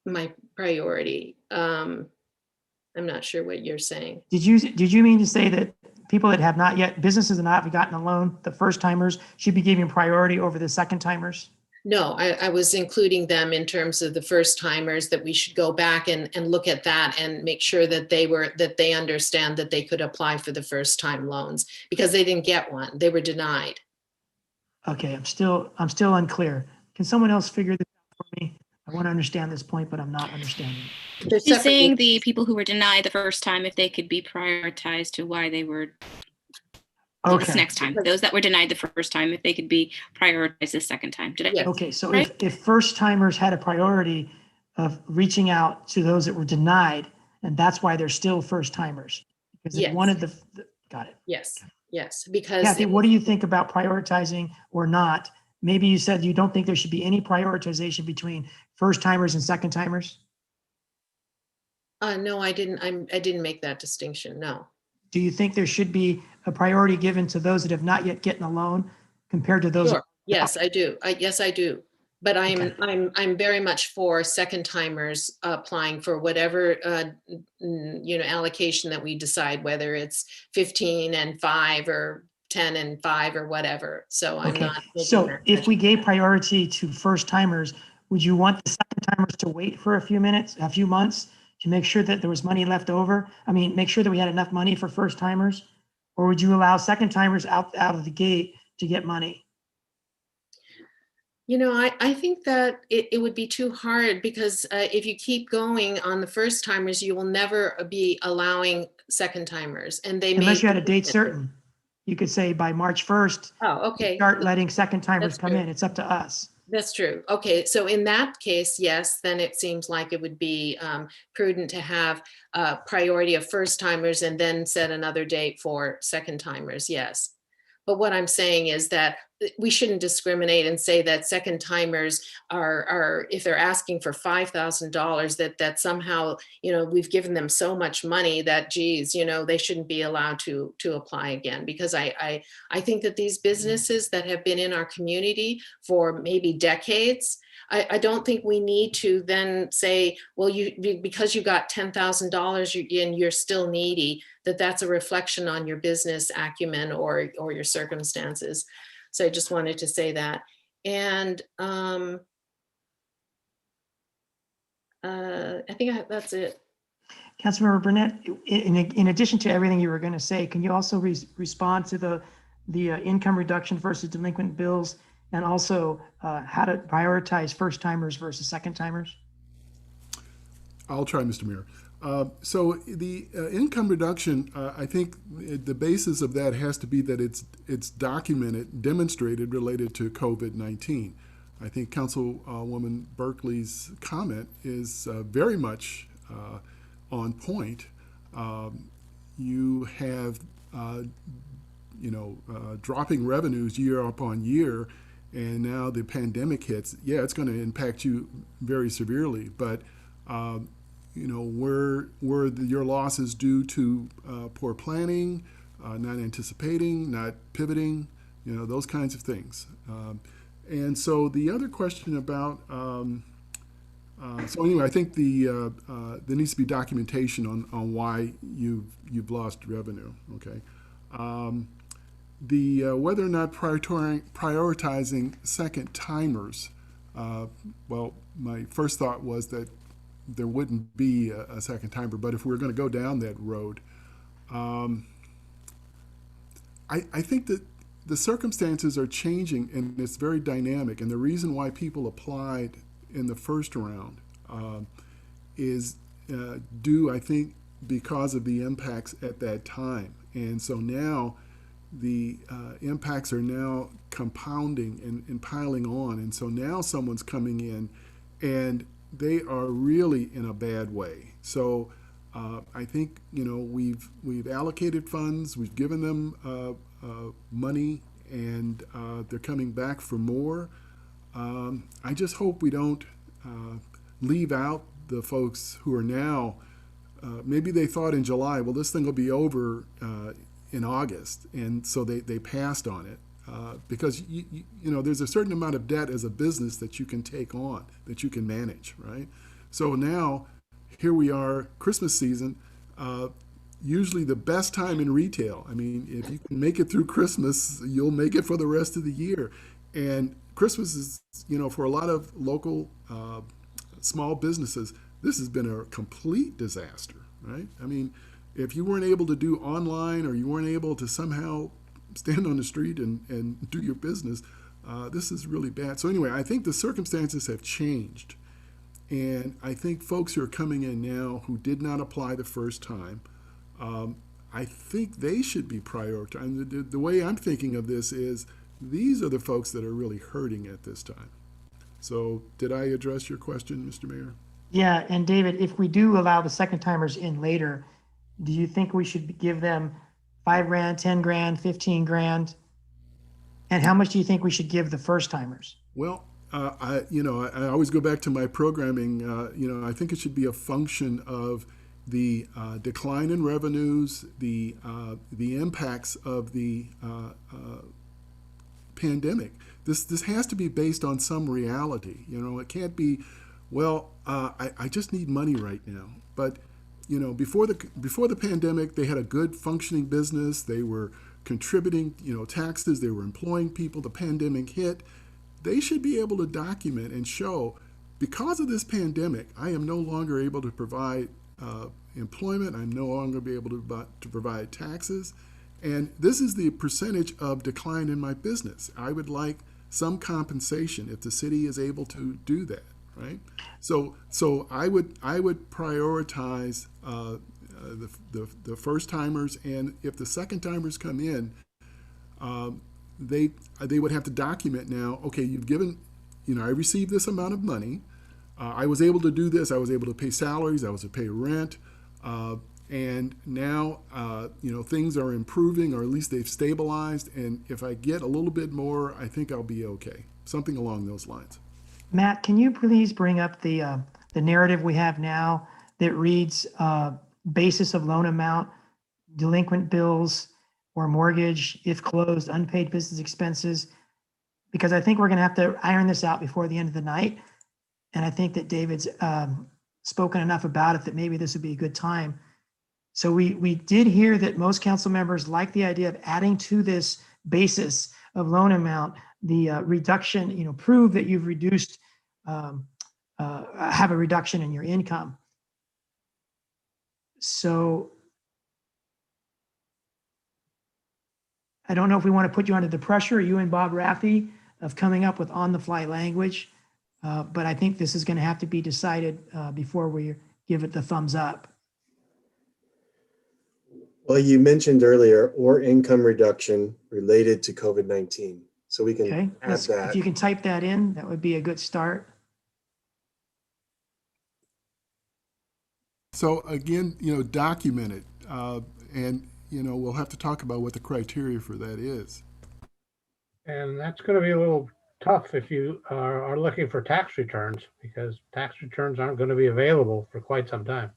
My priority. I'm not sure what you're saying. Did you mean to say that people that have not yet, businesses that have not gotten a loan, the first timers should be given priority over the second timers? No, I was including them in terms of the first timers, that we should go back and look at that and make sure that they understand that they could apply for the first time loans, because they didn't get one. They were denied. Okay, I'm still unclear. Can someone else figure this out for me? I want to understand this point, but I'm not understanding. She's saying the people who were denied the first time, if they could be prioritized to why they were this next time. Those that were denied the first time, if they could be prioritized the second time. Did I? Yes. Okay, so right? if first timers had a priority of reaching out to those that were denied, and that's why they're still first timers, because they Yes. wanted got it. Yes, yes, because Kathy, what do you think about prioritizing or not? Maybe you said you don't think there should be any prioritization between first timers and second timers? no, I didn't make that distinction. No. Do you think there should be a priority given to those that have not yet gotten a loan compared to those? Sure. Yes, I do. Yes, I do. But I'm very much for second timers applying for whatever allocation that we decide, whether it's 15 and 5 or 10 and 5 or whatever. So I'm not. So if we gave priority to first timers, would you want the second timers to wait for a few months to make sure that there was money left over? I mean, make sure that we had enough money for first timers, or would you allow second timers out of the gate to get money? I think that it would be too hard, because if you keep going on the first timers, you will never be allowing second timers, and they unless you had a date certain. You could say by March 1st, okay, start letting second timers That's come true. in. It's up to us. That's true. Okay, so in that case, yes, then it seems like it would be prudent to have priority of first timers and then set another date for second timers. Yes. But what I'm saying is that we shouldn't discriminate and say that second timers are if they're asking for $5,000, that somehow, we've given them so much money that, geez, they shouldn't be allowed to apply again. Because I think that these businesses that have been in our community for maybe decades, I don't think we need to then say, well, because you got $10,000 and you're still needy, that's a reflection on your business acumen or your circumstances. So I just wanted to say that. And I think that's it. Councilmember Burnett, in addition to everything you were going to say, can you also respond to the income reduction versus delinquent bills, and also how to prioritize first timers versus second timers? I'll try, Mr. Mayor. So the income reduction, I think the basis of that has to be that it's documented, demonstrated, related to COVID-19. I think Councilwoman Berkeley's comment is very much on point. You have, dropping revenues year upon year, and now the pandemic hits. Yeah, it's going to impact you very severely, but were your losses due to poor planning, not anticipating, not pivoting, those kinds of things. And so the other question about, so anyway, I think there needs to be documentation on why you've lost revenue. Okay. Whether or not prioritizing second timers, well, my first thought was that there wouldn't be a second timer, but if we're going to go down that road, I think that the circumstances are changing and it's very dynamic. And the reason why people applied in the first round is due, I think, because of the impacts at that time. And so now the impacts are now compounding and piling on. And so now someone's coming in and they are really in a bad way. So I think we've allocated funds, we've given them money, and they're coming back for more. I just hope we don't leave out the folks who are now. Maybe they thought in July, well, this thing will be over in August, and so they passed on it because you know there's a certain amount of debt as a business that you can take on, that you can manage, right? So now here we are, Christmas season. Usually the best time in retail. I mean, if you can make it through Christmas, you'll make it for the rest of the year. And Christmas is, you know, for a lot of local small businesses, this has been a complete disaster, right? I mean, if you weren't able to do online or you weren't able to somehow stand on the street and do your business, this is really bad. So anyway, I think the circumstances have changed. And I think folks who are coming in now who did not apply the first time, I think they should be prioritized. The way I'm thinking of this is these are the folks that are really hurting at this time. So did I address your question, Mr. Mayor? Yeah, and David, if we do allow the second timers in later, do you think we should give them $5,000, $10,000, $15,000? And how much do you think we should give the first timers? Well, I always go back to my programming. I think it should be a function of the decline in revenues, the impacts of the pandemic. This has to be based on some reality. You know, it can't be, well, I just need money right now. But you know, before the pandemic, they had a good functioning business. They were contributing, you know, taxes. They were employing people. The pandemic hit. They should be able to document and show, because of this pandemic, I am no longer able to provide employment. I'm no longer be able to provide taxes. And this is the percentage of decline in my business. I would like some compensation if the city is able to do that, right? So I would prioritize the first timers, and if the second timers come in, they would have to document now, okay, you've given, you know, I received this amount of money. I was able to do this. I was able to pay salaries. I was able to pay rent. And now, things are improving, or at least they've stabilized. And if I get a little bit more, I think I'll be okay. Something along those lines. Matt, can you please bring up the narrative we have now that reads basis of loan amount, delinquent bills or mortgage, if closed, unpaid business expenses? Because I think we're going to have to iron this out before the end of the night. And I think that David's spoken enough about it that maybe this would be a good time. So we did hear that most council members like the idea of adding to this basis of loan amount the reduction, you know, prove that you've reduced, have a reduction in your income. So I don't know if we want to put you under the pressure, you and Bob Raffy, of coming up with on-the-fly language, but I think this is going to have to be decided before we give it the thumbs up. Well, you mentioned earlier, or income reduction related to COVID-19. So we can add that. If you can type that in, that would be a good start. So again, you know, document it, and you know, we'll have to talk about what the criteria for that is. And that's going to be a little tough if you are looking for tax returns, because tax returns aren't going to be available for quite some time.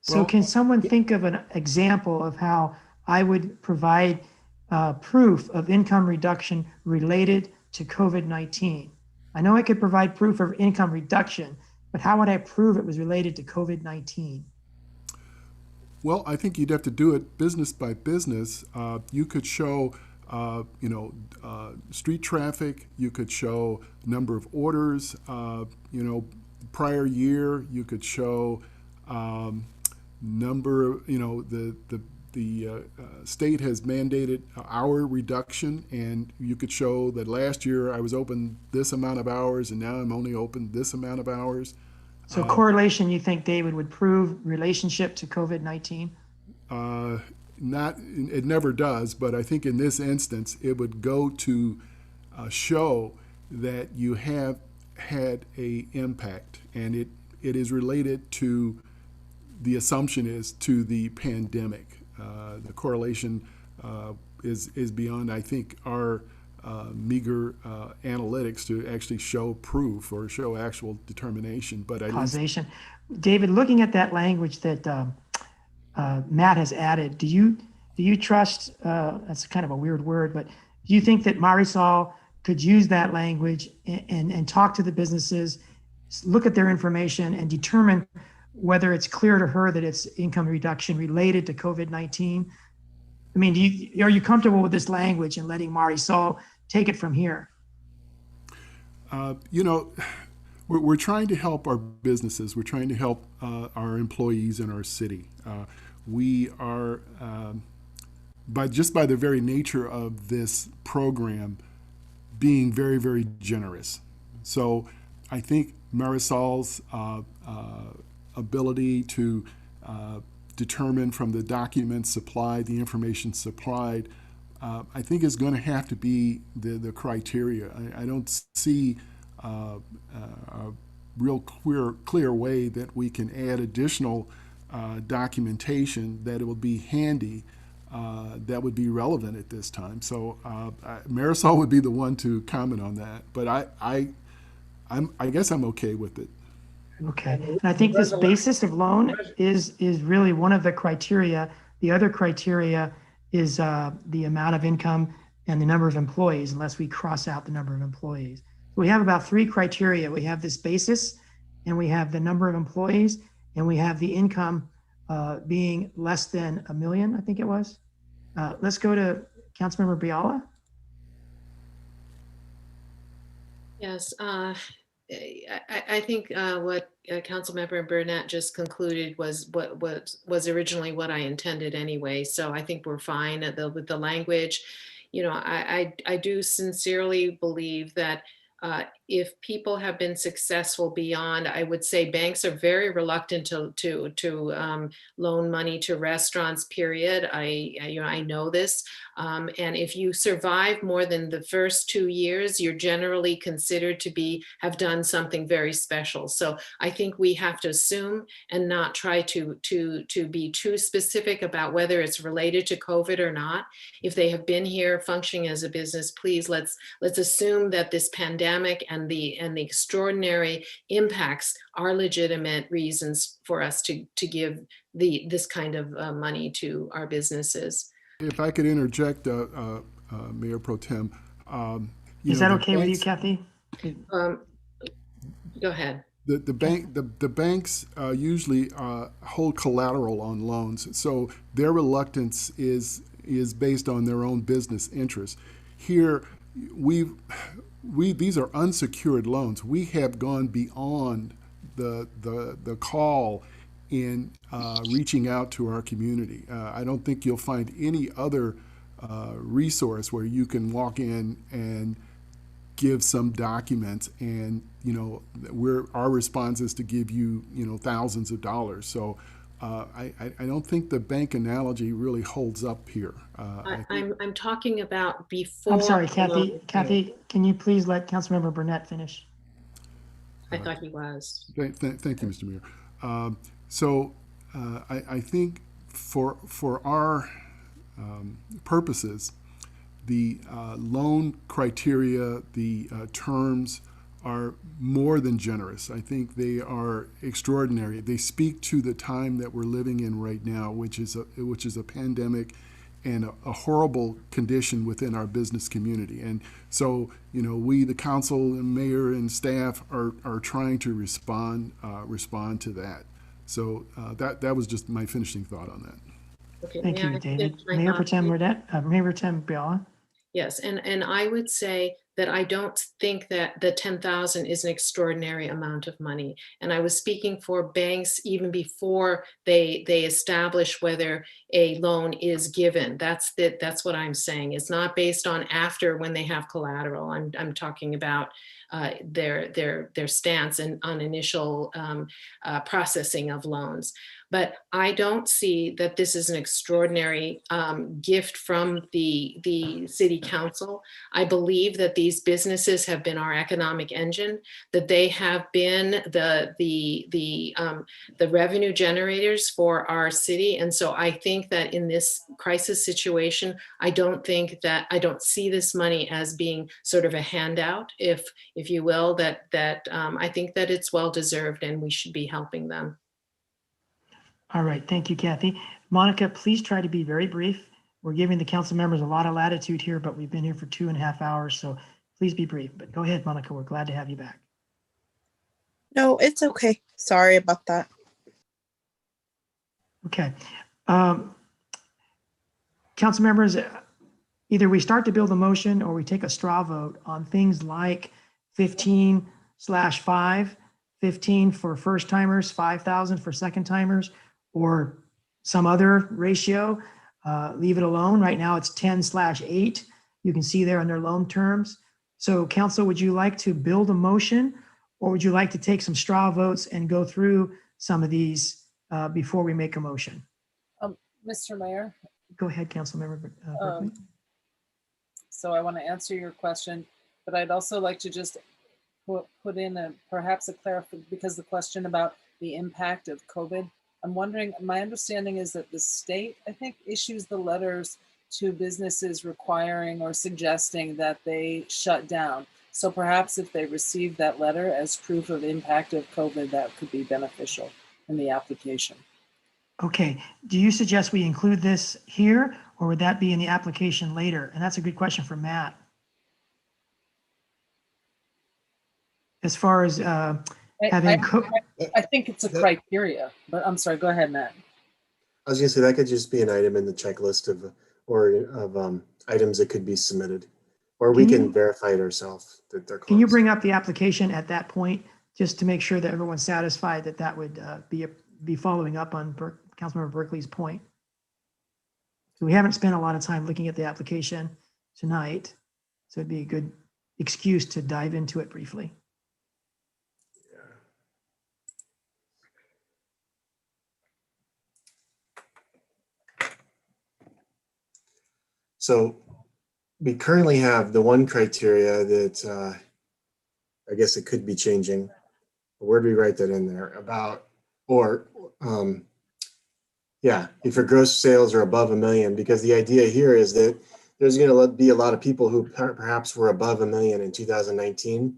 So can someone think of an example of how I would provide proof of income reduction related to COVID-19? I know I could provide proof of income reduction, but how would I prove it was related to COVID-19? Well, I think you'd have to do it business by business. You could show, street traffic. You could show number of orders. Prior year. You could show number. The state has mandated hour reduction, and you could show that last year I was open this amount of hours, and now I'm only open this amount of hours. So correlation, you think, David, would prove relationship to COVID-19? It never does, but I think in this instance, it would go to show that you have had a impact, and it is related to, the assumption is, to the pandemic. The correlation is beyond, I think, our meager analytics to actually show proof or show actual determination. But causation. David, looking at that language that Matt has added, do you trust? That's kind of a weird word, but do you think that Marisol could use that language and talk to the businesses, look at their information, and determine whether it's clear to her that it's income reduction related to COVID-19? I mean, are you comfortable with this language and letting Marisol take it from here? We're trying to help our businesses. We're trying to help our employees in our city. We are, by the very nature of this program, being very, very generous. So I think Marisol's ability to determine from the documents supplied, the information supplied, I think is going to have to be the criteria. I don't see a real clear way that we can add additional documentation that it will be handy, that would be relevant at this time. So Marisol would be the one to comment on that, but I guess I'm okay with it. Okay, and I think this basis of loan is really one of the criteria. The other criteria is the amount of income and the number of employees, unless we cross out the number of employees. We have about 3 criteria. We have this basis, and we have the number of employees, and we have the income being less than $1 million, I think it was. Let's go to Councilmember Biala. Yes, I think what Councilmember Burnett just concluded was what was originally what I intended anyway. So I think we're fine with the language. I do sincerely believe that if people have been successful beyond, I would say banks are very reluctant to loan money to restaurants, period. I know this. And if you survive more than the first 2 years, you're generally considered to have done something very special. So I think we have to assume and not try to be too specific about whether it's related to COVID or not. If they have been here functioning as a business, please let's assume that this pandemic and the extraordinary impacts are legitimate reasons for us to give this kind of money to our businesses. If I could interject, Mayor Pro Tem. Is that okay with you, Kathy? Go ahead. The banks usually hold collateral on loans, so their reluctance is based on their own business interests. Here, these are unsecured loans. We have gone beyond the call in reaching out to our community. I don't think you'll find any other resource where you can walk in and give some documents, and our response is to give you thousands of dollars. So I don't think the bank analogy really holds up here. I'm talking about before. I'm sorry, Kathy. Kathy, can you please let Councilmember Burnett finish? I thought he was. Thank you, Mr. Mayor. So I think for our purposes, the loan criteria, the terms are more than generous. I think they are extraordinary. They speak to the time that we're living in right now, which is a pandemic and a horrible condition within our business community. And so, we, the council and mayor and staff, are trying to respond to that. So that was just my finishing thought on that. Okay, thank you, David. Mayor Pro Tem Burnett, Mayor Pro Tem Biala. Yes, and I would say that I don't think that the 10,000 is an extraordinary amount of money. And I was speaking for banks even before they establish whether a loan is given. That's what I'm saying. It's not based on after when they have collateral. I'm talking about their stance on initial processing of loans. But I don't see that this is an extraordinary gift from the city council. I believe that these businesses have been our economic engine, that they have been the revenue generators for our city. And so I think that in this crisis situation, I don't see this money as being sort of a handout, if you will, that I think that it's well deserved and we should be helping them. All right, thank you, Kathy. Monica, please try to be very brief. We're giving the council members a lot of latitude here, but we've been here for 2.5 hours, so please be brief. But go ahead, Monica, we're glad to have you back. No, it's okay. Sorry about that. Okay. Council members, either we start to build a motion or we take a straw vote on things like 15/5, 15 for first timers, 5,000 for second timers, or some other ratio. Leave it alone. Right now it's 10/8. You can see there under loan terms. So council, would you like to build a motion, or would you like to take some straw votes and go through some of these before we make a motion? Mr. Mayor. Go ahead, Councilmember Berkeley. So I want to answer your question, but I'd also like to just put in perhaps a clarification, because the question about the impact of COVID, I'm wondering, my understanding is that the state, I think, issues the letters to businesses requiring or suggesting that they shut down. So perhaps if they receive that letter as proof of impact of COVID, that could be beneficial in the application. Okay, do you suggest we include this here, or would that be in the application later? And that's a good question for Matt. As far as having I think it's a criteria, but I'm sorry, go ahead, Matt. I was gonna say that could just be an item in the checklist of items that could be submitted, or we can verify it ourselves that they're closed. Can you bring up the application at that point, just to make sure that everyone's satisfied that that would be following up on Councilmember Berkeley's point? So we haven't spent a lot of time looking at the application tonight, so it'd be a good excuse to dive into it briefly. So we currently have the one criteria that I guess it could be changing. Where do we write that in there? About, or yeah, if your gross sales are above $1 million, because the idea here is that there's going to be a lot of people who perhaps were above $1 million in 2019.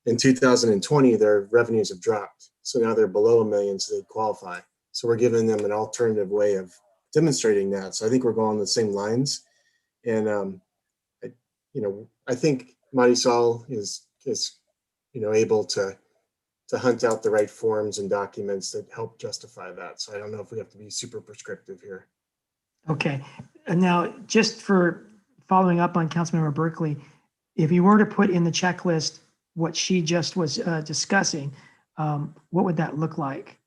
In 2020, their revenues have dropped. So now they're below $1 million, so they qualify. So we're giving them an alternative way of demonstrating that. So I think we're going on the same lines. And, I think Marisol is able to hunt out the right forms and documents that help justify that. So I don't know if we have to be super prescriptive here. Okay. And now, just for following up on Councilmember Berkeley, if you were to put in the checklist what she just was discussing, what would that look like?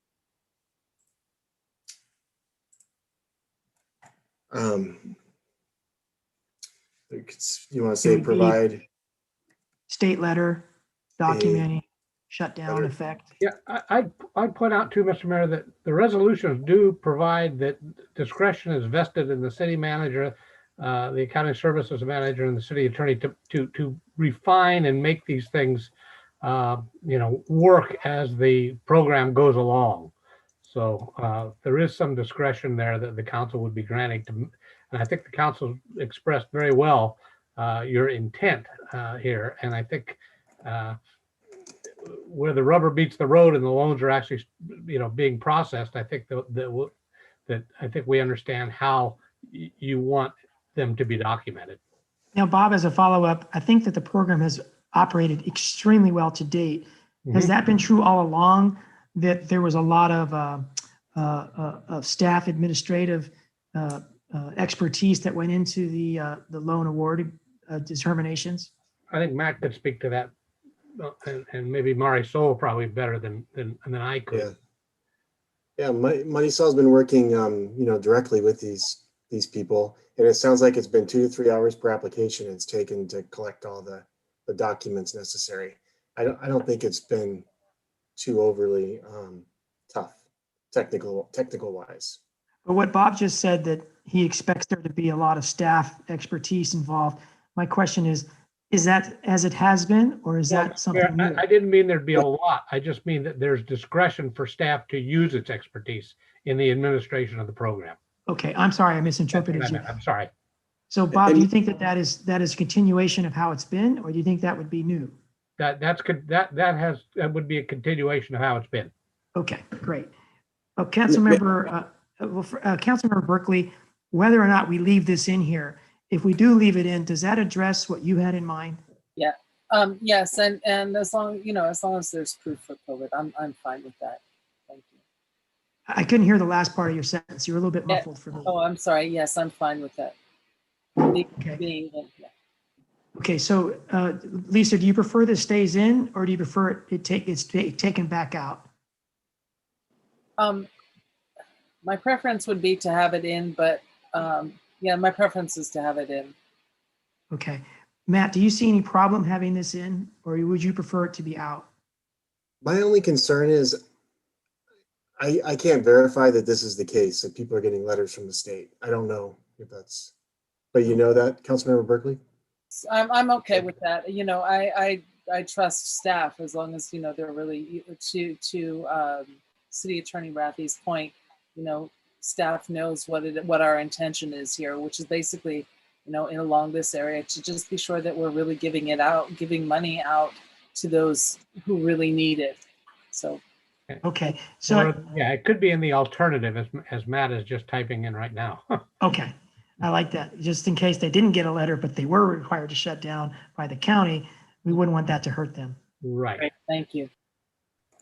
You want to say provide state letter documenting shutdown effect? Yeah, I'd point out too, Mr. Mayor, that the resolutions do provide that discretion is vested in the city manager, the accounting services manager, and the city attorney to refine and make these things, work as the program goes along. So there is some discretion there that the council would be granting to. And I think the council expressed very well your intent here. And I think where the rubber meets the road and the loans are actually, being processed, I think that I think we understand how you want them to be documented. Now, Bob, as a follow-up, I think that the program has operated extremely well to date. Has that been true all along, that there was a lot of staff administrative expertise that went into the loan award determinations? I think Matt could speak to that, and maybe Marisol probably better than I could. Yeah, Marisol's been working, directly with these people, and it sounds like it's been 2 to 3 hours per application it's taken to collect all the documents necessary. I don't think it's been too overly tough, technical wise. But what Bob just said, that he expects there to be a lot of staff expertise involved. My question is that as it has been, or is that something new? I didn't mean there'd be a lot. I just mean that there's discretion for staff to use its expertise in the administration of the program. Okay, I'm sorry, I misinterpreted you. I'm sorry. So Bob, do you think that is a continuation of how it's been, or do you think that would be new? That would be a continuation of how it's been. Okay, great. Councilmember Berkeley, whether or not we leave this in here, if we do leave it in, does that address what you had in mind? Yeah. Yes, and as long as there's proof for COVID, I'm fine with that. Thank you. I couldn't hear the last part of your sentence. You were a little bit muffled for me. Oh, I'm sorry. Yes, I'm fine with that. Okay. Okay, so Lisa, do you prefer this stays in, or do you prefer it's taken back out? My preference would be to have it in, but yeah, my preference is to have it in. Okay. Matt, do you see any problem having this in, or would you prefer it to be out? My only concern is I can't verify that this is the case, that people are getting letters from the state. I don't know if that's, but you know that, Councilmember Berkeley? I'm okay with that. I trust staff as long as, they're really, to City Attorney Rathie's point, staff knows what our intention is here, which is basically, along this area, to just be sure that we're really giving money out to those who really need it. So. Okay. So yeah, it could be in the alternative as Matt is just typing in right now. Okay. I like that. Just in case they didn't get a letter, but they were required to shut down by the county, we wouldn't want that to hurt them. Right. Great. Thank you.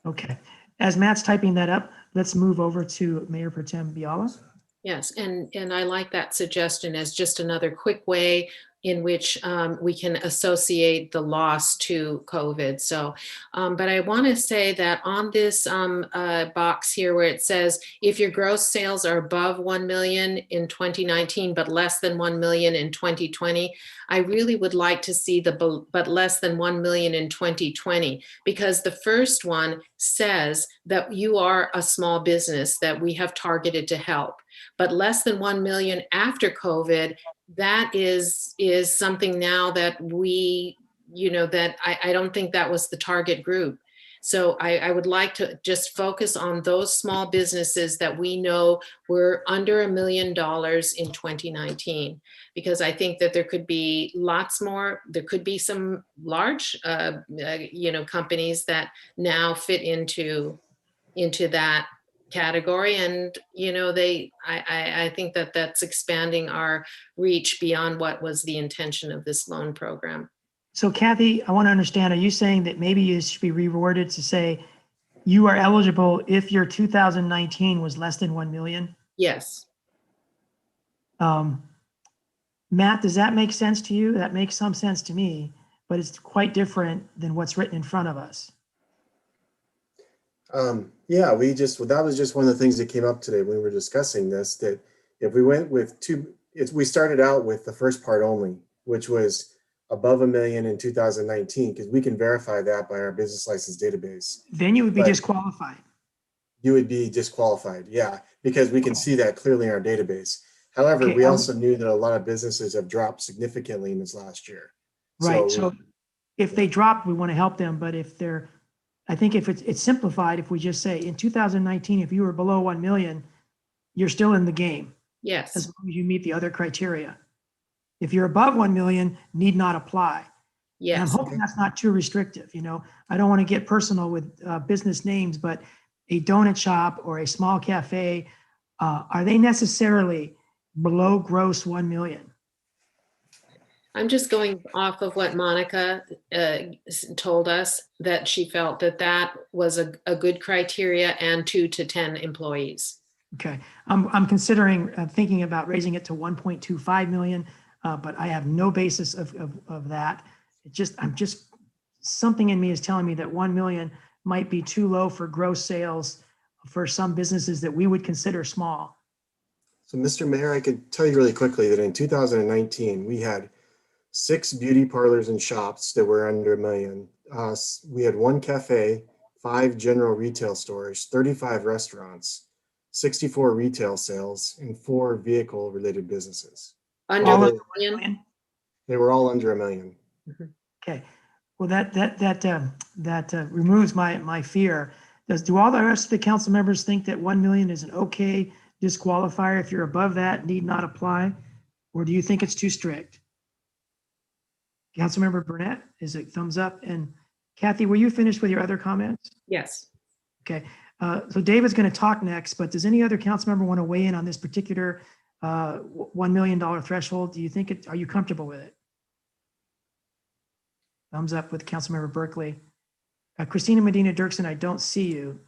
Okay. As Matt's typing that up, let's move over to Mayor Pro Tem Biala. Yes, and I like that suggestion as just another quick way in which we can associate the loss to COVID. So, but I want to say that on this box here where it says, if your gross sales are above 1 million in 2019, but less than 1 million in 2020, I really would like to see but less than 1 million in 2020, because the first one says that you are a small business that we have targeted to help. But less than 1 million after COVID, that is something now that we, that I don't think that was the target group. So I would like to just focus on those small businesses that we know were under $1 million in 2019, because I think that there could be lots more. There could be some large, companies that now fit into that category, and I think that that's expanding our reach beyond what was the intention of this loan program. So Kathy, I want to understand, are you saying that maybe you should be reworded to say you are eligible if your 2019 was less than 1 million? Yes. Matt, does that make sense to you? That makes some sense to me, but it's quite different than what's written in front of us. Yeah, that was just one of the things that came up today when we were discussing this, that if we went with we started out with the first part only, which was above 1 million in 2019, because we can verify that by our business license database. Then you would be disqualified. You would be disqualified, yeah, because we can see that clearly in our database. However, we also knew that a lot of businesses have dropped significantly in this last year. Right, so if they drop, we want to help them, but I think if it's simplified, if we just say in 2019, if you were below 1 million, you're still in the game. Yes. As long as you meet the other criteria. If you're above 1 million, need not apply. Yes. And I'm hoping that's not too restrictive. I don't want to get personal with business names, but a donut shop or a small cafe, are they necessarily below gross 1 million? I'm just going off of what Monica told us, that she felt that was a good criteria, and 2 to 10 employees. Okay, I'm considering thinking about raising it to 1.25 million, but I have no basis of that. Something in me is telling me that 1 million might be too low for gross sales for some businesses that we would consider small. So, Mr. Mayor, I could tell you really quickly that in 2019, we had 6 beauty parlors and shops that were under 1 million, we had 1 cafe, 5 general retail stores, 35 restaurants, 64 retail sales, and 4 vehicle-related businesses. Under All 1 under 1 million? million? They were all under $1 million. Okay. Well, that removes my fear. Do all the rest of the council members think that 1 million is an okay disqualifier? If you're above that, need not apply? Or do you think it's too strict? Councilmember Burnett, is it thumbs up? And Kathy, were you finished with your other comments? Yes. Okay. So David's going to talk next, but does any other council member want to weigh in on this particular $1 million threshold? Do you think it, are you comfortable with it? Thumbs up with Councilmember Berkeley. Christina Medina Dirksen, I don't see you.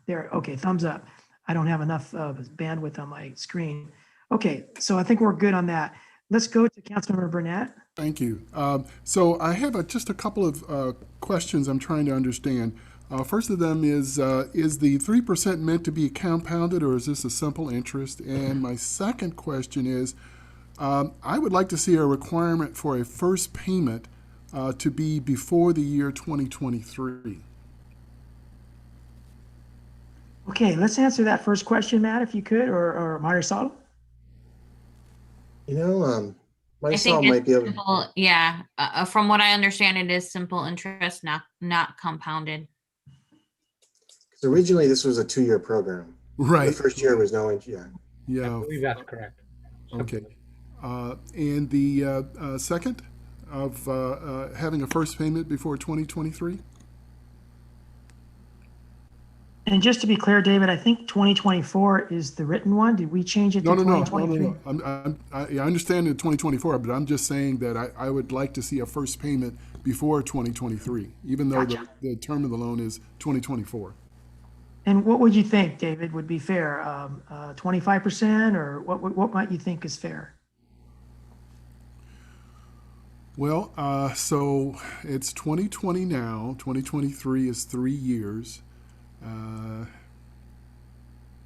There, okay, thumbs up. I don't have enough bandwidth on my screen. Okay, so I think we're good on that. Let's go to Councilmember Burnett. Thank you. So I have just a couple of questions I'm trying to understand. First of them is the 3% meant to be compounded, or is this a simple interest? And my second question is, I would like to see a requirement for a first payment to be before the year 2023. Okay, let's answer that first question, Matt, if you could, or Marisol. You know, I think Marisol might it's be able. simple, yeah. From what I understand, it is simple interest, not compounded. Because originally this was a 2-year program. Right. The first year was no interest. Yeah. Yeah. I believe that's correct. Okay. And the second of having a first payment before 2023? And just to be clear, David, I think 2024 is the written one. Did we change it to 2023? No. I understand in 2024, but I'm just saying that I would like to see a first payment before 2023, even though Gotcha. the term of the loan is 2024. And what would you think, David, would be fair? 25%, or what might you think is fair? Well, so it's 2020 now. 2023 is 3 years.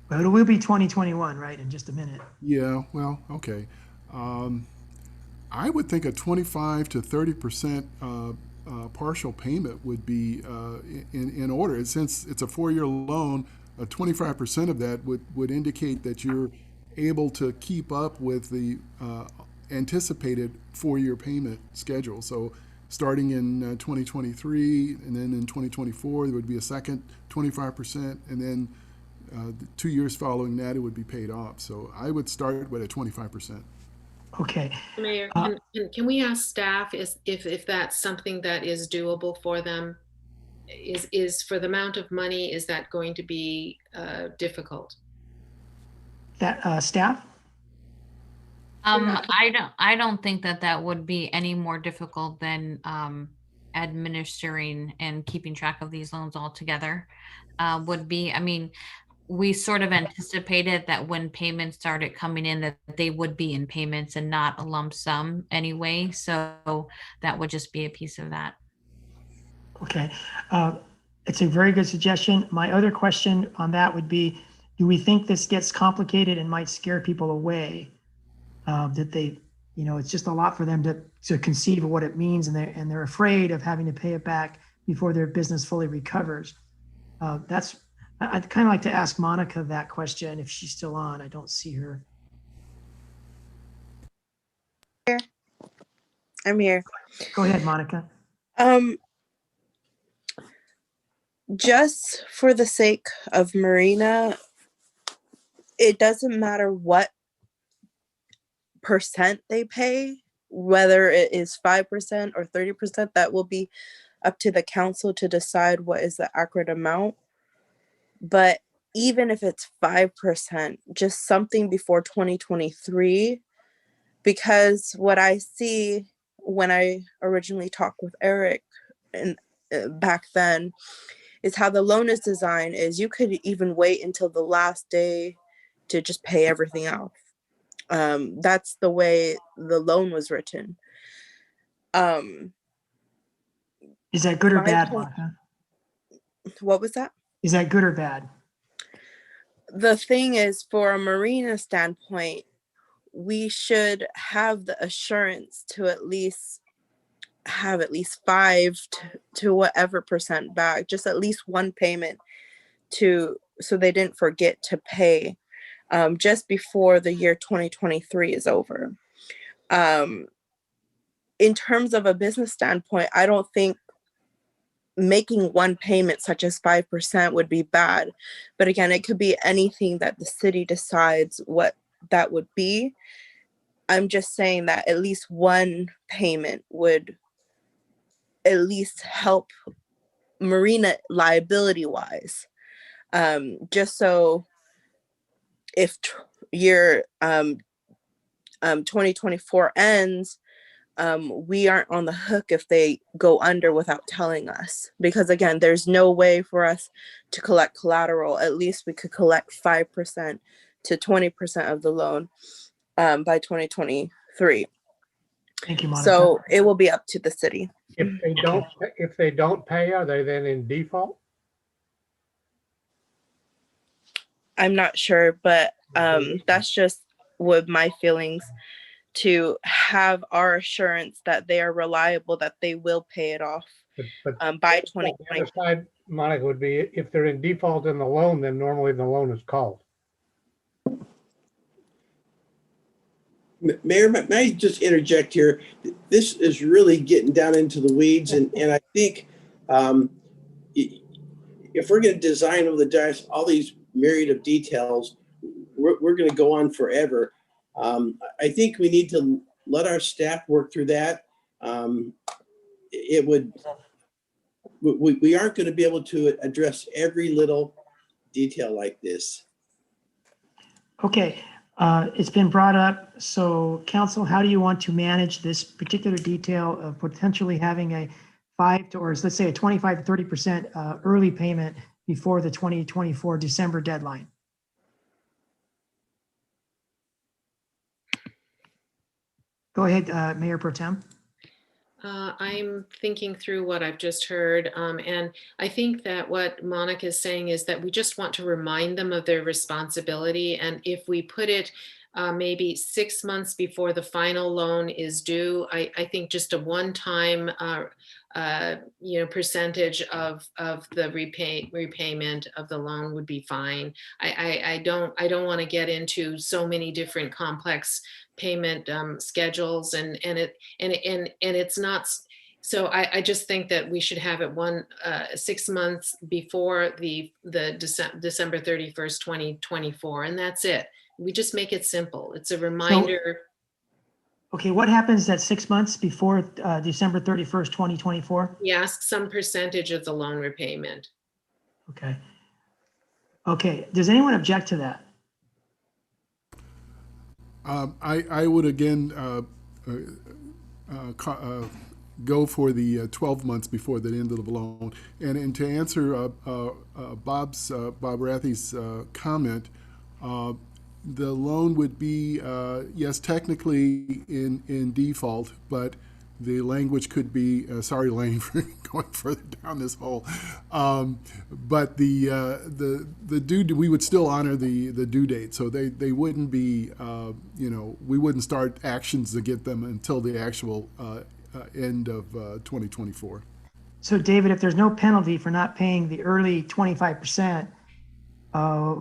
But it will be 2021, right, in just a minute. Yeah, well, okay. I would think a 25 to 30% partial payment would be in order. Since it's a 4-year loan, 25% of that would indicate that you're able to keep up with the anticipated 4-year payment schedule. So starting in 2023, and then in 2024, there would be a second 25%, and then the 2 years following that, it would be paid off. So I would start with a 25%. Okay. Mayor, can we ask staff if that's something that is doable for them? Is for the amount of money, is that going to be difficult? That staff? I don't think that would be any more difficult than administering and keeping track of these loans altogether. Would be, I mean, we sort of anticipated that when payments started coming in, that they would be in payments and not a lump sum anyway. So that would just be a piece of that. Okay. It's a very good suggestion. My other question on that would be, do we think this gets complicated and might scare people away? That they, it's just a lot for them to conceive of what it means, and they're afraid of having to pay it back before their business fully recovers. I'd kind of like to ask Monica that question if she's still on. I don't see her. I'm here. Go ahead, Monica. Just for the sake of Marina, it doesn't matter what percent they pay, whether it is 5% or 30%, that will be up to the council to decide what is the accurate amount. But even if it's 5%, just something before 2023, because what I see when I originally talked with Eric and back then is how the loan is designed is you could even wait until the last day to just pay everything off. That's the way the loan was written. Is that good or bad, Monica? What was that? Is that good or bad? The thing is, for a Marina standpoint, we should have the assurance to at least have at least 5 to whatever percent back, just at least one payment so they didn't forget to pay just before the year 2023 is over. In terms of a business standpoint, I don't think making one payment such as 5% would be bad. But again, it could be anything that the city decides what that would be. I'm just saying that at least one payment would at least help Marina liability wise. Just so if year 2024 ends, we aren't on the hook if they go under without telling us. Because again, there's no way for us to collect collateral. At least we could collect 5% to 20% of the loan by 2023. Thank you, Monica. So it will be up to the city. If they don't pay, are they then in default? I'm not sure, but that's just with my feelings, to have our assurance that they are reliable, that they will pay it off by 2020. The other side, Monica, would be if they're in default in the loan, then normally the loan is called. Mayor, may I just interject here? This is really getting down into the weeds, and I think if we're going to design all these myriad of details, we're going to go on forever. I think we need to let our staff work through that. We aren't going to be able to address every little detail like this. Okay, it's been brought up. So council, how do you want to manage this particular detail of potentially having a 5 to, or let's say a 25 to 30% early payment before the 2024 December deadline? Go ahead, Mayor Pro Tem. I'm thinking through what I've just heard, and I think that what Monica is saying is that we just want to remind them of their responsibility, and if we put it maybe 6 months before the final loan is due, I think just a one-time percentage of the repayment of the loan would be fine. I don't want to get into so many different complex payment schedules, and it's not. So I just think that we should have it 6 months before the December 31st, 2024, and that's it. We just make it simple. It's a reminder. Okay, what happens at 6 months before December 31st, 2024? We ask some percentage of the loan repayment. Okay. Okay, does anyone object to that? I would again go for the 12 months before the end of the loan. And to answer Bob Rathy's comment, the loan would be, yes, technically in default, but the language could be, sorry, Lane, for going further down this hole. But the due, we would still honor the due date. So they wouldn't be, we wouldn't start actions to get them until the actual end of 2024. So David, if there's no penalty for not paying the early 25%,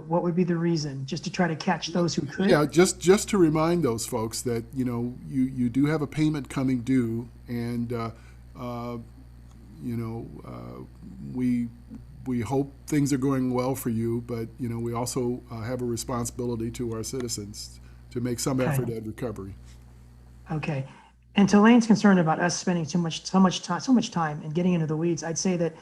what would be the reason? Just to try to catch those who could? Yeah, just to remind those folks that, you do have a payment coming due, and, we hope things are going well for you, but, we also have a responsibility to our citizens to make some effort at recovery. Okay. And to Lane's concern about us spending so much time and getting into the weeds, I'd say that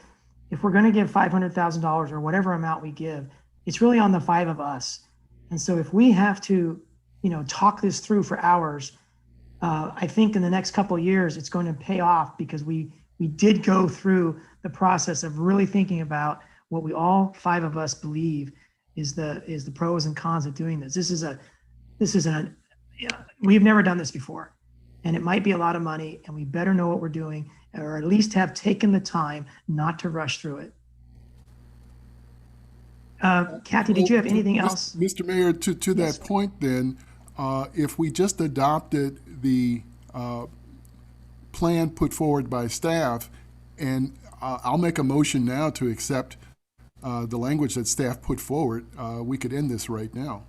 if we're going to give $500,000 or whatever amount we give, it's really on the 5 of us. And so if we have to, talk this through for hours, I think in the next couple of years, it's going to pay off, because we did go through the process of really thinking about what we all 5 of us believe is the pros and cons of doing this. We've never done this before, and it might be a lot of money, and we better know what we're doing, or at least have taken the time not to rush through it. Kathy, did you have anything else? Mr. Mayor, to Yes. that point then, if we just adopted the plan put forward by staff, and I'll make a motion now to accept the language that staff put forward. We could end this right now.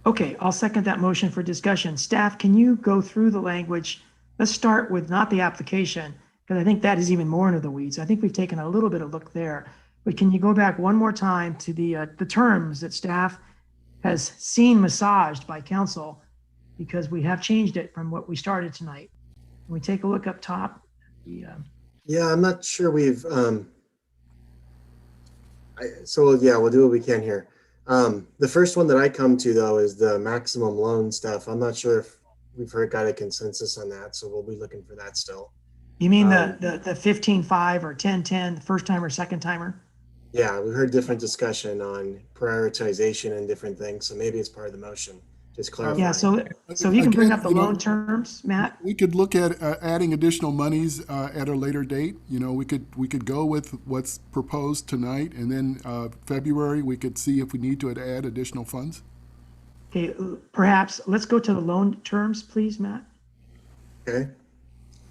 Okay, I'll second that motion for discussion. Staff, can you go through the language? Let's start with not the application, because I think that is even more into the weeds. I think we've taken a little bit of look there. But can you go back one more time to the terms that staff has seen massaged by council, because we have changed it from what we started tonight. Can we take a look up top? Yeah, I'm not sure we've, so yeah, we'll do what we can here. The first one that I come to though is the maximum loan stuff. I'm not sure if we've got a consensus on that, so we'll be looking for that still. You mean the 15.5 or 10.10, the first timer, second timer? Yeah, we heard different discussion on prioritization and different things, so maybe it's part of the motion. Just clarify. Yeah, so you can bring up the loan terms, Matt. We could look at adding additional monies at a later date. You know, we could go with what's proposed tonight, and then February we could see if we need to add additional funds. Okay, perhaps let's go to the loan terms, please, Matt. Okay.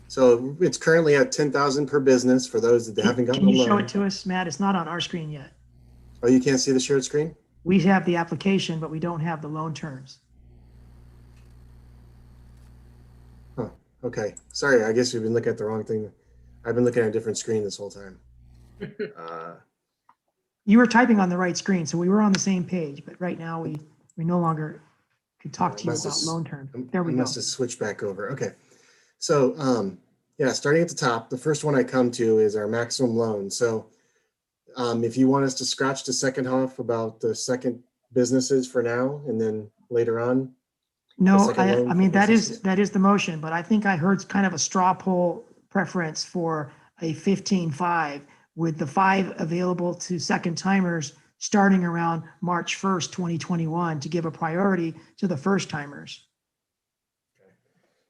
So it's currently at 10,000 per business for those that haven't gotten a loan. Can you show it to us, Matt? It's not on our screen yet. Oh, you can't see the shared screen? We have the application, but we don't have the loan terms. Oh, okay. Sorry, I guess we've been looking at the wrong thing. I've been looking at a different screen this whole time. You were typing on the right screen, so we were on the same page, but right now we no longer could talk to you about loan terms. There we go. Must have switched back over. Okay. So, yeah, starting at the top, the first one I come to is our maximum loan. So if you want us to scratch the second half about the second businesses for now, and then later on. No, I mean, that is the motion, but I think I heard kind of a straw poll preference for a 15.5 with the 5 available to second timers starting around March 1st, 2021 to give a priority to the first timers.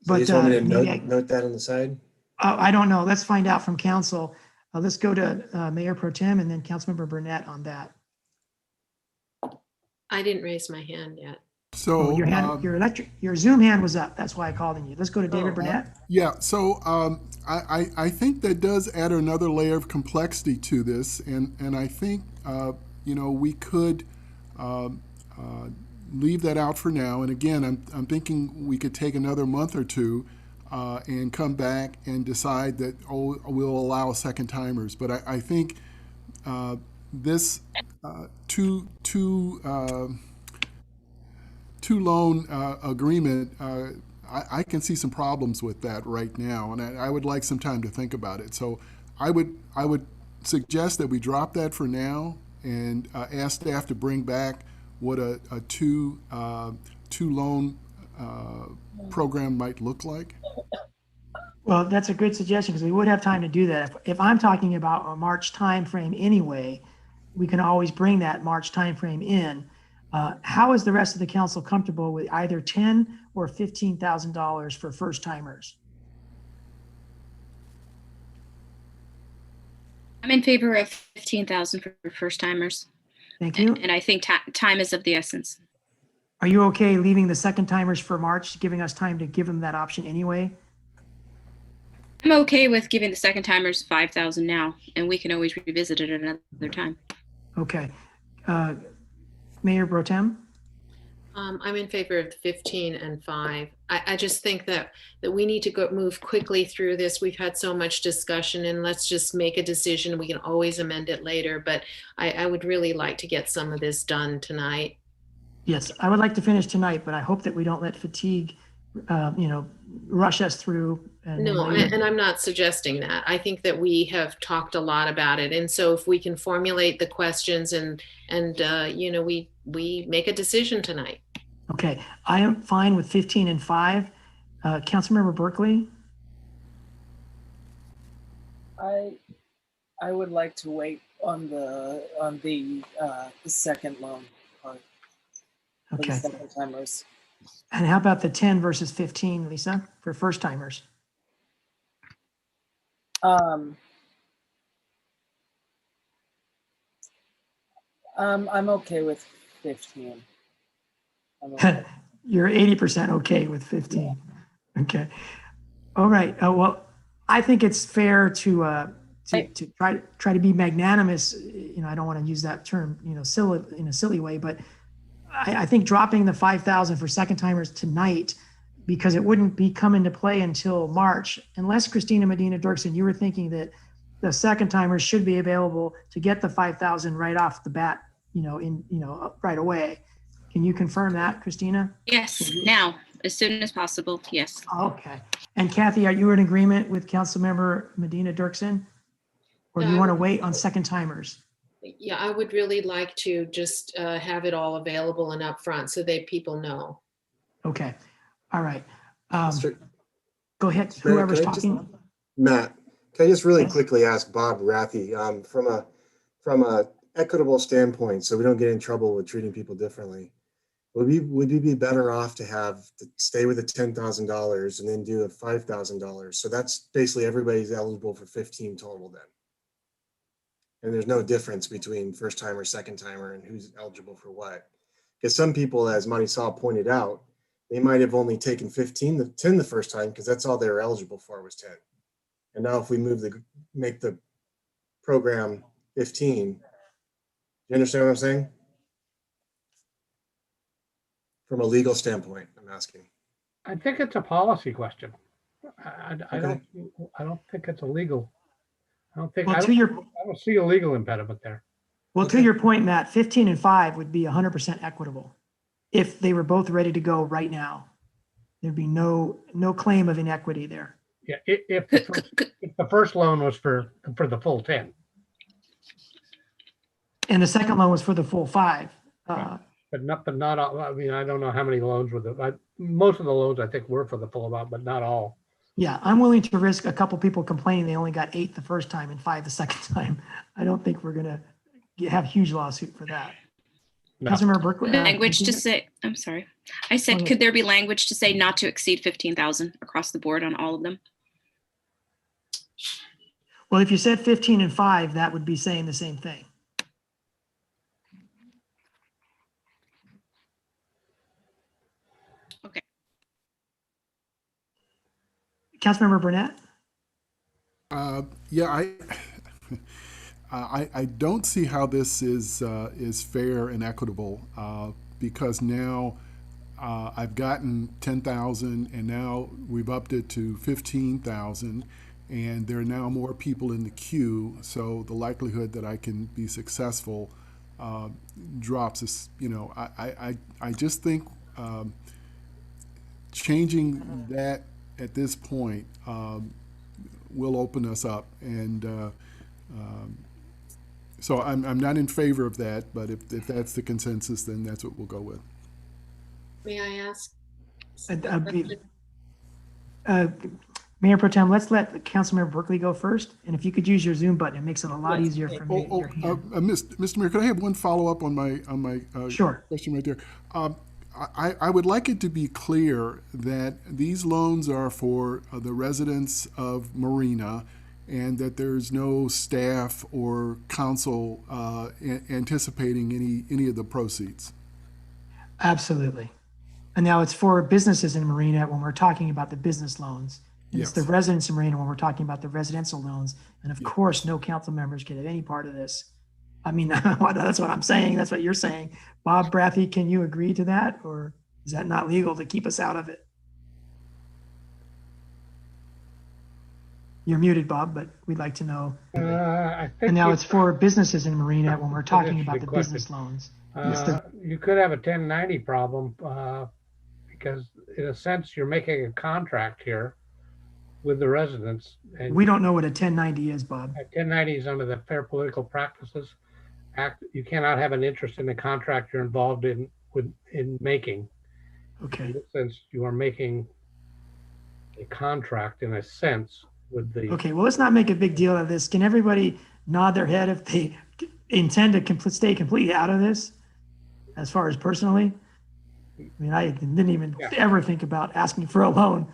So you just want me to note that on the side? I don't know. Let's find out from council. Let's go to Mayor Pro Tem and then Councilmember Burnett on that. I didn't raise my hand yet. So your Zoom hand was up. That's why I called on you. Let's go to David Burnett. Yeah. So I think that does add another layer of complexity to this, and I think you know, we could leave that out for now. And again, I'm thinking we could take another month or two and come back and decide that, oh, we'll allow second timers. But I think this two loan agreement, I can see some problems with that right now, and I would like some time to think about it. So I would suggest that we drop that for now and ask staff to bring back what a two loan program might look like. Well, that's a good suggestion because we would have time to do that. If I'm talking about a March timeframe anyway, we can always bring that March timeframe in. How is the rest of the council comfortable with either $10,000 or $15,000 for first timers? I'm in favor of 15,000 for first timers. Thank you. And I think time is of the essence. Are you okay leaving the second timers for March, giving us time to give them that option anyway? I'm okay with giving the second timers 5,000 now, and we can always revisit it another time. Okay. Mayor Pro Tem? I'm in favor of the 15 and 5. I just think that we need to move quickly through this. We've had so much discussion, and let's just make a decision. We can always amend it later, but I would really like to get some of this done tonight. Yes, I would like to finish tonight, but I hope that we don't let fatigue, rush us through. No, and I'm not suggesting that. I think that we have talked a lot about it, and so if we can formulate the questions and we make a decision tonight. Okay, I am fine with 15 and 5. Councilmember Berkeley? I would like to wait on the second loan part. Okay. For the second timers. And how about the 10 versus 15, Lisa, for first timers? I'm okay with 15. You're 80% okay with 15. Okay. All right. Well, I think it's fair to try to be magnanimous. I don't want to use that term, silly in a silly way, but I think dropping the 5,000 for second timers tonight, because it wouldn't be come into play until March, unless Christina Medina Dirksen, you were thinking that the second timers should be available to get the 5,000 right off the bat, right away. Can you confirm that, Christina? Yes, now, as soon as possible, yes. Okay. And Kathy, are you in agreement with Councilmember Medina Dirksen? Or do you want to wait on second timers? Yeah, I would really like to just have it all available and upfront so that people know. Okay. All right. Mr. Go ahead. Matt, Whoever's can I just- talking. Matt, can I just really Yes. quickly ask Bob Rathie, from a equitable standpoint, so we don't get in trouble with treating people differently, would we be better off to stay with the $10,000 and then do a $5,000? So that's basically everybody's eligible for 15 total then. And there's no difference between first timer, second timer, and who's eligible for what. Because some people, as Marisol pointed out, they might have only taken 10 the first time because that's all they were eligible for was 10. And now if we make the program 15, you understand what I'm saying? From a legal standpoint, I'm asking. I think it's a policy question. I Okay. don't think it's illegal. Well, I don't see a legal impediment there. Well, to your point, Matt, 15 and 5 would be 100% equitable. If they were both ready to go right now, there'd be no claim of inequity there. Yeah, if the first loan was for the full 10. And the second loan was for the full 5. But not all. I mean, I don't know how many loans were most of the loans I think were for the full amount, but not all. Yeah, I'm willing to risk a couple people complaining they only got 8 the first time and 5 the second time. I don't think we're gonna have huge lawsuit for that. No. Councilmember Berkeley. Language to say, I'm sorry. I said, ahead. could there be language to say not to exceed 15,000 across the board on all of them? Well, if you said 15 and 5, that would be saying the same thing. Okay. Councilmember Burnett? Yeah, I don't see how this is fair and equitable because now I've gotten 10,000 and now we've upped it to 15,000 and there are now more people in the queue. So the likelihood that I can be successful drops. I just think changing that at this point will open us up, and so I'm not in favor of that, but if that's the consensus, then that's what we'll go with. May I ask? Mayor Pro Tem, let's let Councilmember Berkeley go first, and if you could use your Zoom button, it makes it a lot easier for me. Mr. Mayor, could I have one follow-up on my Sure. question right there? I would like it to be clear that these loans are for the residents of Marina and that there's no staff or council anticipating any of the proceeds. Absolutely. And now it's for businesses in Marina when we're talking about the business loans. And It's the residents in Marina when we're talking about the residential loans. And of course, no council members get any part of this. I mean, that's what I'm saying. That's what you're saying. Bob Brathy, can you agree to that? Or is that not legal to keep us out of it? You're muted, Bob, but we'd like to know. I think And now it's for businesses in Marina when we're talking about the business loans. You could have a 1090 problem because in a sense, you're making a contract here with the residents. And We don't know what a 1090 is, Bob. 1090 is under the Fair Political Practices Act. You cannot have an interest in the contract you're involved in making. Okay. In this sense, you are making a contract in a sense with the. Okay, well, let's not make a big deal of this. Can everybody nod their head if they intend to stay completely out of this as far as personally? I mean, I didn't even ever think about asking for a loan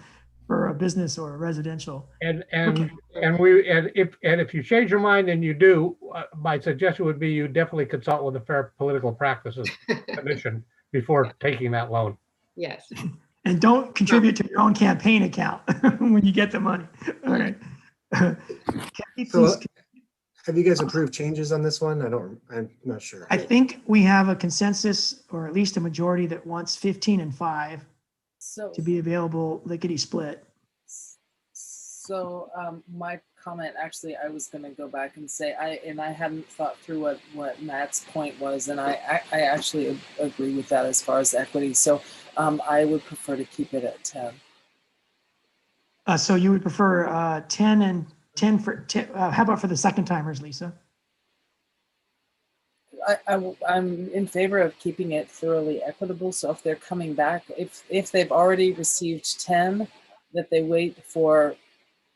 for a business or a residential. And Okay. if you change your mind and you do, my suggestion would be you definitely consult with the Fair Political Practices Commission before taking that loan. Yes. And don't contribute to your own campaign account when you get the money. All right. Kathy, So please. have you guys approved changes on this one? I'm not sure. I think we have a consensus, or at least a majority, that wants 15 and 5 So, to be available lickety split. so my comment, actually, I was going to go back and say, I hadn't thought through what Matt's point was, and I actually agree with that as far as equity. So I would prefer to keep it at 10. So you would prefer 10 and 10 for, how about for the second timers, Lisa? I'm in favor of keeping it thoroughly equitable. So if they're coming back, if they've already received 10, that they wait for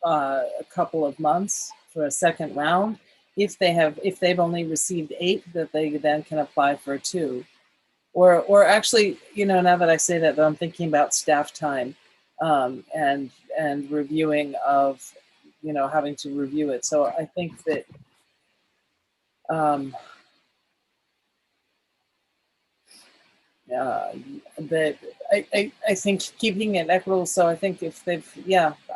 a couple of months for a second round. If they've only received 8, that they then can apply for 2. Or actually, now that I say that, though, I'm thinking about staff time and reviewing of, having to review it. So I think that that I think keeping it equitable. So I think if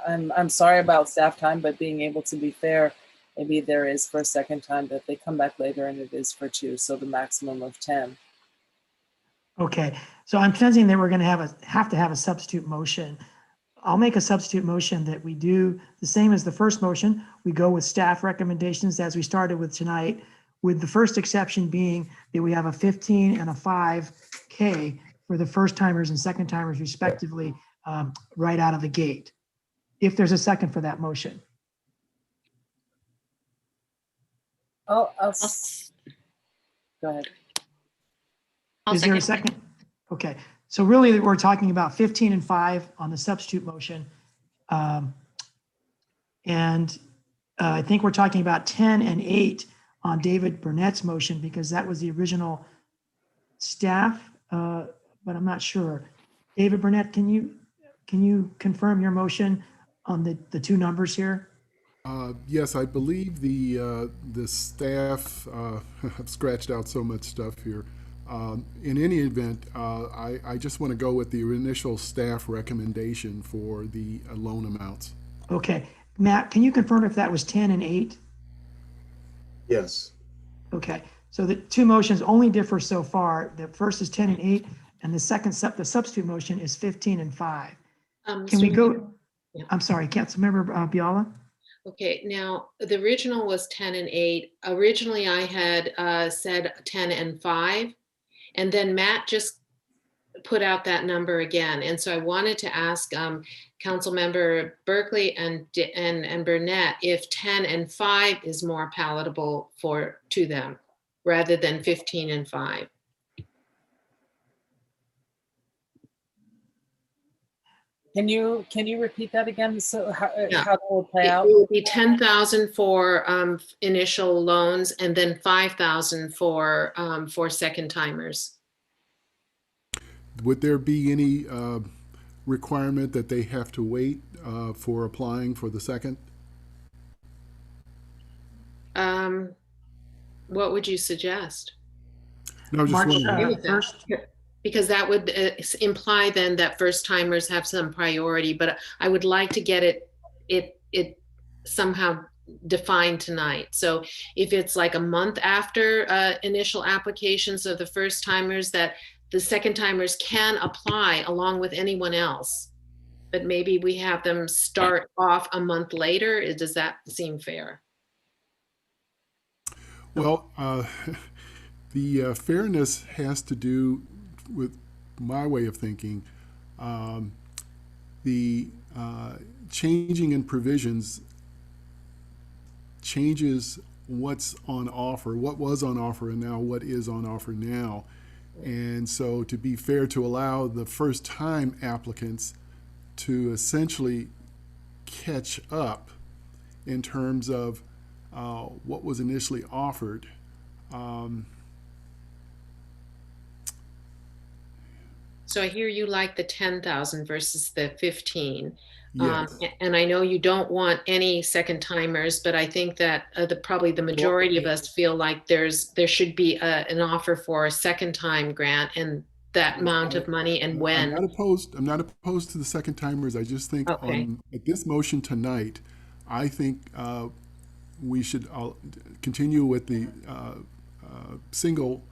I'm sorry about staff time, but being able to be fair, maybe there is for a second time that they come back later and it is for 2. So the maximum of 10. Okay, so I'm sensing that we're going to have to have a substitute motion. I'll make a substitute motion that we do the same as the first motion. We go with staff recommendations as we started with tonight, with the first exception being that we have a 15 and a 5K for the first timers and second timers respectively, right out of the gate. If there's a second for that motion. Go ahead. Is there a second? Okay, so really we're talking about 15 and 5 on the substitute motion. And I think we're talking about 10 and 8 on David Burnett's motion, because that was the original staff, but I'm not sure. David Burnett, can you confirm your motion on the 2 numbers here? Yes, I believe the staff, I've scratched out so much stuff here. In any event, I just want to go with the initial staff recommendation for the loan amounts. Okay, Matt, can you confirm if that was 10 and 8? Yes. Okay, so the 2 motions only differ so far. The first is 10 and 8, and the second the substitute motion is 15 and 5. Can we go? Yeah. I'm sorry, Councilmember Biala. Okay, now the original was 10 and 8. Originally, I had said 10 and 5, and then Matt just put out that number again. And so I wanted to ask Councilmember Berkeley and Burnett if 10 and 5 is more palatable to them rather than 15 and 5. Can you repeat that again? So how will it play out? It would be 10,000 for initial loans and then 5,000 for second timers. Would there be any requirement that they have to wait for applying for the second? What would you suggest? No, I'm just wondering. First. Because that would imply then that first timers have some priority, but I would like to get it somehow defined tonight. So if it's like a month after initial applications of the first timers, that the second timers can apply along with anyone else, but maybe we have them start off a month later. Does that seem fair? Well, the fairness has to do with my way of thinking. The changing in provisions changes what's on offer, what was on offer, and now what is on offer now. And so to be fair, to allow the first time applicants to essentially catch up in terms of what was initially offered. So I hear you like the 10,000 versus the 15. Yes. And I know you don't want any second timers, but I think that probably the majority of us feel like there should be an offer for a second time grant and that amount of money and when. I'm not opposed to the second timers. I just think at this motion tonight, I think we should continue with the single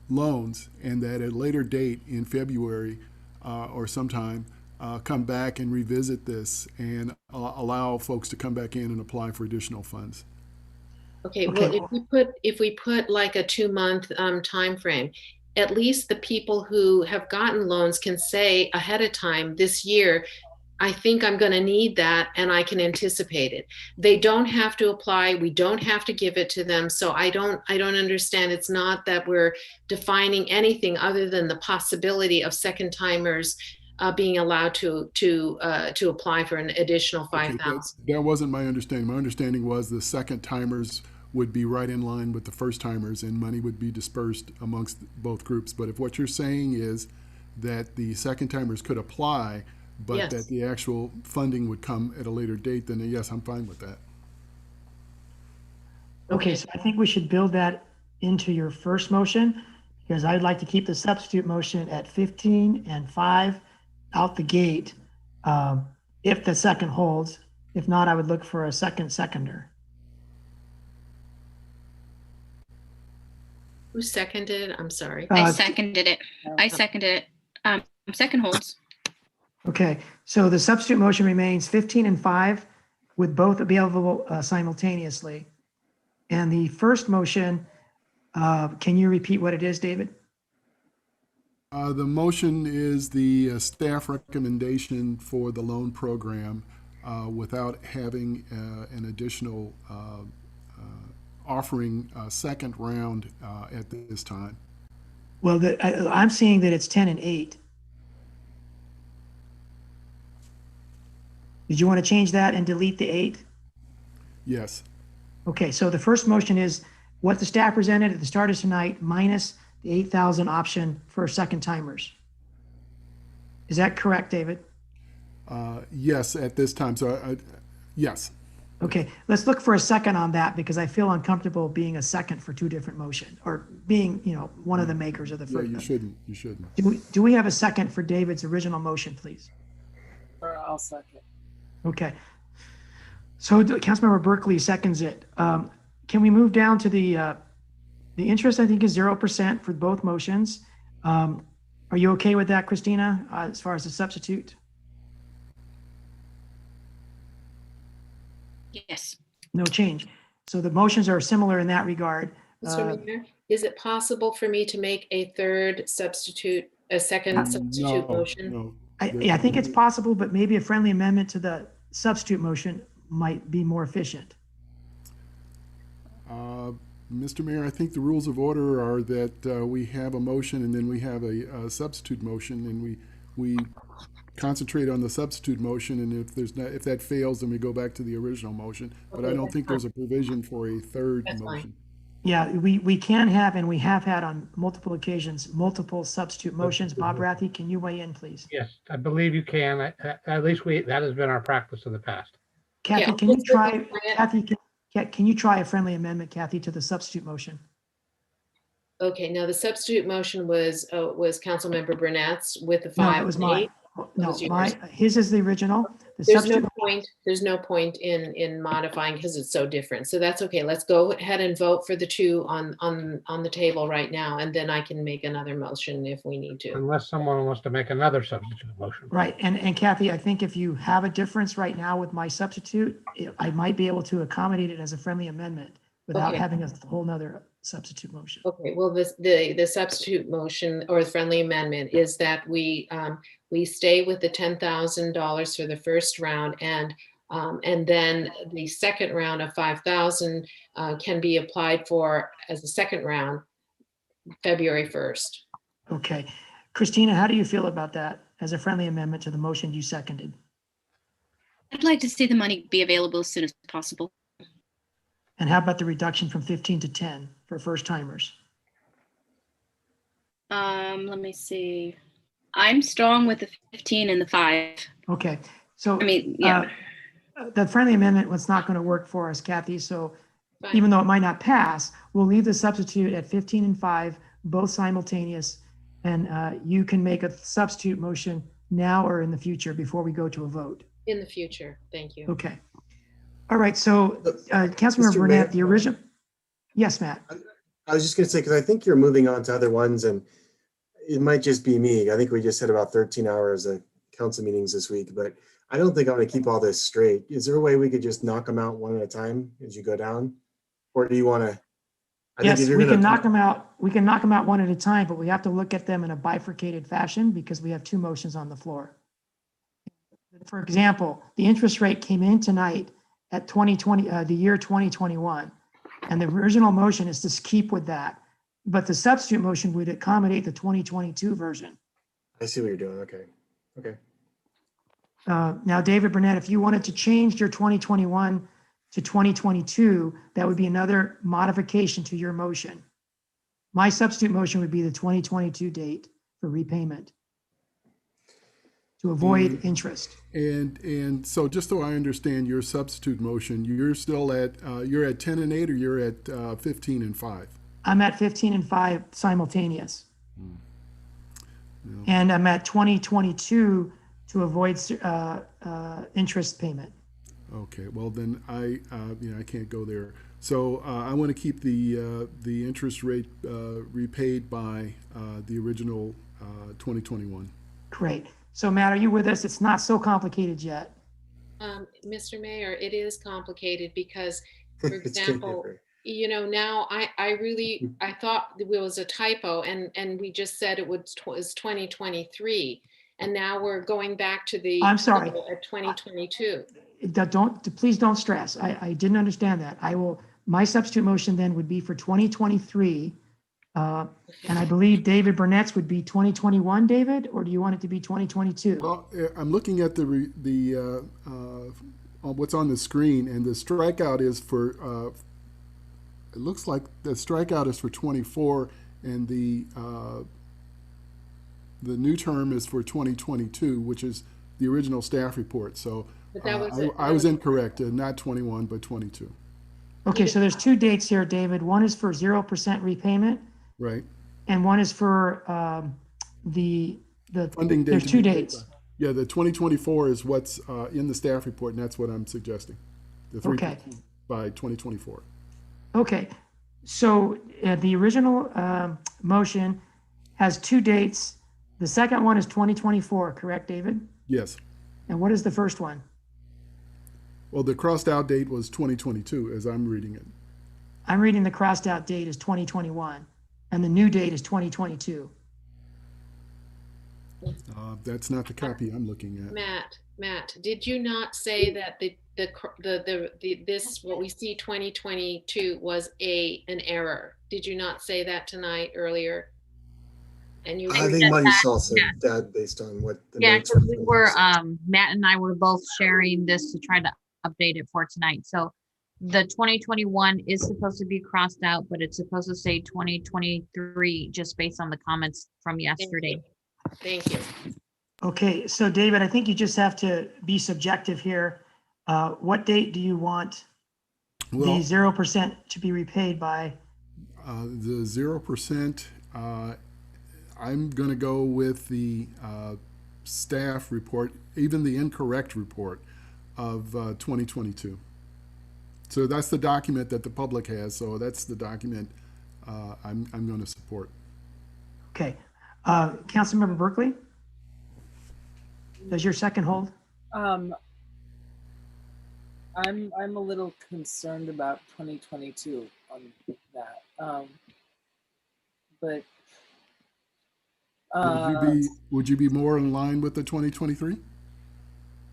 loans, and that at a later date in February or sometime, come back and revisit this and allow folks to come back in and apply for additional funds. Okay, Okay. well, if we put like a 2-month time frame, at least the people who have gotten loans can say ahead of time this year, I think I'm going to need that, and I can anticipate it. They don't have to apply. We don't have to give it to them. So I don't understand. It's not that we're defining anything other than the possibility of second timers being allowed to apply for an additional $5,000. Okay, that wasn't my understanding. My understanding was the second timers would be right in line with the first timers, and money would be dispersed amongst both groups. But if what you're saying is that the second timers could apply, but Yes. that the actual funding would come at a later date, then yes, I'm fine with that. Okay, so I think we should build that into your first motion, because I'd like to keep the substitute motion at 15 and 5 out the gate, if the second holds. If not, I would look for a seconder. Who seconded? I'm sorry. I seconded it. I seconded it. Second holds. Okay, so the substitute motion remains 15 and 5 with both available simultaneously. And the first motion, can you repeat what it is, David? The motion is the staff recommendation for the loan program without having an additional offering a second round at this time. Well, I'm seeing that it's 10 and 8. Did you want to change that and delete the 8? Yes. Okay, so the first motion is what the staff presented at the start of tonight minus the 8,000 option for second timers. Is that correct, David? Yes, at this time. So, yes. Okay, let's look for a second on that, because I feel uncomfortable being a second for two different motions, or being, one of the makers of the first. Yeah, you shouldn't. You shouldn't. Do we have a second for David's original motion, please? I'll second. Okay. So Councilmember Berkeley seconds it. Can we move down to the interest? I think is 0% for both motions. Are you okay with that, Christina, as far as the substitute? Yes. No change. So the motions are similar in that regard. Mr. Mayor, is it possible for me to make a second substitute motion? No. I think it's possible, but maybe a friendly amendment to the substitute motion might be more efficient. Mr. Mayor, I think the rules of order are that we have a motion and then we have a substitute motion, and we concentrate on the substitute motion, and if that fails, then we go back to the original motion. But I don't think there's a provision for a third motion. Fine. Yeah, we can have, and we have had on multiple occasions, multiple substitute motions. Bob Rathie, can you weigh in, please? Yes, I believe you can. At least that has been our practice in the past. Kathy, Yeah, can you let's try? look at it. Kathy, can you try a friendly amendment, Kathy, to the substitute motion? Okay, now the substitute motion was Councilmember Burnett's with the No, 5 that was and mine. 8. No, was yours. his is the original. The There's substitute. no point in modifying because it's so different. So that's okay. Let's go ahead and vote for the two on the table right now, and then I can make another motion if we need to. Unless someone wants to make another substitute motion. Right, and Kathy, I think if you have a difference right now with my substitute, I might be able to accommodate it as a friendly amendment without Okay. having a whole nother substitute motion. Okay, well, the substitute motion or the friendly amendment is that we stay with the $10,000 for the first round, and then the second round of 5,000 can be applied for as a second round, February 1st. Okay, Christina, how do you feel about that as a friendly amendment to the motion you seconded? I'd like to see the money be available as soon as possible. And how about the reduction from 15 to 10 for first timers? Let me see. I'm strong with the 15 and the 5. Okay, so I mean, yeah. the friendly amendment was not going to work for us, Kathy. So Fine. even though it might not pass, we'll leave the substitute at 15 and 5, both simultaneous. And you can make a substitute motion now or in the future before we go to a vote. In the future, thank you. Okay. All right, so Councilmember Mr. Burnett, Mayor? the original, yes, Matt. I was just gonna say, because I think you're moving on to other ones, and it might just be me. I think we just had about 13 hours of council meetings this week, but I don't think I'm gonna keep all this straight. Is there a way we could just knock them out one at a time as you go down? Or do you wanna? I think Yes, if you're we gonna can knock them out. We can knock them out one at a time, but we have to look at them in a bifurcated fashion because we have two motions on the floor. For example, the interest rate came in tonight at 2020, the year 2021. And the original motion is to keep with that. But the substitute motion would accommodate the 2022 version. I see what you're doing. Okay. Okay. Now, David Burnett, if you wanted to change your 2021 to 2022, that would be another modification to your motion. My substitute motion would be the 2022 date for repayment to avoid interest. And so just so I understand your substitute motion, you're still at, you're at 10 and 8 or you're at 15 and 5? I'm at 15 and 5 simultaneous. Yeah. And I'm at 2022 to avoid interest payment. Okay, well then I can't go there. So I want to keep the interest rate repaid by the original 2021. Great. So Matt, are you with us? It's not so complicated yet. Mr. Mayor, it is complicated because, for example, you know, now I thought it was a typo and we just said it was 2023. And now we're going back to the. I'm sorry. At 2022. Please don't stress. I didn't understand that. My substitute motion then would be for 2023. And I believe David Burnett's would be 2021, David, or do you want it to be 2022? Well, I'm looking at what's on the screen, and the strikeout is for, it looks like the strikeout is for 24, and the new term is for 2022, which is the original staff report. So I was incorrect, not 21, but 22. Okay, so there's two dates here, David. One is for 0% repayment. Right. And one is for the funding date. There's two dates. Yeah, the 2024 is what's in the staff report, and that's what I'm suggesting. The 3% by 2024. Okay, so the original motion has two dates. The second one is 2024, correct, David? Yes. And what is the first one? Well, the crossed out date was 2022, as I'm reading it. I'm reading the crossed out date as 2021, and the new date is 2022. That's not the copy I'm looking at. Matt, did you not say that this what we see 2022 was an error? Did you not say that tonight earlier? And you. I think Marisol said that based on what the notes because we were Matt and I were both sharing this to try to update it for tonight. So the 2021 is supposed to be crossed out, but it's supposed to say 2023 just based on the comments from yesterday. Thank you. Okay, so David, I think you just have to be subjective here. What date do you want the 0% to be repaid by? The 0%, I'm going to go with the staff report, even the incorrect report of 2022. So that's the document that the public has. So that's the document I'm going to support. Okay, Councilmember Berkeley, does your second hold? I'm a little concerned about 2022 on that. But would you be more in line with the 2023?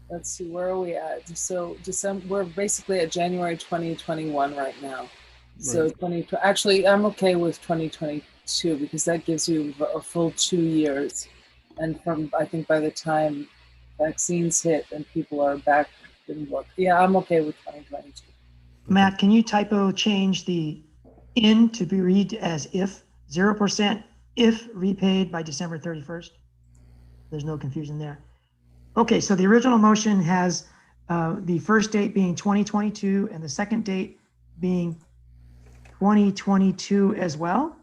Let's see, where are we at? So December, we're basically at January 2021 right now. So actually, I'm okay with 2022 because that gives you a full 2 years. And I think by the time vaccines hit and people are back in work, yeah, I'm okay with 2022. Matt, can you typo change the "in" to be read as "if"? 0% if repaid by December 31st. There's no confusion there. Okay, so the original motion has the first date being 2022 and the second date being 2022 as well?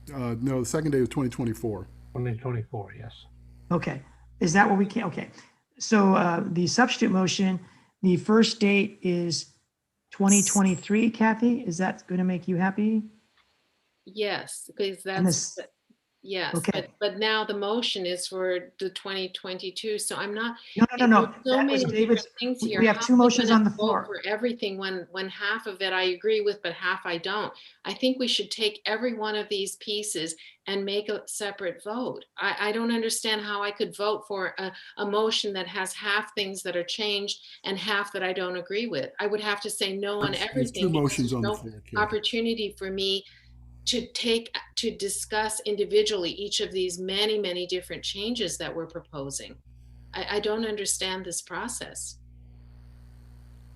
No, the second date was 2024. 2024, yes. Okay, is that what we can? Okay, so the substitute motion The first date is 2023, Kathy. Is that going to make you happy? Yes, because And that's, this, yes, okay. but now the motion is for the 2022, so I'm not. No. There's so That many was different David's. things We here. have How two am I motions gonna on the vote floor. for everything when half of it I agree with, but half I don't. I think we should take every one of these pieces and make a separate vote. I don't understand how I could vote for a motion that has half things that are changed and half that I don't agree with. I would have to say no on There's everything two because motions there's on the no floor, Kathy. opportunity for me to discuss individually each of these many different changes that we're proposing. I don't understand this process.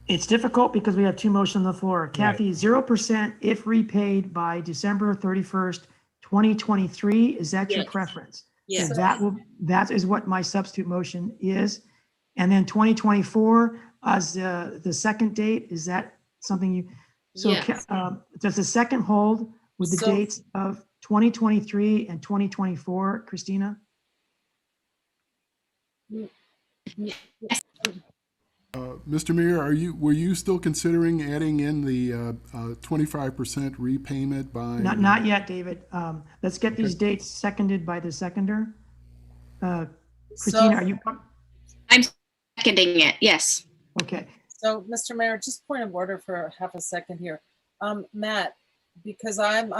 It's difficult because we have two motions on the floor. Kathy, 0% if repaid by December 31st, 2023. Is that your Yes. preference? Yes. So that is what my substitute motion is. And then 2024 as the second date, is that something you, so Yes. does the second hold with the So- dates of 2023 and 2024, Christina? Mr. Mayor, were you still considering adding in the 25% repayment by? Not yet, David. Let's get these dates seconded by the seconder. Christina, are you, I'm seconding it. Yes. okay. So, Mr. Mayor, just point of order for half a second here. Matt, because I'm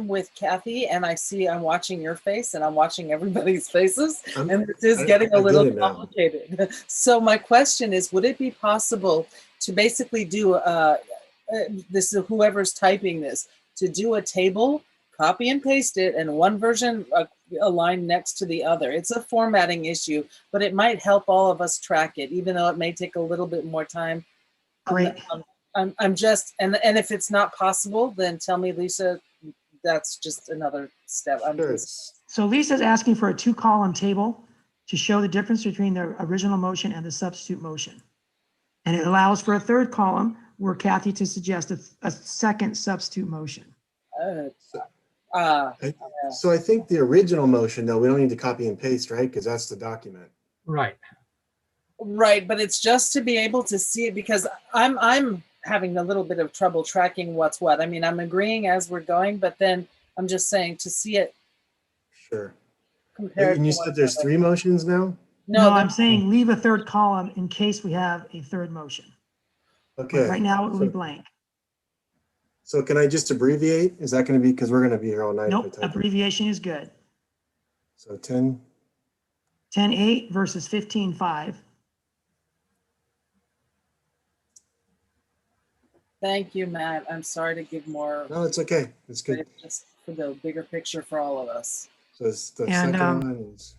with Kathy and I'm watching your face and I'm watching everybody's faces, and this is getting a little complicated. So my question is, would it be possible to basically do this is whoever's typing this, to do a table, copy and paste it, and one version aligned next to the other? It's a formatting issue, but it might help all of us track it, even though it may take a little bit more time. Great. I'm just, and if it's not possible, then tell me, Lisa, that's just another step. So Lisa's asking for a 2-column table to show the difference between the original motion and the substitute motion. And it allows for a third column where Kathy to suggest a second substitute motion. So I think the original motion, though, we don't need to copy and paste, right? Because that's the document. Right. Right, but it's just to be able to see it, because I'm having a little bit of trouble tracking what's what. I mean, I'm agreeing as we're going, but then I'm just saying to see it. Sure. Compared And you to said there's 3 motions now? No, I'm saying leave a third column in case we have a third motion. Okay. But right now it will be blank. So can I just abbreviate? Is that going to be, because we're going to be here all night? Nope, abbreviation is good. So 10:8 versus 15:5. Thank you, Matt. I'm sorry to give more. No, it's okay. It's good. It's just for the bigger picture for all of us. So it's the second one is.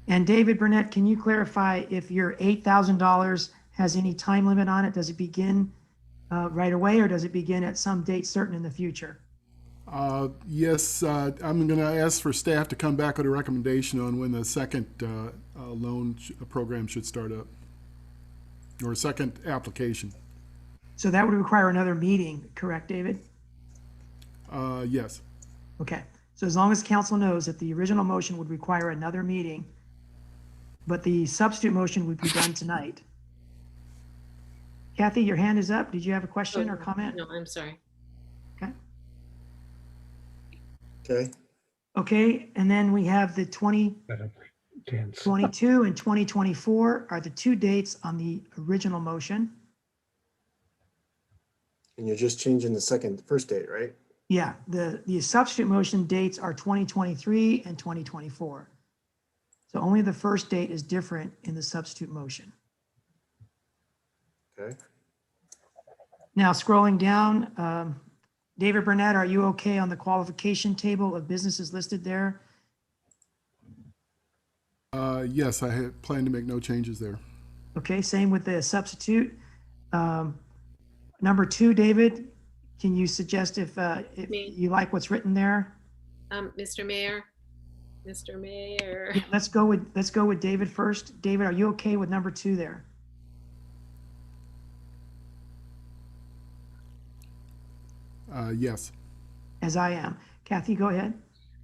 And David Burnett, can you clarify if your $8,000 has any time limit on it? Does it begin right away, or does it begin at some date certain in the future? Yes, I'm going to ask for staff to come back with a recommendation on when the second loan program should start up, or a second application. So that would require another meeting, correct, David? Yes. Okay, so as long as council knows that the original motion would require another meeting, but the substitute motion would be done tonight. Kathy, your hand is up. Did you have a question or comment? No, I'm sorry. Okay. Okay. Okay, and then we have the 2022 and 2024 are the 2 dates on the original motion. And you're just changing the first date, right? Yeah, the substitute motion dates are 2023 and 2024. So only the first date is different in the substitute motion. Okay. Now scrolling down, David Burnett, are you okay on the qualification table of businesses listed there? Yes, I had planned to make no changes there. Okay, same with the substitute. Number 2, David, can you suggest if you like what's written there? Mr. Mayor, Yeah, let's go with David first. David, are you okay with number 2 there? Yes. As I am. Kathy, go ahead.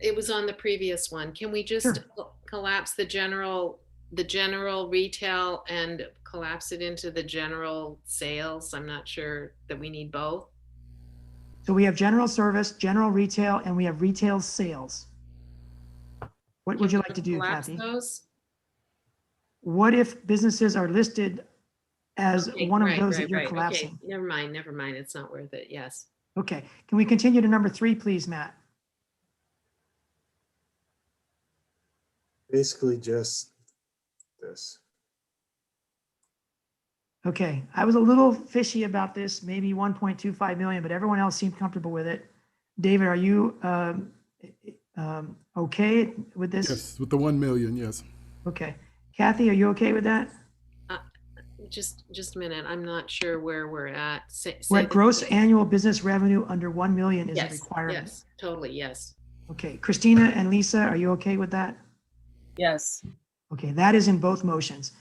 it was on the previous one. Can we just collapse the general the general retail and collapse it into the general sales? I'm not sure that we need both. So we have general service, general retail, and we have retail sales. What would you like to do, Collapse Kathy? those? What if businesses are listed as Okay, one of right, those right, that you're right. collapsing? Okay, never mind. It's not worth it. Yes. Okay, can we continue to number 3, please, Matt? Basically just this. Okay, I was a little fishy about this, maybe 1.25 million, but everyone else seemed comfortable with it. David, are you okay with this? Yes, with the 1 million, yes. Okay. Kathy, are you okay with that? Just a minute. I'm not sure where we're at. We're at gross annual business revenue under 1 million is a Yes, requirement. yes, totally, yes. Okay, Christina and Lisa, are you okay with that? Yes. Okay, that is in both motions.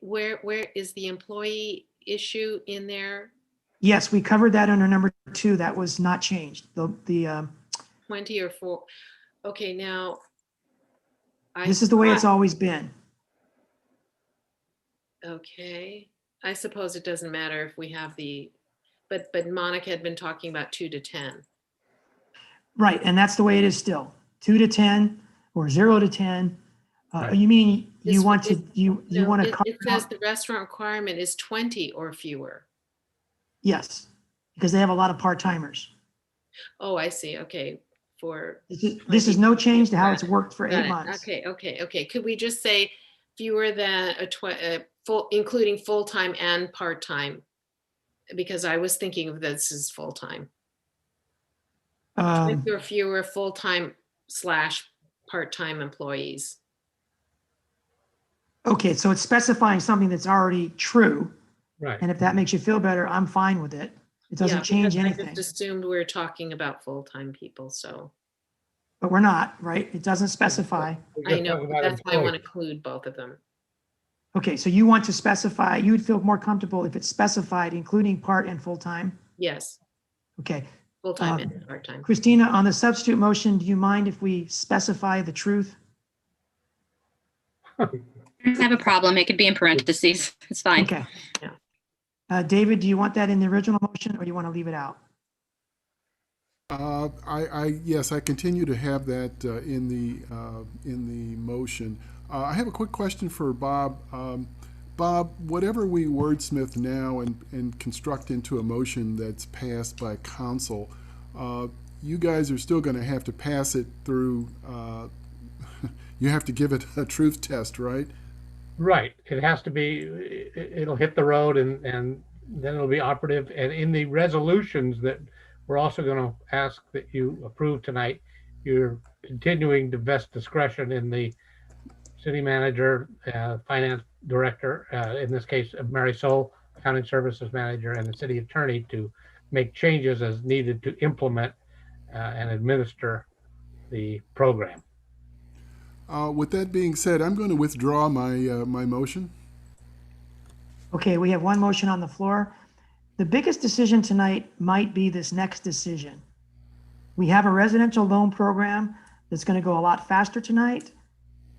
Where is the employee issue in there? Yes, we covered that under number 2. That was not changed. The 20 or 4. Okay, now. this is the way it's always been. Okay, I suppose it doesn't matter if we have but Monica had been talking about 2 to 10. Right, and that's the way it is still. 2 to 10 or 0 to 10. Right. You mean you This- want to you No, want to it says the restaurant requirement is 20 or fewer. Yes, because they have a lot of part-timers. Oh, I see. Okay, for This is no change to how it's worked for got 8 it. months. Okay. Could we just say fewer than including full-time and part-time? Because I was thinking of this as full-time. 20 or fewer full-time / part-time employees. Okay, so it's specifying something that's already true. Right. And if that makes you feel better, I'm fine with it. It doesn't change because anything. I just assumed we were talking about full-time people, so. But we're not, right? It doesn't specify. We're I just know, talking but about that's why I want to employees. include both of them. Okay, so you want to specify, you would feel more comfortable if it's specified, including part and full-time? Yes, Okay. full-time and part-time. Christina, on the substitute motion, do you mind if we specify the truth? I don't have a problem. It could be in parentheses. It's fine. Okay. Yeah. David, do you want that in the original motion or do you want to leave it out? Yes, I continue to have that in the motion. I have a quick question for Bob. Bob, whatever we wordsmith now and construct into a motion that's passed by council, you guys are still going to have to pass it through. You have to give it a truth test, right? Right. It has to be, it'll hit the road and then it'll be operative. And in the resolutions that we're also going to ask that you approve tonight, you're continuing to vest discretion in the city manager, finance director, in this case, Mary Sol, accounting services manager, and the city attorney to make changes as needed to implement and administer the program. With that being said, I'm going to withdraw my my motion. Okay, we have one motion on the floor. The biggest decision tonight might be this next decision. We have a residential loan program that's going to go a lot faster tonight,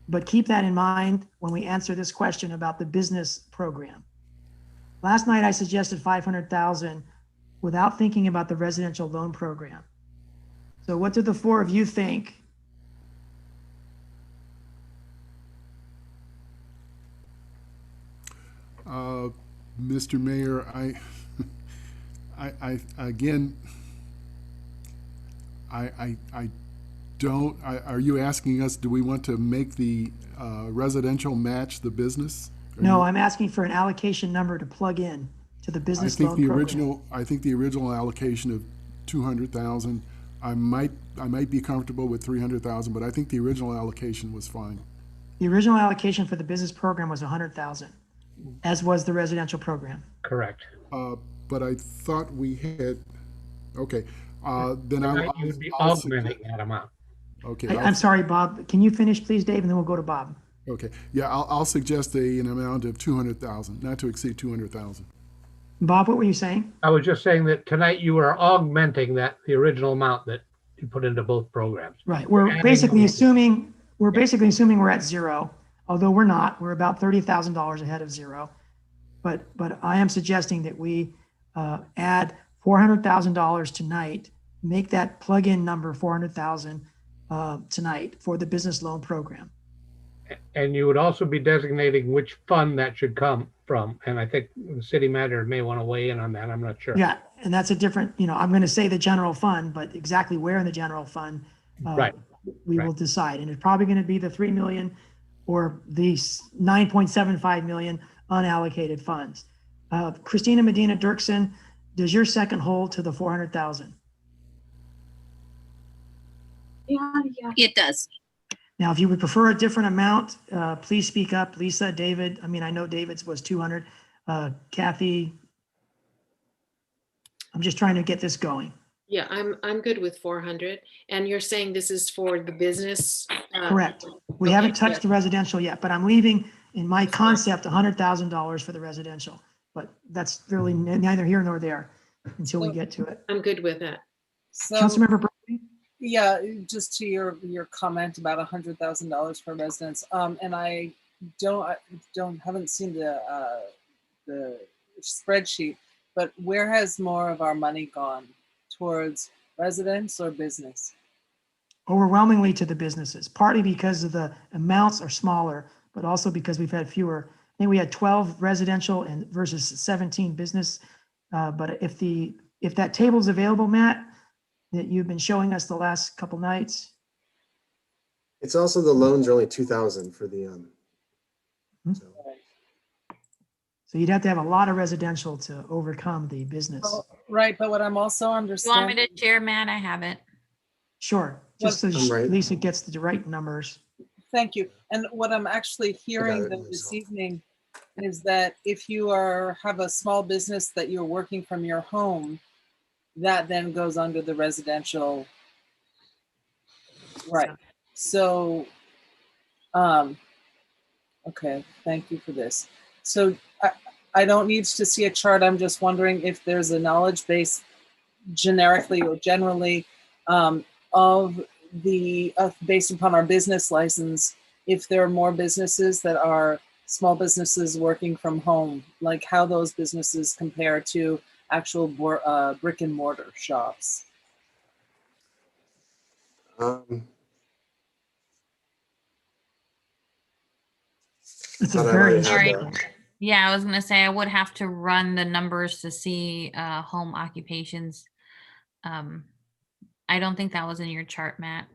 but keep that in mind when we answer this question about the business program. Last night I suggested 500,000 without thinking about the residential loan program. So what do the 4 of you think? Mr. Mayor, I don't, are you asking us, do we want to make the residential match the business? No, I'm asking for an allocation number to plug in to the business loan program. I think the original allocation of 200,000, I might be comfortable with 300,000, but I think the original allocation was fine. The original allocation for the business program was 100,000, as was the residential program. Correct. But I thought we had, okay, then You would be augmenting that amount. Okay. I'm sorry, Bob. Can you finish, please, Dave, and then we'll go to Bob. Okay. Yeah, I'll suggest an amount of 200,000, not to exceed 200,000. Bob, what were you saying? I was just saying that tonight you are augmenting the original amount that you put into both programs. Right. We're basically assuming we're at 0, although we're not, we're about $30,000 ahead of zero. But I am suggesting that we add $400,000 tonight, make that plug-in number 400,000 tonight for the business loan program. And you would also be designating which fund that should come from. And I think the city manager may want to weigh in on that. I'm not sure. Yeah, and that's a different, I'm going to say the general fund, but exactly where in the general fund, Right. we will decide. And it's probably going to be the 3 million or the 9.75 million unallocated funds. Christina Medina Dirksen, does your second hold to the 400,000? Yeah, it does. Now, if you would prefer a different amount, please speak up. Lisa, David, I know David's was 200. Kathy, I'm just trying to get this going. Yeah, I'm good with 400. And you're saying this is for the business? Correct. We okay, haven't touched yeah. the residential yet, but I'm leaving in my concept $100,000 for the residential. But that's really neither here nor there until we get to it. I'm good with that. So, Councilmember Berkeley? yeah, just to your comment about $100,000 for residents, and I haven't seen the spreadsheet, but where has more of our money gone, towards residents or business? Overwhelmingly to the businesses, partly because of the amounts are smaller, but also because we've had fewer. I think we had 12 residential and versus 17 business. But if that table's available, Matt, that you've been showing us the last couple nights. It's also the loans are only 2,000 for the So you'd have to have a lot of residential to overcome the business. Well, right, but what I'm also You want understanding. me to share, Matt? I have it. Sure, just so right. Lisa gets the right numbers. Thank you. And what I'm actually hearing this evening is that if you have a small business that you're working from your home, that then goes under the residential. Right. So, okay, thank you for this. So I don't need to see a chart. I'm just wondering if there's a knowledge base generically or generally of the based upon our business license, if there are more businesses that are small businesses working from home, like how those businesses compare to actual brick and mortar shops. It's a very Sorry. Yeah, I was gonna say I would have to run the numbers to see home occupations. I don't think that was in your chart, Matt.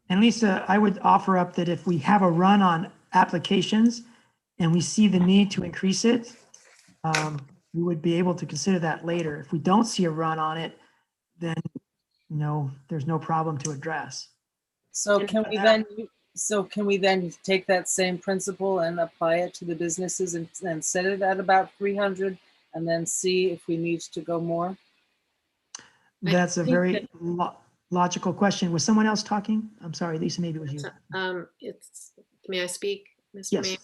And Lisa, I would offer up that if we have a run on applications and we see the need to increase it, we would be able to consider that later. If we don't see a run on it, then there's no problem to address. So can we then take that same principle and apply it to the businesses and set it at about 300 and then see if we need to go more? That's a very logical question. Was someone else talking? I'm sorry, Lisa, maybe it was you. May I speak, Mr. Yes. Mayor?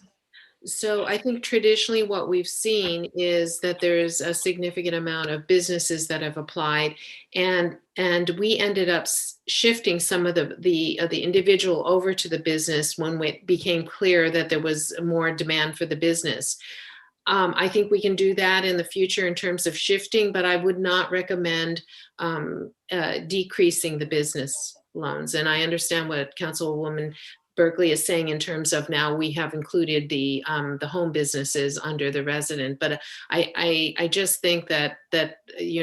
So I think traditionally what we've seen is that there's a significant amount of businesses that have applied, and we ended up shifting some of the individual over to the business when it became clear that there was more demand for the business. I think we can do that in the future in terms of shifting, but I would not recommend decreasing the business loans. And I understand what Councilwoman Berkeley is saying in terms of now we have included the home businesses under the resident, but I just think that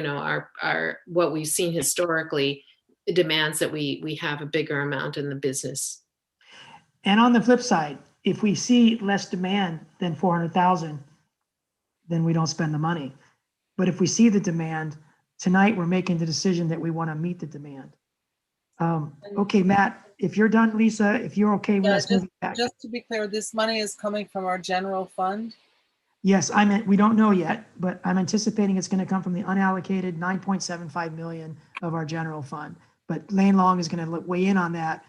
our what we've seen historically demands that we have a bigger amount in the business. And on the flip side, if we see less demand than 400,000, then we don't spend the money. But if we see the demand, tonight we're making the decision that we want to meet the demand. Okay, Matt, if you're done, Lisa, if you're okay with us moving back. Just to be clear, this money is coming from our general fund? Yes, we don't know yet, but I'm anticipating it's going to come from the unallocated 9.75 million of our general fund. But Lane Long is going to weigh in on that.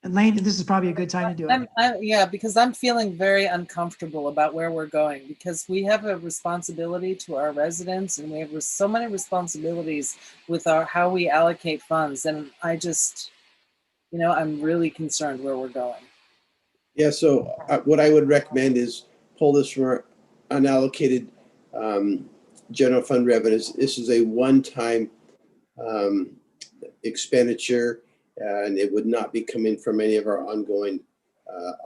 And Lane, this is probably a good time to do it. Yeah, because I'm feeling very uncomfortable about where we're going, because we have a responsibility to our residents and we have so many responsibilities with how we allocate funds. And I just, I'm really concerned where we're going. Yeah, so what I would recommend is pull this from our unallocated general fund revenues. This is a one-time expenditure, and it would not be coming from any of our ongoing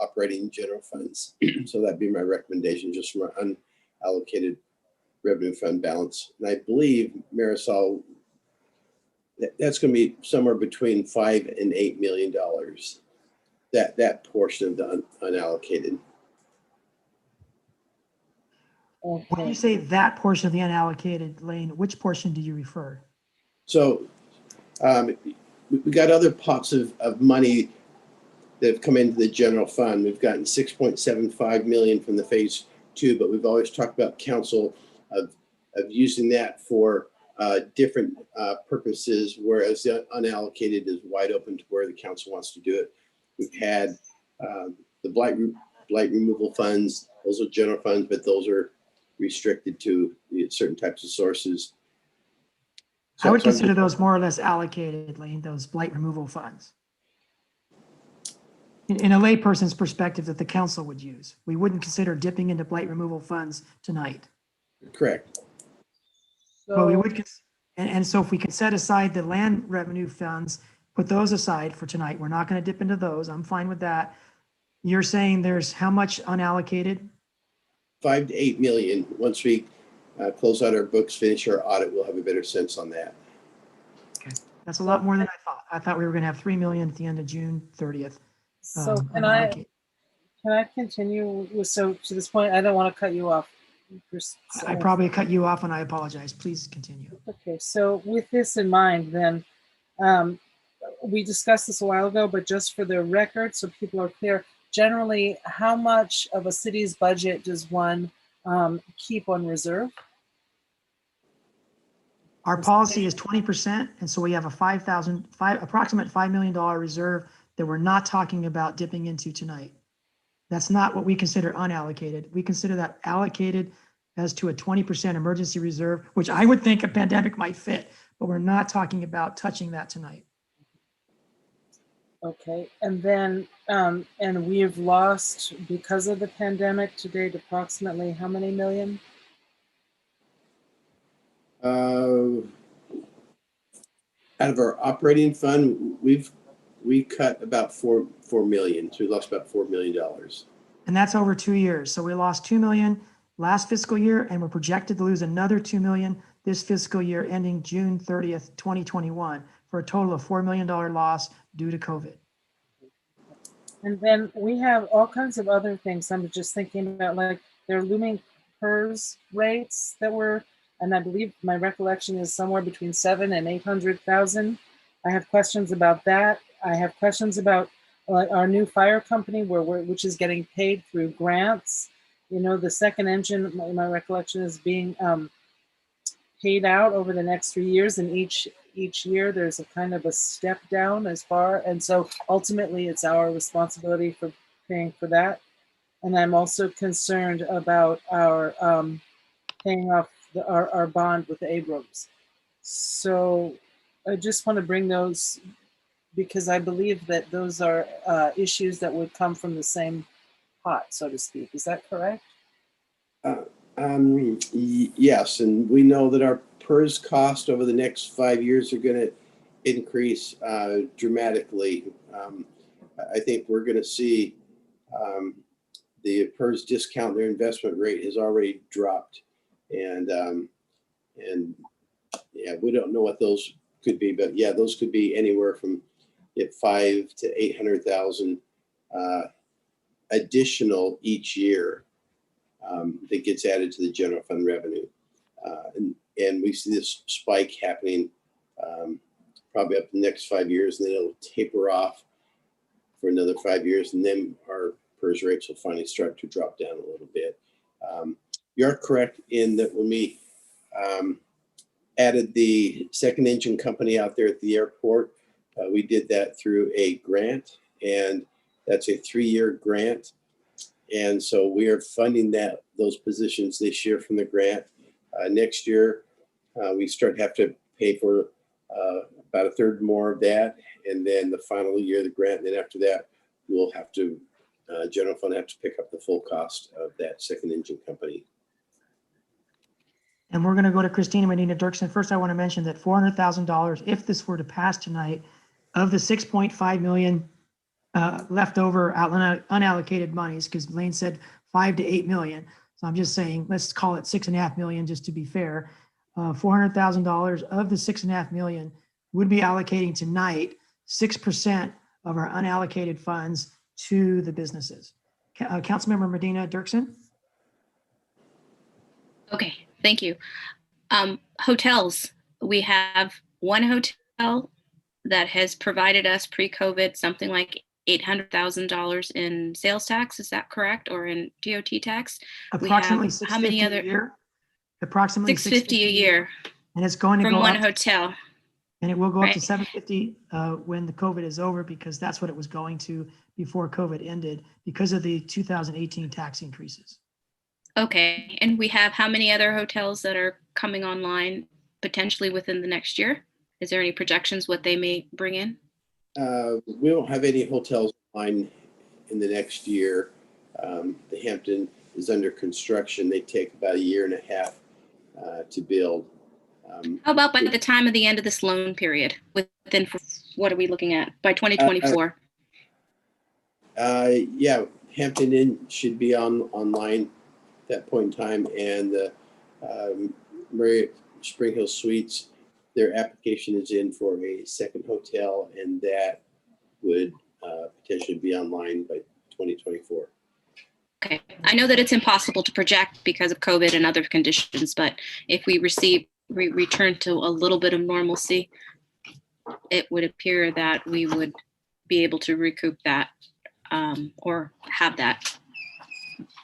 operating general funds. So that'd be my recommendation, just from our unallocated revenue fund balance. And I believe, Marisol, that's going to be somewhere between $5 and $8 million. That portion of the unallocated. When you say that portion of the unallocated, Lane, which portion do you refer? So we got other pots of money that have come into the general fund. We've gotten 6.75 million from the phase 2, but we've always talked about council of using that for different purposes, whereas the unallocated is wide open to where the council wants to do it. We've had the blight removal funds. Those are general funds, but those are restricted to certain types of sources. I would consider those more or less allocated, Lane, those blight removal funds. In a layperson's perspective that the council would use. We wouldn't consider dipping into blight removal funds tonight. Correct. But we would, and so if we can set aside the land revenue funds, put those aside for tonight, we're not going to dip into those. I'm fine with that. You're saying there's how much unallocated? 5 to 8 million. Once we close out our books, finish our audit, we'll have a better sense on that. Okay, that's a lot more than I thought. I thought we were going to have 3 million at the end of June 30th. So can I continue with, so to this point, I don't want to cut you off. I probably cut you off and I apologize. Please continue. Okay, so with this in mind, then we discussed this a while ago, but just for the record, so people are clear, generally, how much of a city's budget does one keep on reserve? Our policy is 20%, and so we have a approximate $5 million reserve that we're not talking about dipping into tonight. That's not what we consider unallocated. We consider that allocated as to a 20% emergency reserve, which I would think a pandemic might fit, but we're not talking about touching that tonight. Okay, and then, and we've lost, because of the pandemic to date, approximately how many million? Out of our operating fund, we cut about 4 million. So we lost about $4 million. And that's over 2 years. So we lost 2 million last fiscal year, and we're projected to lose another 2 million this fiscal year ending June 30th, 2021, for a total of $4 million loss due to COVID. And then we have all kinds of other things. I'm just thinking about, like, they're looming PERS rates that were, and I believe my recollection is somewhere between 700,000 and 800,000. I have questions about that. I have questions about our new fire company, which is getting paid through grants. You know, the second engine, my recollection is being paid out over the next 3 years, and each year there's a kind of a step down as far, and so ultimately it's our responsibility for paying for that. And I'm also concerned about our paying off our bond with Abrams. So I just want to bring those, because I believe that those are issues that would come from the same pot, so to speak. Is that correct? Yes, and we know that our PERS cost over the next 5 years are going to increase dramatically. I think we're going to see the PERS discount, their investment rate has already dropped, and yeah, we don't know what those could be, but yeah, those could be anywhere from 500,000 to 800,000 additional each year that gets added to the general fund revenue, and we see this spike happening probably up the next 5 years, and then it'll taper off for another 5 years, and then our PERS rates will finally start to drop down a little bit. You're correct in that when we added the second engine company out there at the airport, we did that through a grant, and that's a 3-year grant. And so we are funding those positions this year from the grant. Next year, we have to pay for about a third more of that. And then the final year of the grant, and then after that, we'll have to general fund have to pick up the full cost of that second engine company. And we're going to go to Christina Medina Dirksen. First, I want to mention that $400,000, if this were to pass tonight, of the 6.5 million leftover unallocated monies, because Lane said 5 to 8 million. So I'm just saying, let's call it 6.5 million just to be fair. $400,000 of the 6.5 million would be allocating tonight 6% of our unallocated funds to the businesses. Councilmember Medina Dirksen. Okay, thank you. Hotels, we have one hotel that has provided us pre-COVID something like $800,000 in sales tax. Is that correct? Or in DOT tax? Approximately we have how many other? $650 a year. Approximately $650 a year. And it's going to from go one up, hotel. and it will go up to Right. 750 when the COVID is over, because that's what it was going to before COVID ended because of the 2018 tax increases. Okay, and we have how many other hotels that are coming online potentially within the next year? Is there any projections what they may bring in? We don't have any hotels online in the next year. The Hampton is under construction. They take about 1.5 years to build. How about by the time of the end of this loan period? Within, what are we looking at? By 2024? Yeah, Hampton Inn should be online at that point in time, and the Marriott Spring Hill Suites, their application is in for a second hotel, and that would potentially be online by 2024. Okay, I know that it's impossible to project because of COVID and other conditions, but if we return to a little bit of normalcy, it would appear that we would be able to recoup that or have that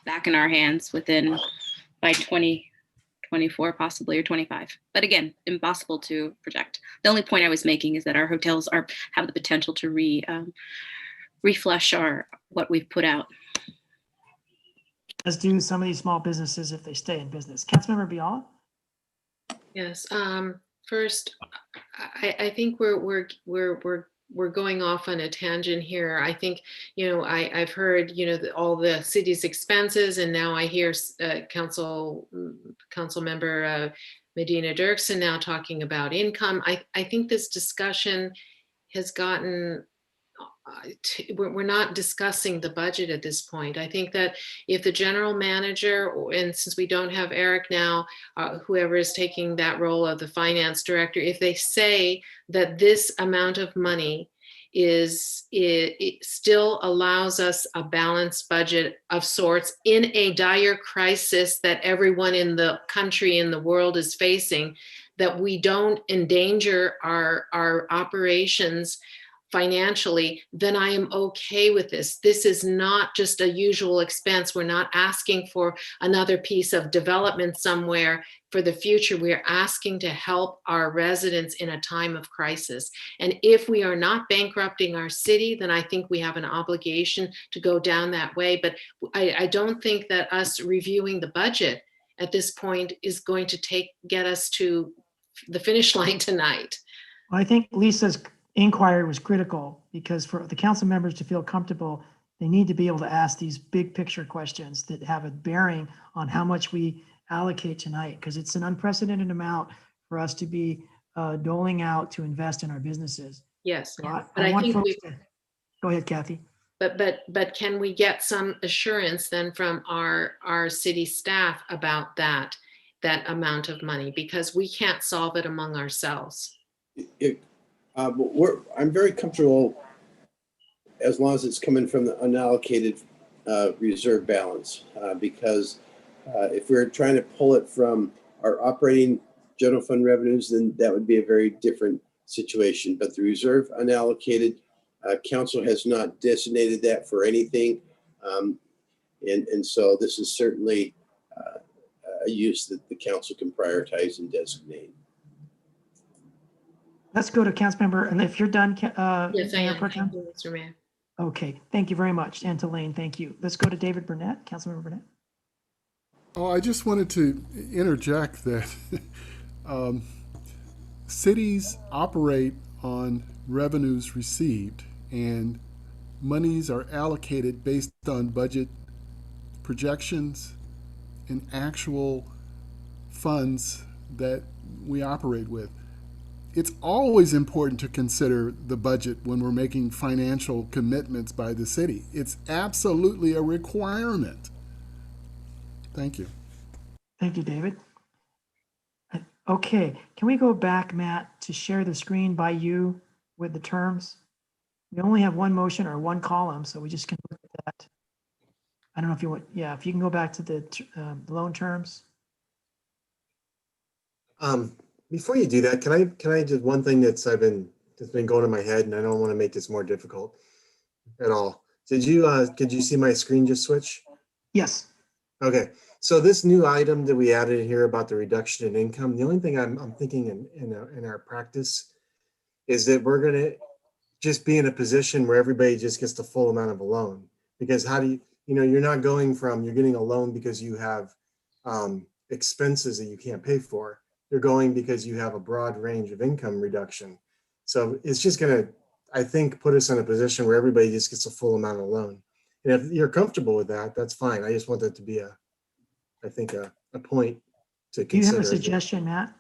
back in our hands by 2024 possibly, or 25. But again, impossible to project. The only point I was making is that our hotels have the potential to reflush what we've put out. As do some of these small businesses if they stay in business. Councilmember Biala? Yes. First, I think we're going off on a tangent here. I think, I've heard, all the city's expenses, and now I hear council member Medina Dirksen now talking about income. I think this discussion has gotten, we're not discussing the budget at this point. I think that if the general manager, and since we don't have Eric now, whoever is taking that role of the finance director, if they say that this amount of money it still allows us a balanced budget of sorts in a dire crisis that everyone in the country and the world is facing, that we don't endanger our operations financially, then I am okay with this. This is not just a usual expense. We're not asking for another piece of development somewhere for the future. We're asking to help our residents in a time of crisis. And if we are not bankrupting our city, then I think we have an obligation to go down that way. But I don't think that us reviewing the budget at this point is going to get us to the finish line tonight. Well, I think Lisa's inquiry was critical, because for the council members to feel comfortable, they need to be able to ask these big picture questions that have a bearing on how much we allocate tonight, because it's an unprecedented amount for us to be doling out to invest in our businesses. Yes, So but I I want think folks to, go ahead, Kathy. But can we get some assurance then from our city staff about that amount of money, because we can't solve it among ourselves. I'm very comfortable as long as it's coming from the unallocated reserve balance, because if we're trying to pull it from our operating general fund revenues, then that would be a very different situation. But the reserve unallocated, council has not designated that for anything. And so this is certainly a use that the council can prioritize and designate. Let's go to Councilmember, and if you're done, Yes, I Mayor am. Pro Tem? Thank you, Mr. Mayor. Okay, thank you very much. And to Lane, thank you. Let's go to David Burnett, Councilmember Burnett. Oh, I just wanted to interject that cities operate on revenues received, and monies are allocated based on budget projections and actual funds that we operate with. It's always important to consider the budget when we're making financial commitments by the city. It's absolutely a requirement. Thank you. Thank you, David. Okay, can we go back, Matt, to share the screen by you with the terms? We only have one motion or one column, so we just can look at that. I don't know if you want, yeah, if you can go back to the loan terms. Before you do that, can I just one thing that's been going in my head, and I don't want to make this more difficult at all. Could you see my screen just switch? Yes. Okay. So this new item that we added here about the reduction in income, the only thing I'm thinking in our practice is that we're going to just be in a position where everybody just gets the full amount of a loan. Because how do you're not going from, you're getting a loan because you have expenses that you can't pay for. You're going because you have a broad range of income reduction. So it's just going to, I think, put us in a position where everybody just gets a full amount of loan. And if you're comfortable with that, that's fine. I just want that to be a point to consider. Do you have a suggestion, Matt?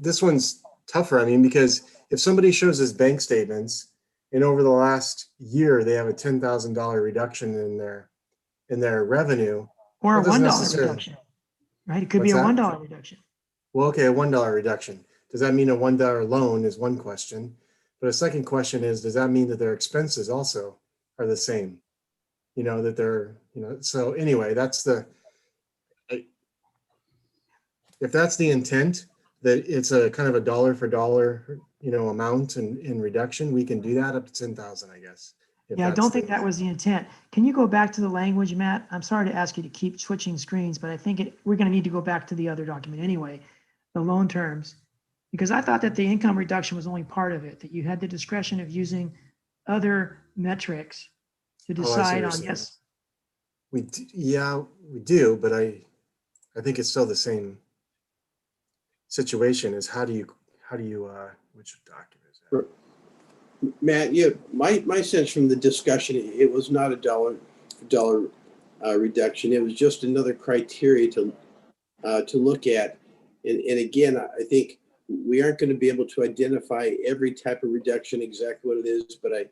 This one's tougher. I mean, because if somebody shows us bank statements and over the last year they have a $10,000 reduction in their revenue, or a $1 reduction, right? It could be a $1 reduction. Well, okay, a $1 reduction. Does that mean a $1 loan is one question? But a second question is, does that mean that their expenses also are the same? That they're, so anyway, if that's the intent, that it's a kind of a dollar for dollar, amount in reduction, we can do that up to 10,000, I guess. Yeah, I don't think that was the intent. Can you go back to the language, Matt? I'm sorry to ask you to keep switching screens, but I think we're going to need to go back to the other document anyway, the loan terms, because I thought that the income reduction was only part of it, that you had the discretion of using other metrics to decide on, yes. We do, but I think it's still the same situation as how do you which document is that? Matt, my sense from the discussion, it was not a dollar reduction. It was just another criteria to look at. And again, I think we aren't going to be able to identify every type of reduction exactly what it is, but I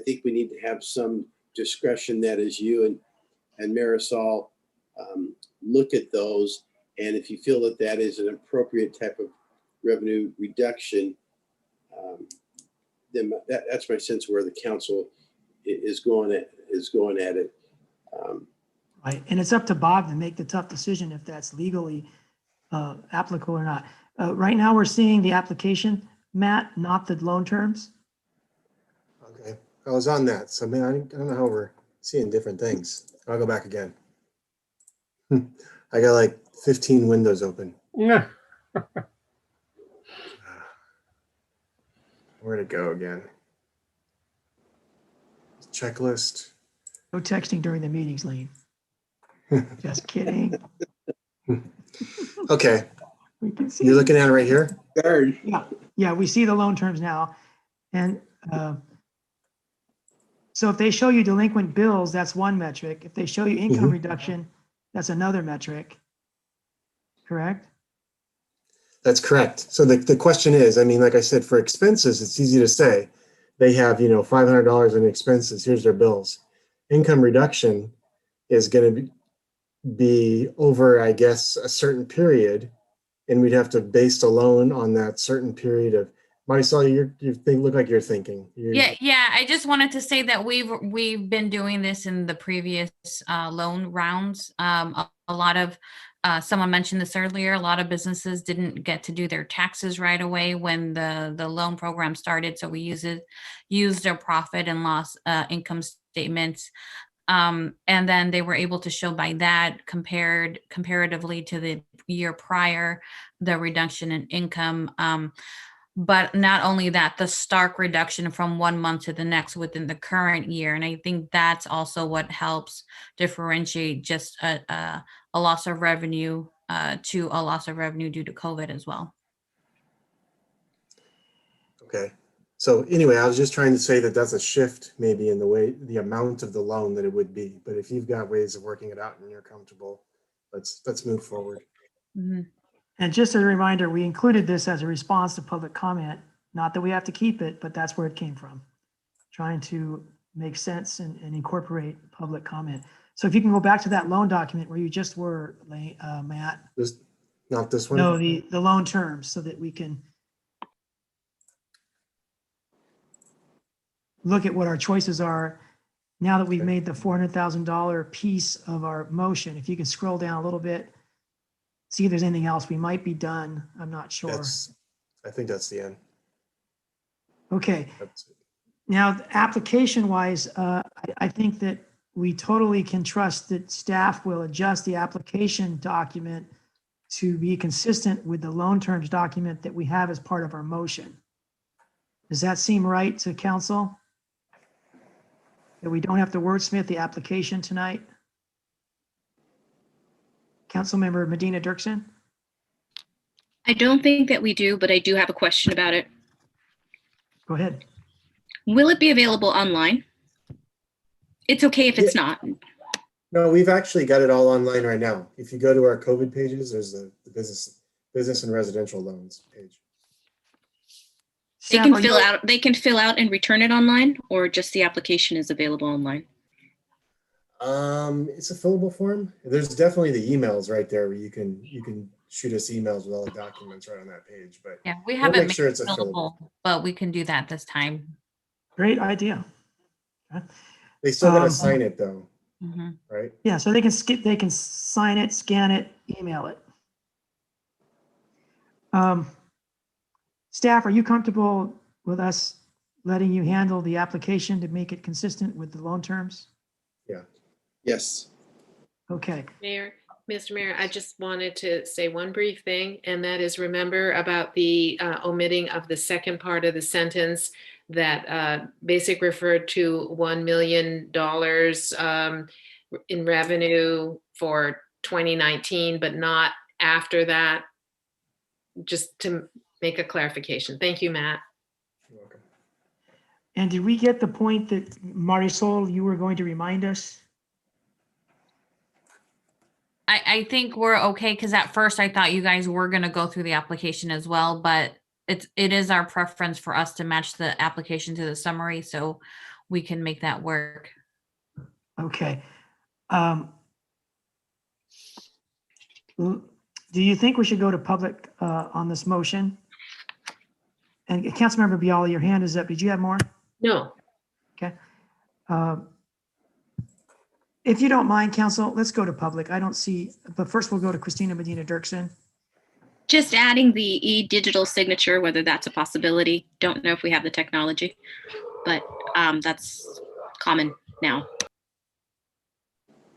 think we need to have some discretion that as you and Marisol look at those. And if you feel that is an appropriate type of revenue reduction, then that's my sense of where the council is going at it. Right, and it's up to Bob to make the tough decision if that's legally applicable or not. Right now, we're seeing the application, Matt, not the loan terms. Okay, I was on that, so man, I don't know how we're seeing different things. I'll go back again. I got like 15 windows open. Yeah. Where'd it go again? Checklist. No texting during the meetings, Lane. Just kidding. Okay. We can see. You're looking at it right here? Yeah, we see the loan terms now. And so if they show you delinquent bills, that's one metric. If they show you income reduction, that's another metric. Correct? That's correct. So the question is, I mean, like I said, for expenses, it's easy to say. They have, $500 in expenses. Here's their bills. Income reduction is going to be over, I guess, a certain period, and we'd have to base the loan on that certain period of. Marisol, you look like you're thinking. Yeah. I just wanted to say that we've been doing this in the previous loan rounds. A lot of someone mentioned this earlier. A lot of businesses didn't get to do their taxes right away when the loan program started. So we used their profit and loss income statements. And then they were able to show by that comparatively to the year prior, the reduction in income. But not only that, the stark reduction from 1 month to the next within the current year. And I think that's also what helps differentiate just a loss of revenue to a loss of revenue due to COVID as well. Okay. So anyway, I was just trying to say that that's a shift maybe in the way, the amount of the loan that it would be. But if you've got ways of working it out and you're comfortable, let's move forward. Mhm. And just as a reminder, we included this as a response to public comment. Not that we have to keep it, but that's where it came from. Trying to make sense and incorporate public comment. So if you can go back to that loan document where you just were, Matt. Not this one? No, the loan terms, so that we can look at what our choices are now that we've Okay. made the $400,000 piece of our motion. If you can scroll down a little bit, see if there's anything else. We might be done. I'm not sure. I think that's the end. Okay. That's it. Now, application wise, I think that we totally can trust that staff will adjust the application document to be consistent with the loan terms document that we have as part of our motion. Does that seem right to council? That we don't have to wordsmith the application tonight? Councilmember Medina Dirksen? I don't think that we do, but I do have a question about it. Go ahead. Will it be available online? It's okay if it's not. No, we've actually got it all online right now. If you go to our COVID pages, there's the business and residential loans page. They Staff, can are you- fill out. They can fill out and return it online, or just the application is available online. It's a fillable form. There's definitely the emails right there where you can shoot us emails with all the documents right on that page. But Yeah, we we'll haven't make made sure it it's a fillable. fillable, but we can do that this time. Great idea. Okay. They still gotta sign it though, Mhm. right? Yeah, so they can sign it, scan it, email it. Staff, are you comfortable with us letting you handle the application to make it consistent with the loan terms? Yeah. Yes. Okay. Mr. Mayor, I just wanted to say one brief thing, and that is remember about the omitting of the second part of the sentence that basic referred to $1 million in revenue for 2019, but not after that, just to make a clarification. Thank you, Matt. You're welcome. And did we get the point that Marisol, you were going to remind us? I think we're okay, because at first I thought you guys were gonna go through the application as well, but it is our preference for us to match the application to the summary, so we can make that work. Okay. Do you think we should go to public on this motion? And Councilmember Bialy, your hand is up. Did you have more? No. Okay. If you don't mind, council, let's go to public. I don't see, but first we'll go to Christina Medina Dirksen. Just adding the e-digital signature, whether that's a possibility. Don't know if we have the technology, but that's common now.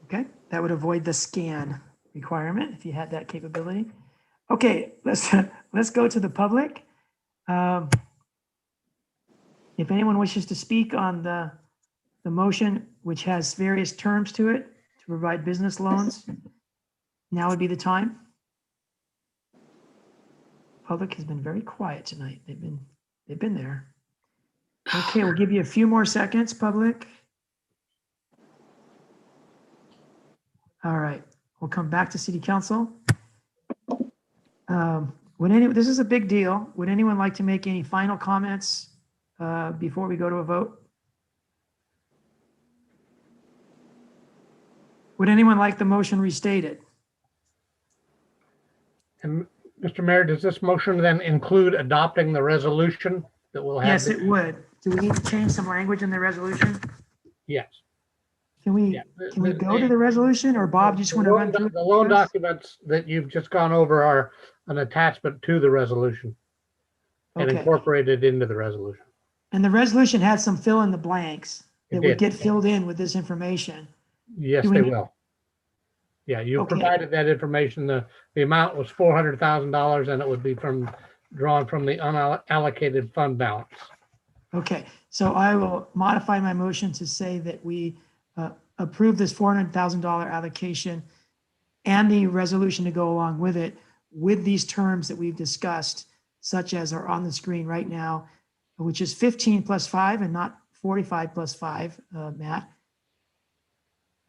Okay, that would avoid the scan requirement if you had that capability. Okay, let's go to the public. If anyone wishes to speak on the motion, which has various terms to it to provide business loans, now would be the time. Public has been very quiet tonight. They've been there. Okay, we'll give you a few more seconds, public. All right, we'll come back to City Council. This is a big deal. Would anyone like to make any final comments before we go to a vote? Would anyone like the motion restated? And Mr. Mayor, does this motion then include adopting the resolution that will have? Yes, it would. Do we need to change some language in the resolution? Yes. Can we go to the resolution, or Bob, you just want to run through? The loan documents that you've just gone over are an attachment to the resolution and Okay. incorporated into the resolution. And the resolution had some fill in the blanks that It would did. get filled in with this information. Yes, Do we they need- will. Yeah, you Okay. provided that information. The amount was $400,000 and it would be drawn from the unallocated fund balance. Okay, so I will modify my motion to say that we approve this $400,000 allocation and the resolution to go along with it, with these terms that we've discussed, such as are on the screen right now, which is 15 plus 5 and not 45 plus 5, Matt.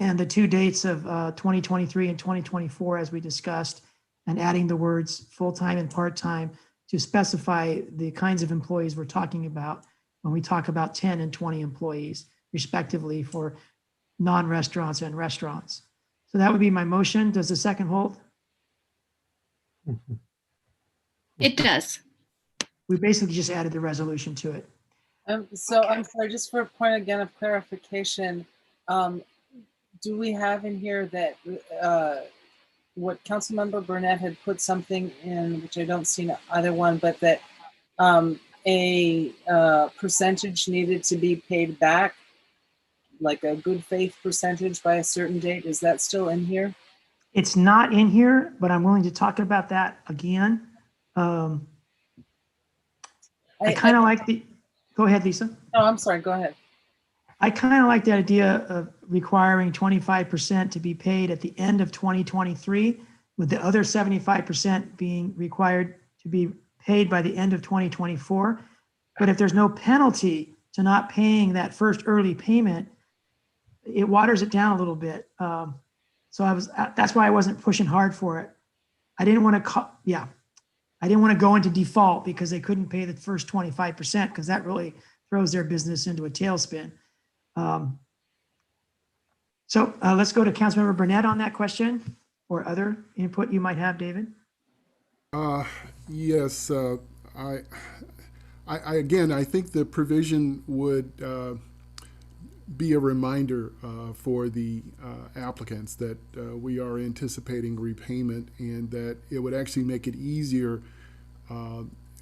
And the two dates of 2023 and 2024, as we discussed, and adding the words full-time and part-time to specify the kinds of employees we're talking about when we talk about 10 and 20 employees, respectively, for non-restaurants and restaurants. So that would be my motion. Does the second hold? It does. We basically just added the resolution to it. So I'm sorry, just for a point again of clarification, do we have in here that what Councilmember Burnett had put something in, which I don't see in either one, but that a percentage needed to be paid back, like a good faith percentage by a certain date? Is that still in here? It's not in here, but I'm willing to talk about that again. I kind of like the, go ahead, Lisa. Oh, I'm sorry, go ahead. I kind of like the idea of requiring 25% to be paid at the end of 2023, with the other 75% being required to be paid by the end of 2024. But if there's no penalty to not paying that first early payment, it waters it down a little bit. So that's why I wasn't pushing hard for it. I didn't want to, I didn't want to go into default because they couldn't pay the first 25%, because that really throws their business into a tailspin. So let's go to Councilmember Burnett on that question, or other input you might have, David. Yes, I again, I think the provision would be a reminder for the applicants that we are anticipating repayment, and that it would actually make it easier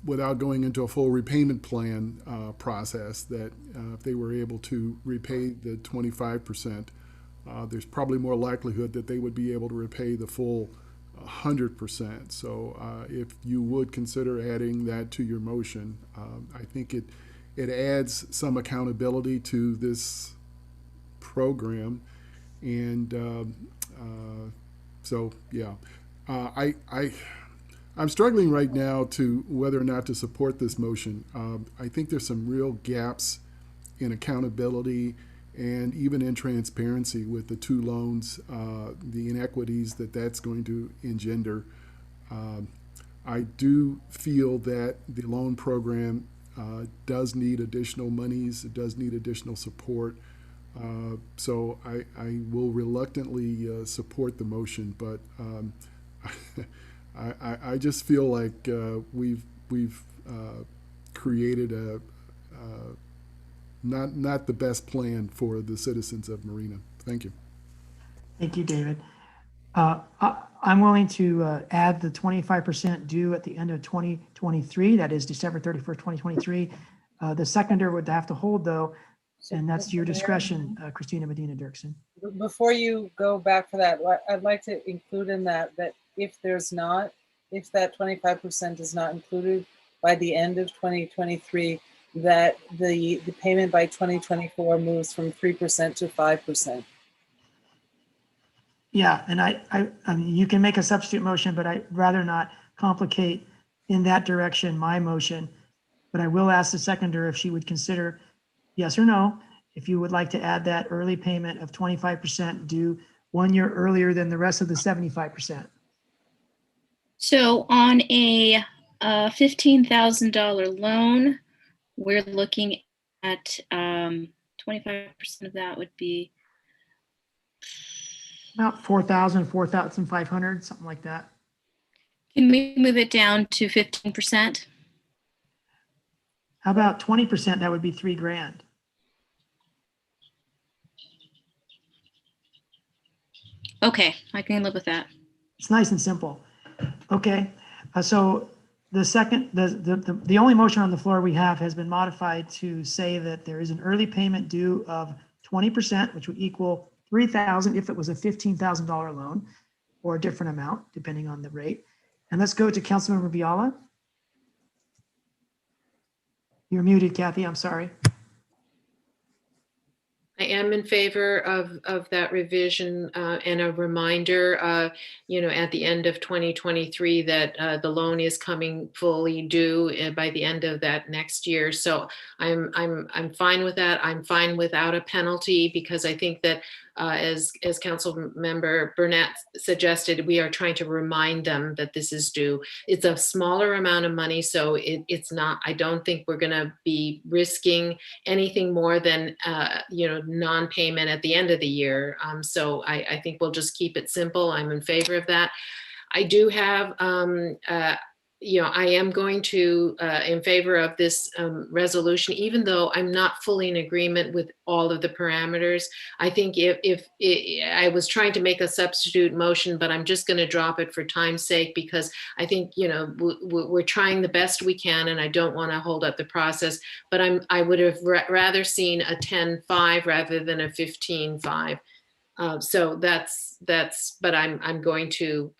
without going into a full repayment plan process, that if they were able to repay the 25%, there's probably more likelihood that they would be able to repay the full 100%. So if you would consider adding that to your motion, I think it adds some accountability to this program. And so, yeah, I'm struggling right now to whether or not to support this motion. I think there's some real gaps in accountability and even in transparency with the two loans, the inequities that's going to engender. I do feel that the loan program does need additional monies, it does need additional support. So I will reluctantly support the motion, but I just feel like we've created a not the best plan for the citizens of Marina. Thank you. Thank you, David. I'm willing to add the 25% due at the end of 2023. That is December 31st, 2023. The seconder would have to hold, though, and that's your discretion, Christina Medina Dirksen. Before you go back for that, I'd like to include in that if that 25% is not included by the end of 2023, that the payment by 2024 moves from 3% to 5%. Yeah, and I mean, you can make a substitute motion, but I'd rather not complicate in that direction my motion. But I will ask the seconder if she would consider, yes or no, if you would like to add that early payment of 25% due 1 year earlier than the rest of the 75%. So on a $15,000 loan, we're looking at 25% of that would be about 4,000, 4,500, something like that. Can we move it down to 15%? How about 20%? That would be $3,000. Okay, I can live with that. It's nice and simple. Okay, so the second, the only motion on the floor we have has been modified to say that there is an early payment due of 20%, which would equal $3,000 if it was a $15,000 loan, or a different amount depending on the rate. And let's go to Councilmember Biala. You're muted, Kathy. I'm sorry. I am in favor of that revision and a reminder, at the end of 2023 that the loan is coming fully due by the end of that next year. So I'm fine with that. I'm fine without a penalty because I think that as Council Member Burnett suggested, we are trying to remind them that this is due. It's a smaller amount of money, so it's not. I don't think we're going to be risking anything more than non-payment at the end of the year. So I think we'll just keep it simple. I'm in favor of that. I do have, I am going to in favor of this resolution, even though I'm not fully in agreement with all of the parameters. I think if I was trying to make a substitute motion, but I'm just going to drop it for time's sake because I think we're trying the best we can, and I don't want to hold up the process. But I would have rather seen a 10-5 rather than a 15-5. So that's. But I'm going to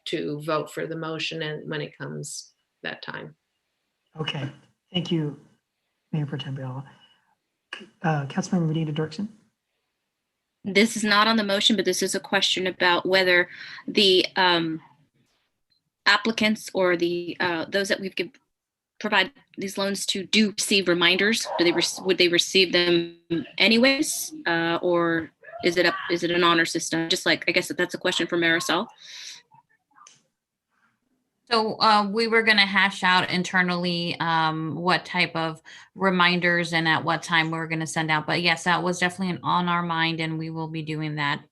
vote for the motion, and when it comes that time. Okay, thank you, Mayor Pro Tem Biella. Councilmember Marina Dirksen. This is not on the motion, but this is a question about whether the applicants or the those that we've provide these loans to do receive reminders. Would they receive them anyways, or is it an honor system? Just like, I guess that's a question for Marisol. So we were going to hash out internally what type of reminders and at what time we were going to send out. But yes, that was definitely on our mind, and we will be doing that.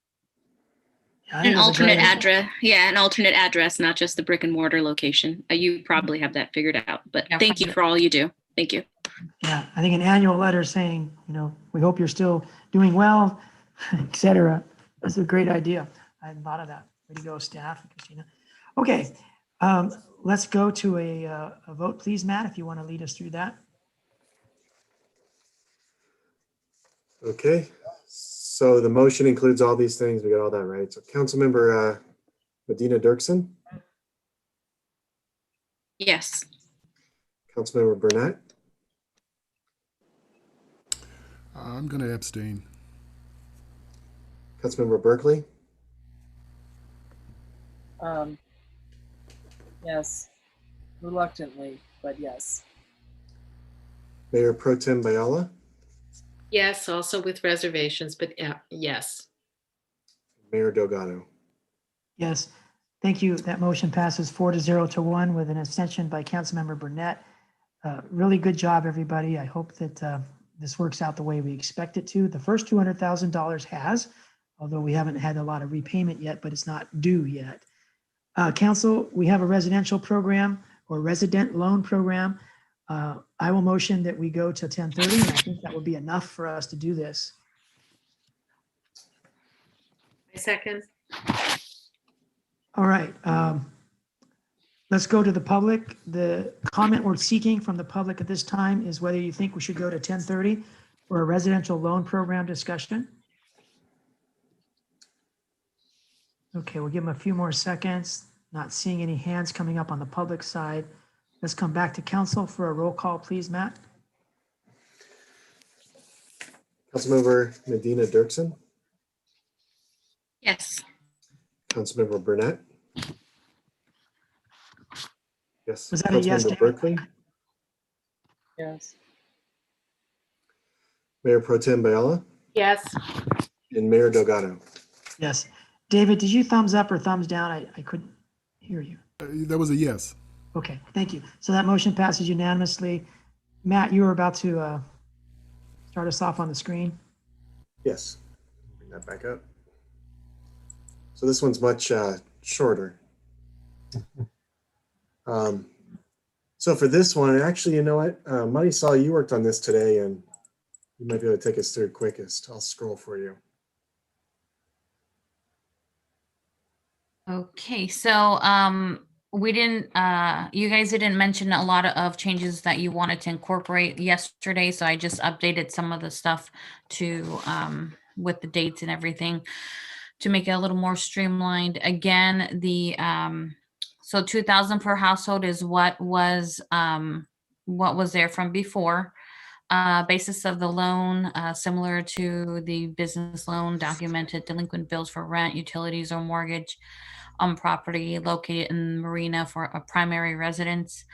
An alternate address. Yeah, an alternate address, not just the brick and mortar location. You probably have that figured out. But yeah, thank you for all you do. Thank you. Yeah, I think an annual letter saying, we hope you're still doing well, et cetera. That's a great idea. I hadn't thought of that. Way to go, staff, Christina. Okay. Let's go to a vote, please, Matt, if you want to lead us through that. Okay, so the motion includes all these things. We got all that right. So Councilmember Marina Dirksen. Yes. Councilmember Burnett. I'm going to abstain. Councilmember Berkeley. Yes, reluctantly, but yes. Mayor Pro Tem Biella. Yes, also with reservations, but yes. Mayor Delgado. Yes, thank you. That motion passes 4-0 to 1 with an abstention by Councilmember Burnett. Really good job, everybody. I hope that this works out the way we expect it to. The first $200,000 has, although we haven't had a lot of repayment yet, but it's not due yet. Council, we have a residential program or resident loan program. I will motion that we go to 10:30, and I think that would be enough for us to do this. I second. All right. Let's go to the public. The comment we're seeking from the public at this time is whether you think we should go to 10:30 for a residential loan program discussion. Okay, we'll give them a few more seconds. Not seeing any hands coming up on the public side. Let's come back to council for a roll call, please, Matt. Councilmember Marina Dirksen. Yes. Councilmember Burnett. Yes. Was that a yes, Councilmember David? Berkeley. Yes. Mayor Pro Tem Biella. Yes. And Mayor Delgado. Yes. David, did you thumbs up or thumbs down? I couldn't hear you. That was a yes. Okay, thank you. So that motion passes unanimously. Matt, you were about to start us off on the screen. Yes. Bring that back up. So this one's much shorter. So for this one, actually, you know what? Marisol, you worked on this today, and you might be able to take us through quickest. I'll scroll for you. Okay, so we didn't, you guys didn't mention a lot of changes that you wanted to incorporate yesterday, so I just updated some of the stuff to with the dates and everything to make it a little more streamlined. Again, the so 2,000 per household is what was there from before. Basis of the loan, similar to the business loan, documented delinquent bills for rent, utilities, or mortgage on property located in Marina for a primary residence.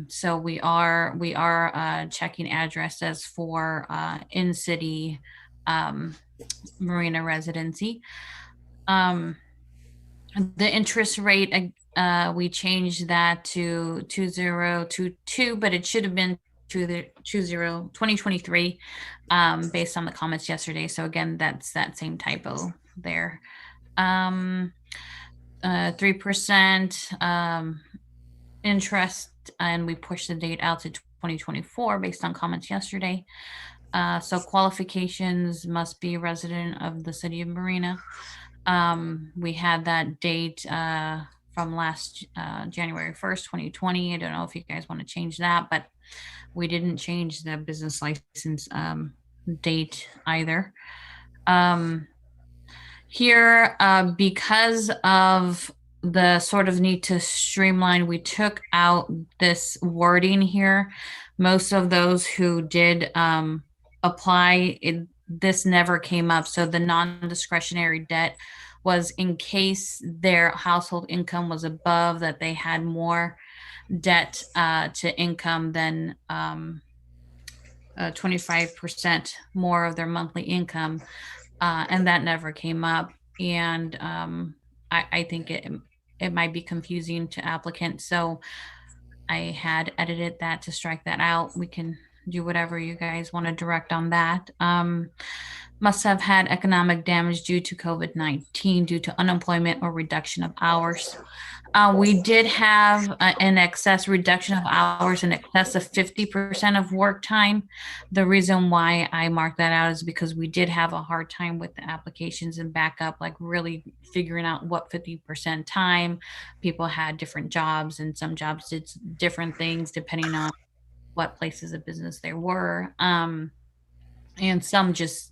So we are checking addresses for in-city Marina residency. The interest rate, we changed that to 2022, but it should have been to the 2023 based on the comments yesterday. So again, that's that same typo there. 3% interest, and we pushed the date out to 2024 based on comments yesterday. So qualifications must be a resident of the city of Marina. We had that date from last January 1st, 2020. I don't know if you guys want to change that, but we didn't change the business license date either. Here, because of the sort of need to streamline, we took out this wording here. Most of those who did apply, this never came up. So the non-discretionary debt was in case their household income was above, that they had more debt to income than 25% more of their monthly income. And that never came up. And I think it might be confusing to applicants. So I had edited that to strike that out. We can do whatever you guys want to direct on that. Must have had economic damage due to COVID-19 due to unemployment or reduction of hours. We did have an excess reduction of hours in excess of 50% of work time. The reason why I marked that out is because we did have a hard time with the applications and backup, like really figuring out what 50% time. People had different jobs, and some jobs did different things depending on what places of business they were. And some just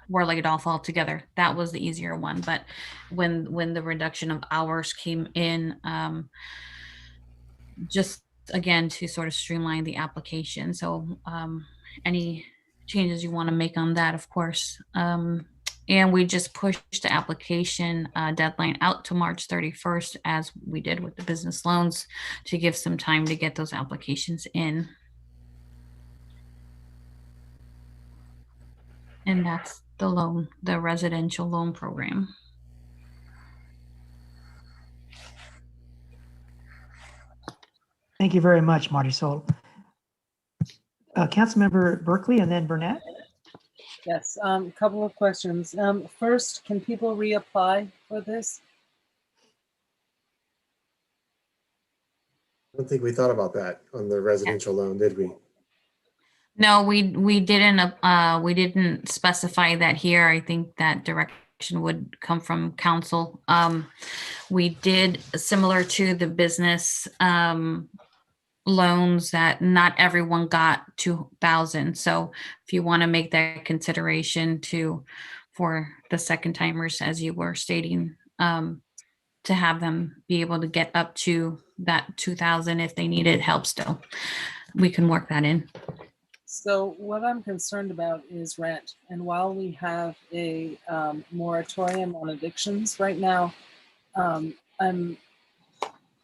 were laid off altogether. That was the easier one. But when the reduction of hours came in, just again to sort of streamline the application. So any changes you want to make on that, of course. And we just pushed the application deadline out to March 31st, as we did with the business loans, to give some time to get those applications in. And that's the loan, the residential loan program. Thank you very much, Marisol. Councilmember Berkeley and then Burnett. Yes, a couple of questions. First, can people reapply for this? I don't think we thought about that on the residential loan, did we? No, we didn't specify that here. I think that direction would come from council. We did, similar to the business loans, that not everyone got 2,000. So if you want to make that consideration for the second timers, as you were stating, to have them be able to get up to that 2,000 if they needed help still, we can work that in. So what I'm concerned about is rent. And while we have a moratorium on evictions right now, I'm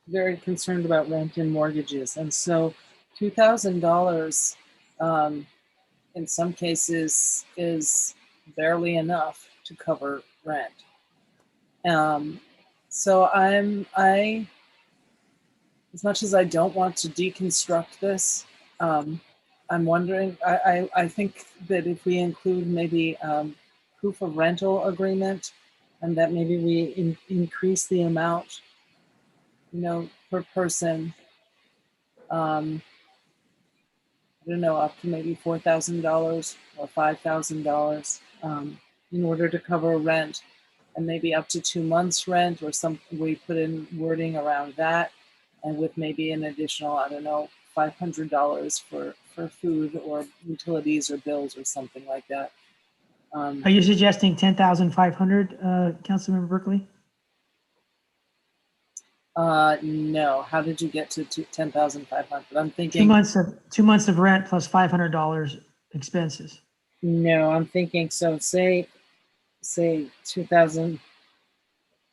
very concerned about rent and mortgages. And so $2,000 in some cases is barely enough to cover rent. So I, as much as I don't want to deconstruct this, I'm wondering, I think that if we include maybe proof of rental agreement, and that maybe we increase the amount, per person, I don't know, up to maybe $4,000 or $5,000 in order to cover rent, and maybe up to 2 months rent, or we put in wording around that, and with maybe an additional, I don't know, $500 for food or utilities or bills or something like that. Are you suggesting 10,500, Councilmember Berkeley? No. How did you get to 10,500? I'm 2 thinking, months of 2 months of rent plus $500 expenses. no, I'm thinking, so say 2,000.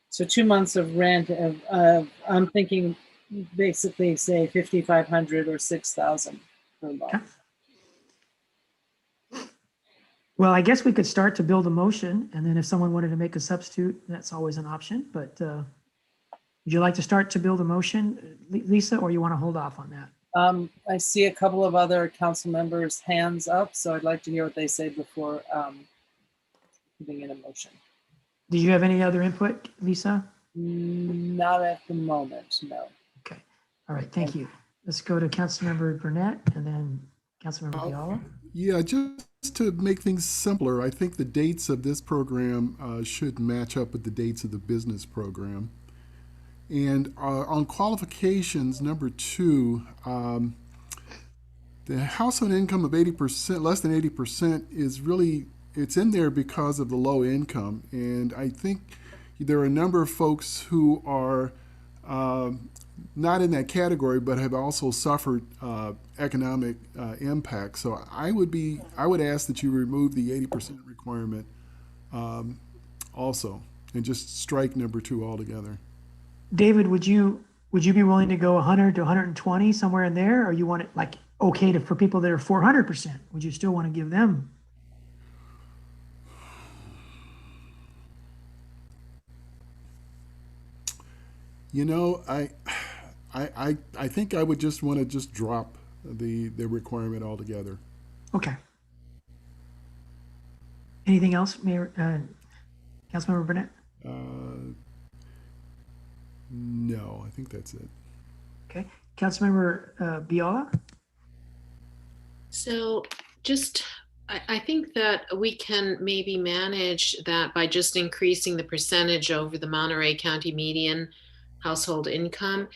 So 2 months of rent I'm thinking basically say 5,500 or 6,000 per month. Well, I guess we could start to build a motion, and then if someone wanted to make a substitute, that's always an option. But would you like to start to build a motion, Lisa, or you want to hold off on that? I see a couple of other council members' hands up, so I'd like to hear what they say before putting in a motion. Do you have any other input, Lisa? Not at the moment, no. Okay. All right. Thank you. Let's go to Councilmember Burnett and then Councilmember Diallo. Yeah, just to make things simpler, I think the dates of this program should match up with the dates of the business program. And on qualifications, number 2, the household income of 80%, less than 80% is really, it's in there because of the low income. And I think there are a number of folks who are not in that category, but have also suffered economic impact. So I would ask that you remove the 80% requirement also, and just strike number 2 altogether. David, would you be willing to go 100 to 120 somewhere in there, or you want it like okay for people that are 400%? Would you still want to give them? You know, I think I would just want to just drop the requirement altogether. Okay. Anything else, Mayor, Councilmember Burnett? No, I think that's it. Okay. Councilmember Biola? So just, I think that we can maybe manage that by just increasing the percentage over the Monterey County median household income.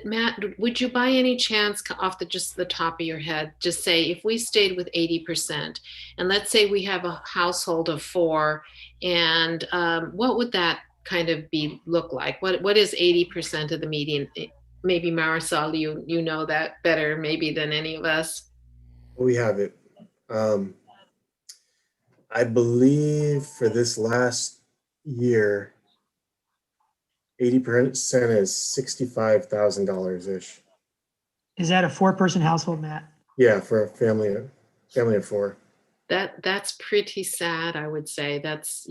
Matt, would you by any chance, off just the top of your head, just say if we stayed with 80%, and let's say we have a household of 4, and what would that kind of look like? What is 80% of the median? Maybe Marisol, you know that better maybe than any of us. We have it. I believe for this last year, 80% is $65,000 ish. Is that a 4-person household, Matt? Yeah, for a family of 4. That's pretty sad, I would say. That's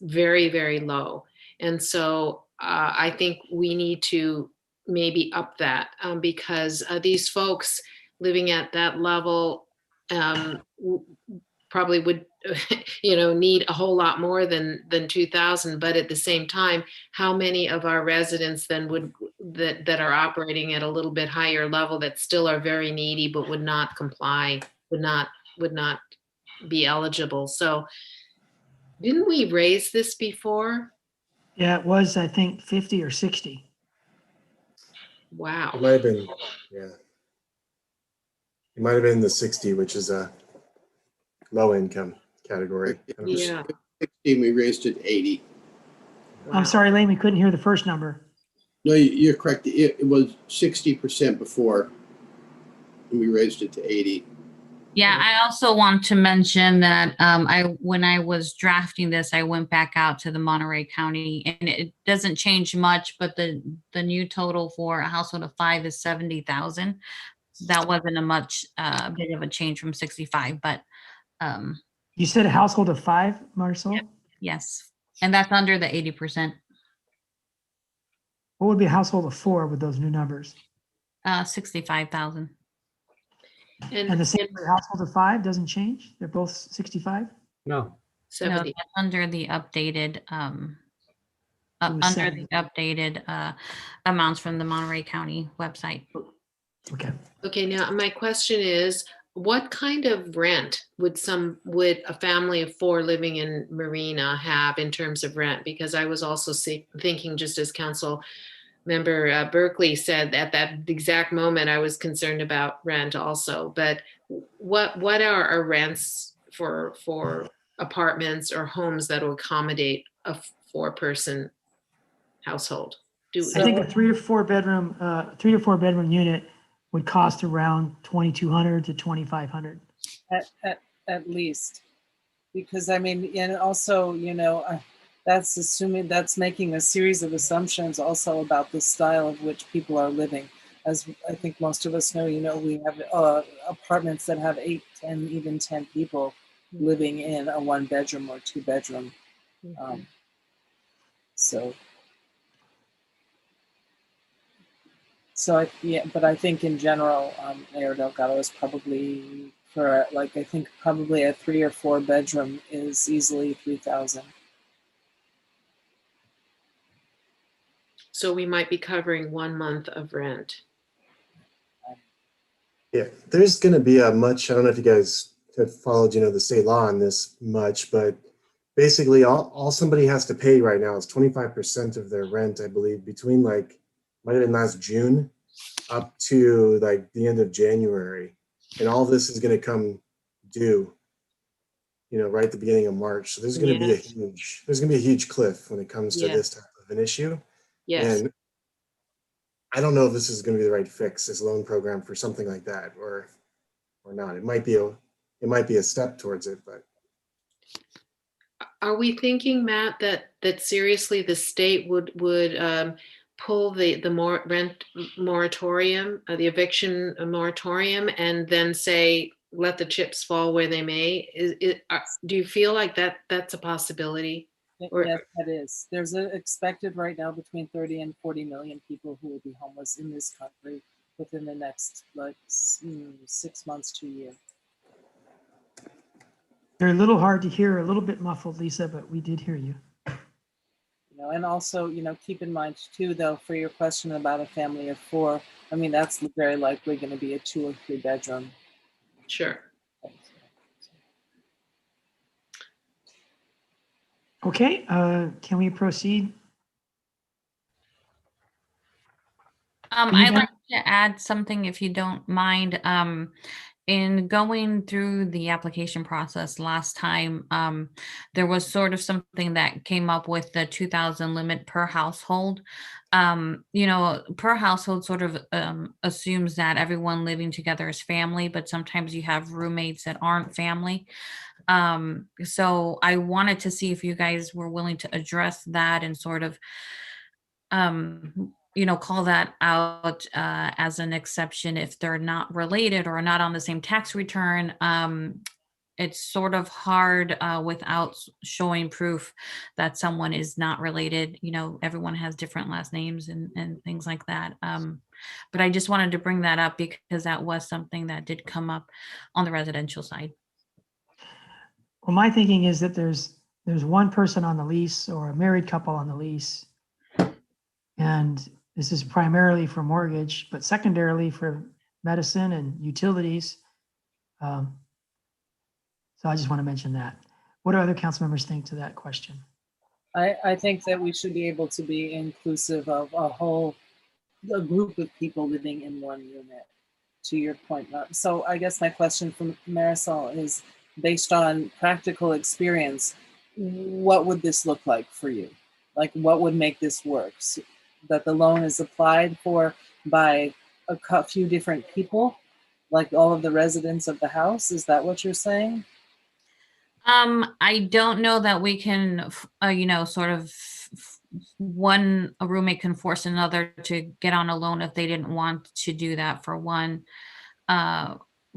very, very low. And so I think we need to maybe up that because these folks living at that level probably would need a whole lot more than 2,000. But at the same time, how many of our residents then that are operating at a little bit higher level that still are very needy but would not comply, would not be eligible? So didn't we raise this before? Yeah, it was, I think, 50 or 60. Wow. It might have been, yeah. It might have been the 60, which is a low income category. Yeah. 16, we raised it 80. Wow. I'm sorry, Lane, we couldn't hear the first number. No, you're correct. It was 60% before, and we raised it to 80. Yeah, I also want to mention that when I was drafting this, I went back out to the Monterey County, and it doesn't change much, but the new total for a household of 5 is 70,000. That wasn't a much big of a change from 65, but you said a household of 5, Marisol? Yes, and that's under the 80%. What would be a household of 4 with those new numbers? 65,000. And the same for a household of 5 doesn't change? They're both 65? No. 70. No, that's under the updated amounts from the Monterey County website. Okay. Okay, now my question is, what kind of rent would a family of 4 living in Marina have in terms of rent? Because I was also thinking, just as Council Member Berkeley said, at that exact moment, I was concerned about rent also. But what are our rents for apartments or homes that will accommodate a 4-person household? I think a 3 or 4 bedroom unit would cost around 2,200 to 2,500. At least, because I mean, and also, that's assuming, that's making a series of assumptions also about the style of which people are living. As I think most of us know, we have apartments that have 8, 10, even 10 people living in a 1 bedroom or 2 bedroom. But I think in general, Mayor Delgado is probably I think probably a 3 or 4 bedroom is easily 3,000. So we might be covering 1 month of rent. Yeah, there's going to be I don't know if you guys have followed, the state law on this much, but basically all somebody has to pay right now is 25% of their rent, I believe, between might have been last June up to the end of January. And all this is going to come due, right at the beginning of March. So there's going to be a huge cliff when it comes to this type of an issue. Yes. And I don't know if this is going to be the right fix, this loan program for something like that, or not. It might be a step towards it, but. Are we thinking, Matt, that seriously the state would pull the rent moratorium, the eviction moratorium, and then say let the chips fall where they may? Do you feel like that's a possibility? Yes, that is. There's expected right now between 30 and 40 million people who will be homeless in this country within the next 6 months to a year. They're a little hard to hear, a little bit muffled, Lisa, but we did hear you. And also, keep in mind too, though, for your question about a family of 4, I mean, that's very likely going to be a 2 or 3 bedroom. Sure. Okay, can we proceed? I'd like to add something, if you don't mind. In going through the application process last time, there was sort of something that came up with the 2,000 limit per household. Per household sort of assumes that everyone living together is family, but sometimes you have roommates that aren't family. So I wanted to see if you guys were willing to address that and sort of call that out as an exception if they're not related or not on the same tax return. It's sort of hard without showing proof that someone is not related. Everyone has different last names and things like that. But I just wanted to bring that up because that was something that did come up on the residential side. Well, my thinking is that there's one person on the lease or a married couple on the lease. And this is primarily for mortgage, but secondarily for medicine and utilities. So I just want to mention that. What do other council members think to that question? I think that we should be able to be inclusive of a group of people living in one unit, to your point. So I guess my question from Marisol is, based on practical experience, what would this look like for you? Like, what would make this work? So that the loan is applied for by a few different people, like all of the residents of the house? Is that what you're saying? I don't know that we can, sort of a roommate can force another to get on a loan if they didn't want to do that, for one.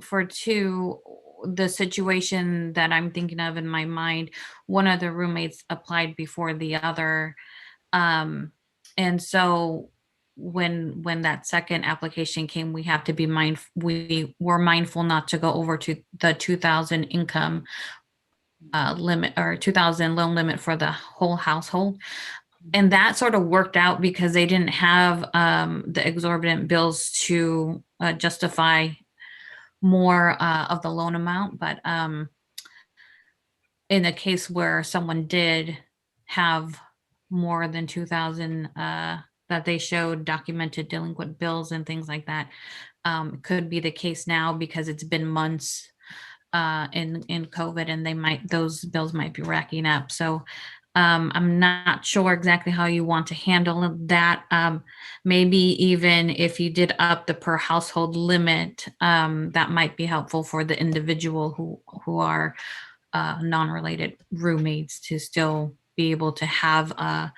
For two, the situation that I'm thinking of in my mind, one of the roommates applied before the other. And so when that second application came, we have to be we were mindful not to go over to the 2,000 income limit, or 2,000 loan limit for the whole household. And that sort of worked out because they didn't have the exorbitant bills to justify more of the loan amount. But in a case where someone did have more than 2,000 that they showed documented delinquent bills and things like that, could be the case now because it's been months in COVID, and those bills might be racking up. So I'm not sure exactly how you want to handle that. Maybe even if you did up the per household limit, that might be helpful for the individual who are non-related roommates to still be able to have a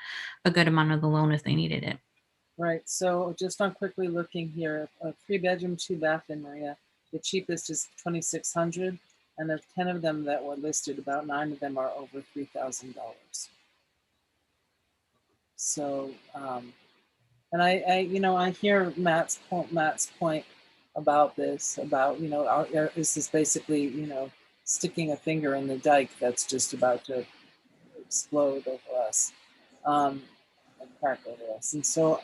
good amount of the loan if they needed it. Right, so just on quickly looking here, a 3-bedroom, 2-bath in Marina, the cheapest is $2,600, and there's 10 of them that were listed, about 9 of them are over $3,000. So, and I hear Matt's point about this, about, is this basically, sticking a finger in the dike that's just about to explode over us, and crack over us. And so,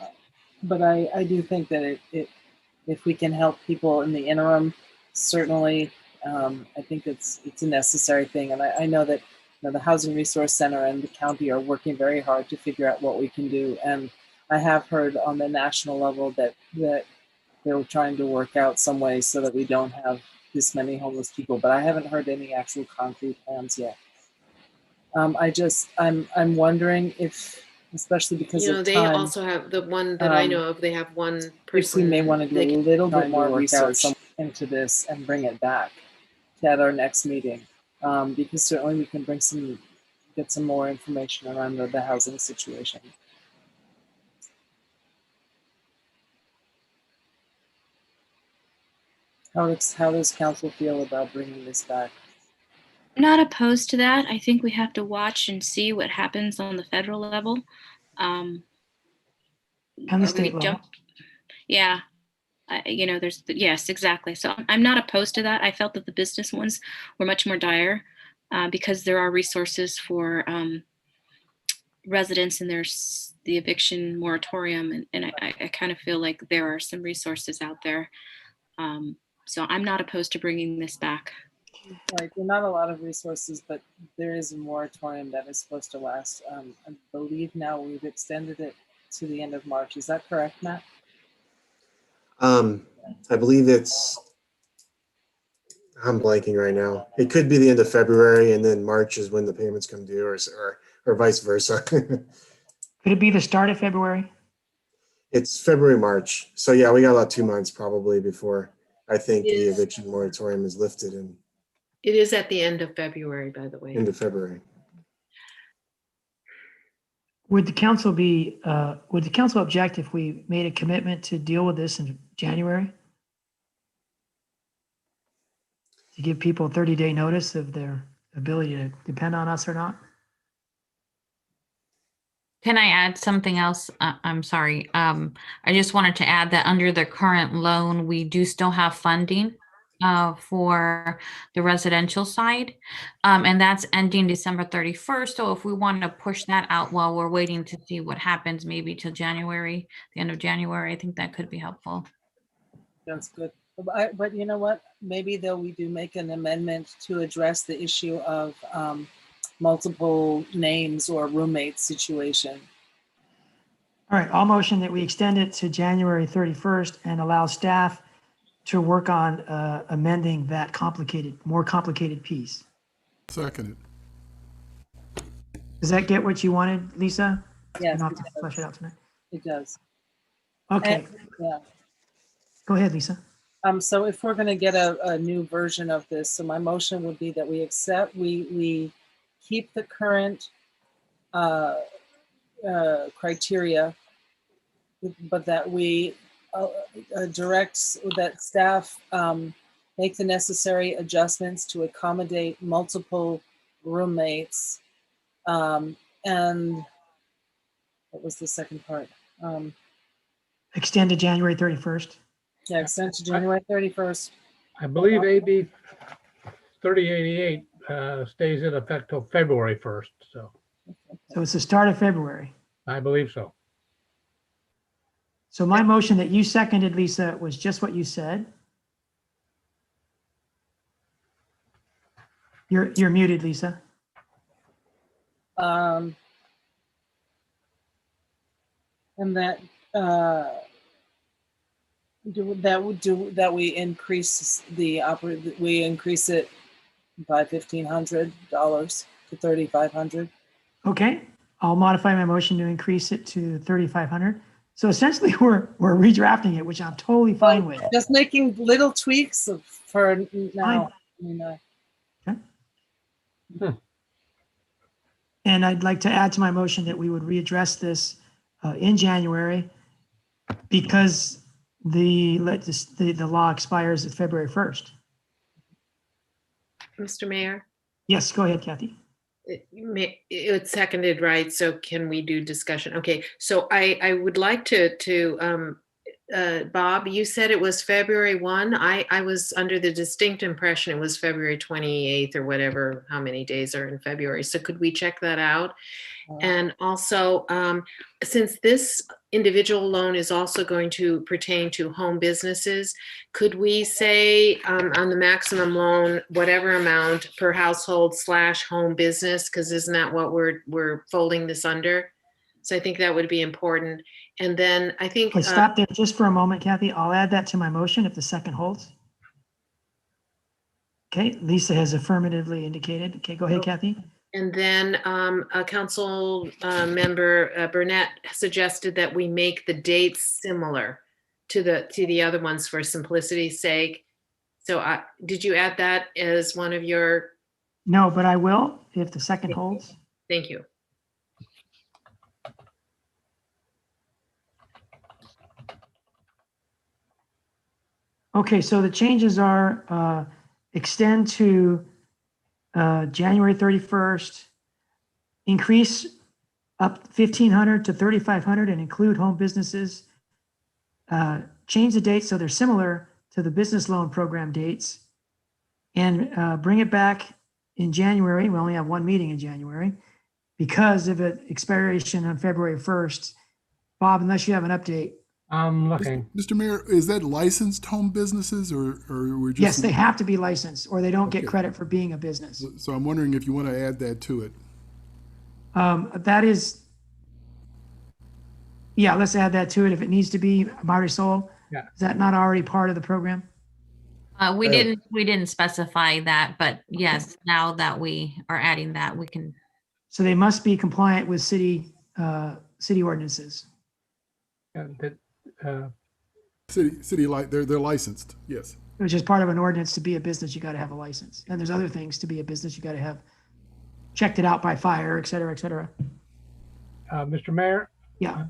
but I do think that if we can help people in the interim, certainly, I think it's a necessary thing. And I know that the Housing Resource Center and the county are working very hard to figure out what we can do. And I have heard on the national level that they're trying to work out some ways so that we don't have this many homeless people, but I haven't heard any actual concrete plans yet. I'm wondering if, especially because of they time, also have the one that I know of, they have one person. if we may want to do they a can- little bit more research into this and bring it back at our next meeting, because certainly we can get some more information around the housing situation. How does council feel about bringing this back? I'm not opposed to that. I think we have to watch and see what happens on the federal level. And the state level. Yeah. Yes, exactly. So I'm not opposed to that. I felt that the business ones were much more dire because there are resources for residents, and there's the eviction moratorium. And I kind of feel like there are some resources out there. So I'm not opposed to bringing this back. Right, there are not a lot of resources, but there is a moratorium that is supposed to last. I believe now we've extended it to the end of March. Is that correct, Matt? I believe I'm blanking right now. It could be the end of February, and then March is when the payments come due, or vice versa. Could it be the start of February? It's February, March. So yeah, we got about 2 months probably before I think the Yes. eviction moratorium is lifted in It is at the end of February, by the way. end of February. Would the council object if we made a commitment to deal with this in January? To give people a 30-day notice of their ability to depend on us or not? Can I add something else? I'm sorry. I just wanted to add that under the current loan, we do still have funding for the residential side. And that's ending December 31st. So if we want to push that out while we're waiting to see what happens, maybe till January, the end of January, I think that could be helpful. That's good. But you know what? Maybe though we do make an amendment to address the issue of multiple names or roommate situation. All right, I'll motion that we extend it to January 31st and allow staff to work on amending that more complicated piece. Seconded. Does that get what you wanted, Lisa? Yes, Not to flesh it out tonight. it does. Okay, Yeah. go ahead, Lisa. So if we're going to get a new version of this, so my motion would be that we keep the current criteria, but that we direct that staff make the necessary adjustments to accommodate multiple roommates. And what was the second part? Extend to January 31st. Yeah, extend to January 31st. I believe AB 3088 stays in effect till February 1st, so So it's the start of February. I believe so. So my motion that you seconded, Lisa, was just what you said. You're muted, Lisa. And that we increase we increase it by $1,500 to $3,500. Okay, I'll modify my motion to increase it to 3,500. So essentially, we're redrafting it, which I'm totally fine with. Just making little tweaks for now. I mean, Okay. And I'd like to add to my motion that we would readdress this in January because the law expires at February 1st. Mr. Mayor, Yes, go ahead, Kathy. it's seconded, right? So can we do discussion? Okay, so I would like to Bob, you said it was February 1. I was under the distinct impression it was February 28th or whatever, how many days are in February. So could we check that out? And also, since this individual loan is also going to pertain to home businesses, could we say on the maximum loan, whatever amount per household / home business, because isn't that what we're folding this under? So I think that would be important. And then I think- Wait, stop there just for a moment, Kathy. I'll add that to my motion if the second holds. Okay, Lisa has affirmatively indicated. Okay, go ahead, Kathy. And then Council Member Burnett suggested that we make the dates similar to the other ones for simplicity's sake. So did you add that as one of your? No, but I will if the second holds. Thank you. Okay, so the changes are extend to January 31st, increase up 1,500 to 3,500 and include home businesses. Change the dates so they're similar to the business loan program dates and bring it back in January. We only have one meeting in January because of an expiration on February 1st. Bob, unless you have an update. I'm looking. Mr. Mayor, is that licensed home businesses or we're just? Yes, they have to be licensed or they don't get credit for being a business. So I'm wondering if you want to add that to it. That is, yeah, let's add that to it if it needs to be. Marisol, Yeah. Is that not already part of the program? We didn't specify that, but yes, now that we are adding that, we can. So they must be compliant with city ordinances. They're licensed. Yes. Which is part of an ordinance. To be a business, you got to have a license. And there's other things to be a business. You got to have checked it out by fire, et cetera, et cetera. Mr. Mayor? Yeah.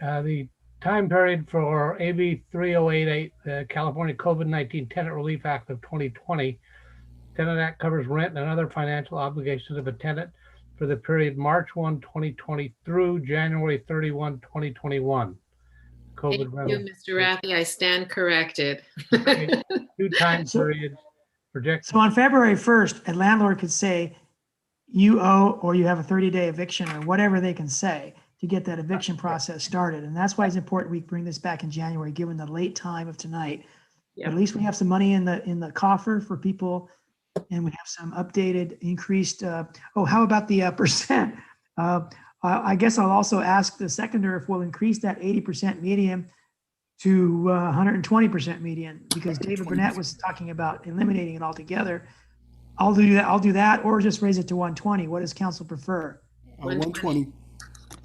The time period for AB 3088, the California COVID-19 Tenant Relief Act of 2020. Tenant Act covers rent and other financial obligations of a tenant for the period March 1, 2020 through January 31, 2021. Thank you, Mr. Rathi. I stand corrected. 2 time periods projected. So on February 1st, a landlord could say, you owe, or you have a 30-day eviction or whatever they can say to get that eviction process started. And that's why it's important we bring this back in January, given the late time of tonight. Yep. But at least we have some money in the coffer for people and we have some updated, increased, how about the percent? I guess I'll also ask the seconder if we'll increase that 80% median to 120% median, because David Burnett was talking about eliminating it altogether. I'll do that, or just raise it to 120. What does council prefer? 120.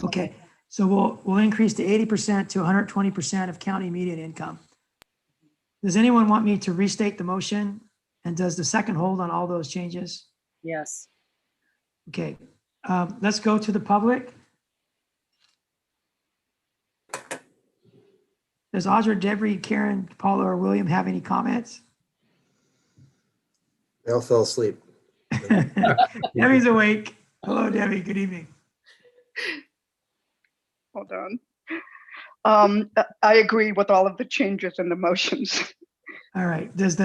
Okay, so we'll increase to 80% to 120% of county median income. Does anyone want me to restate the motion? And does the second hold on all those changes? yes. Okay, let's go to the public. Does Audra, Debbie, Karen, Paula, or William have any comments? They all fell asleep. Debbie's awake. Hello, Debbie. Good evening. Hold on. I agree with all of the changes in the motions. All right. Does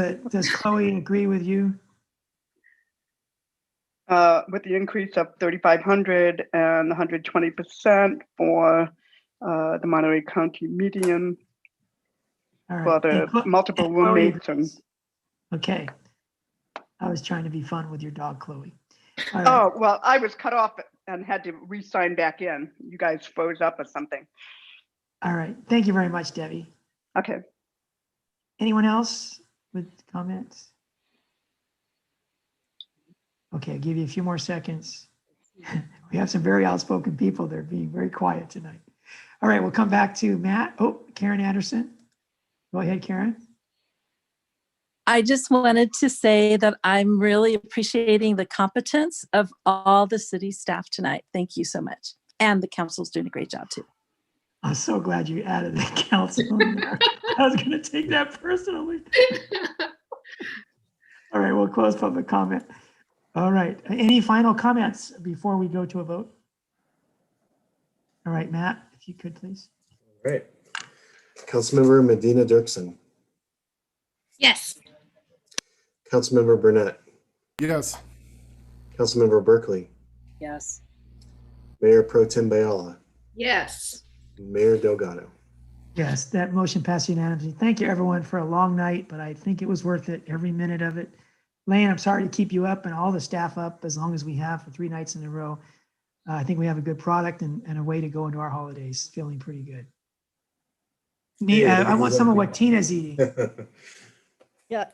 Chloe agree with you? With the increase of 3,500 and 120% for the Monterey County median All right. for the multiple roommates and. Okay. I was trying to be fun with your dog, Chloe. All right. Oh, well, I was cut off and had to re-sign back in. You guys froze up or something. All right. Thank you very much, Debbie. Okay. Anyone else with comments? Okay, I'll give you a few more seconds. We have some very outspoken people. They're being very quiet tonight. All right, we'll come back to Matt. Oh, Karen Anderson. Go ahead, Karen. I just wanted to say that I'm really appreciating the competence of all the city staff tonight. Thank you so much. And the council's doing a great job too. I'm so glad you added the council in there. I was going to take that personally. All right, we'll close public comment. All right, any final comments before we go to a vote? All right, Matt, if you could, please. All right. Councilmember Medina Dirksen. Yes. Councilmember Burnett. Yes. Councilmember Berkeley. Yes. Mayor Pro Tem Bayala. Yes. Mayor Delgado. Yes, that motion passed unanimously. Thank you, everyone, for a long night, but I think it was worth it, every minute of it. Lane, I'm sorry to keep you up and all the staff up as long as we have for 3 nights in a row. I think we have a good product and a way to go into our holidays, feeling pretty good. I want some of what Tina's eating. Yeah,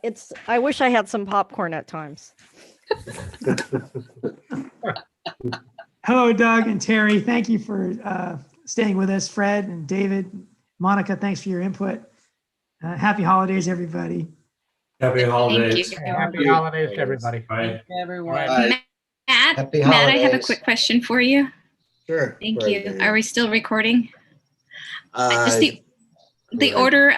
I wish I had some popcorn at times. Hello, Doug and Terry. Thank you for staying with us. Fred and David, Monica, thanks for your input. Happy holidays, everybody. Happy holidays. Thank you. Happy holidays to everybody. Bye. Everyone. Bye. Matt, I have a quick question for you. Sure. Thank Right, you. Diane. Are we still recording? Just the order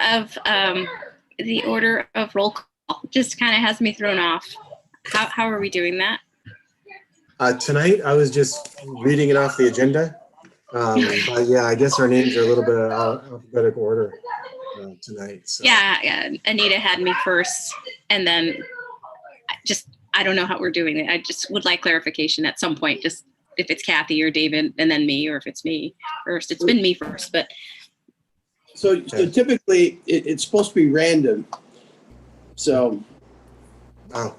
of roll call just kind of has me thrown off. How are we doing that? Tonight, I was just reading it off the agenda. But yeah, I guess our names are a little bit out of alphabetical order tonight. So. Yeah, Anita had me first, and then I don't know how we're doing it. I just would like clarification at some point, just if it's Kathy or David and then me, or if it's me first. It's been me first, but. So typically it's supposed to be random. So. Oh,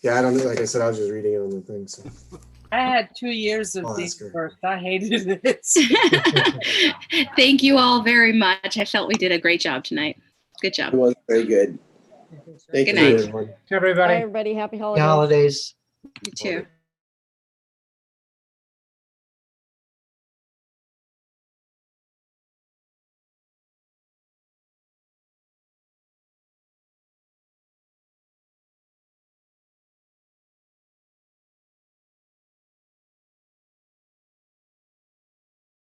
yeah, I don't know. Like I said, I was just reading it on the thing. So. I had 2 years of being first. I hated it. Thank you all very much. I felt we did a great job tonight. Good job. It was very good. Thank Good you. night. Everybody. Bye, everybody. Happy holidays. Holidays. You too.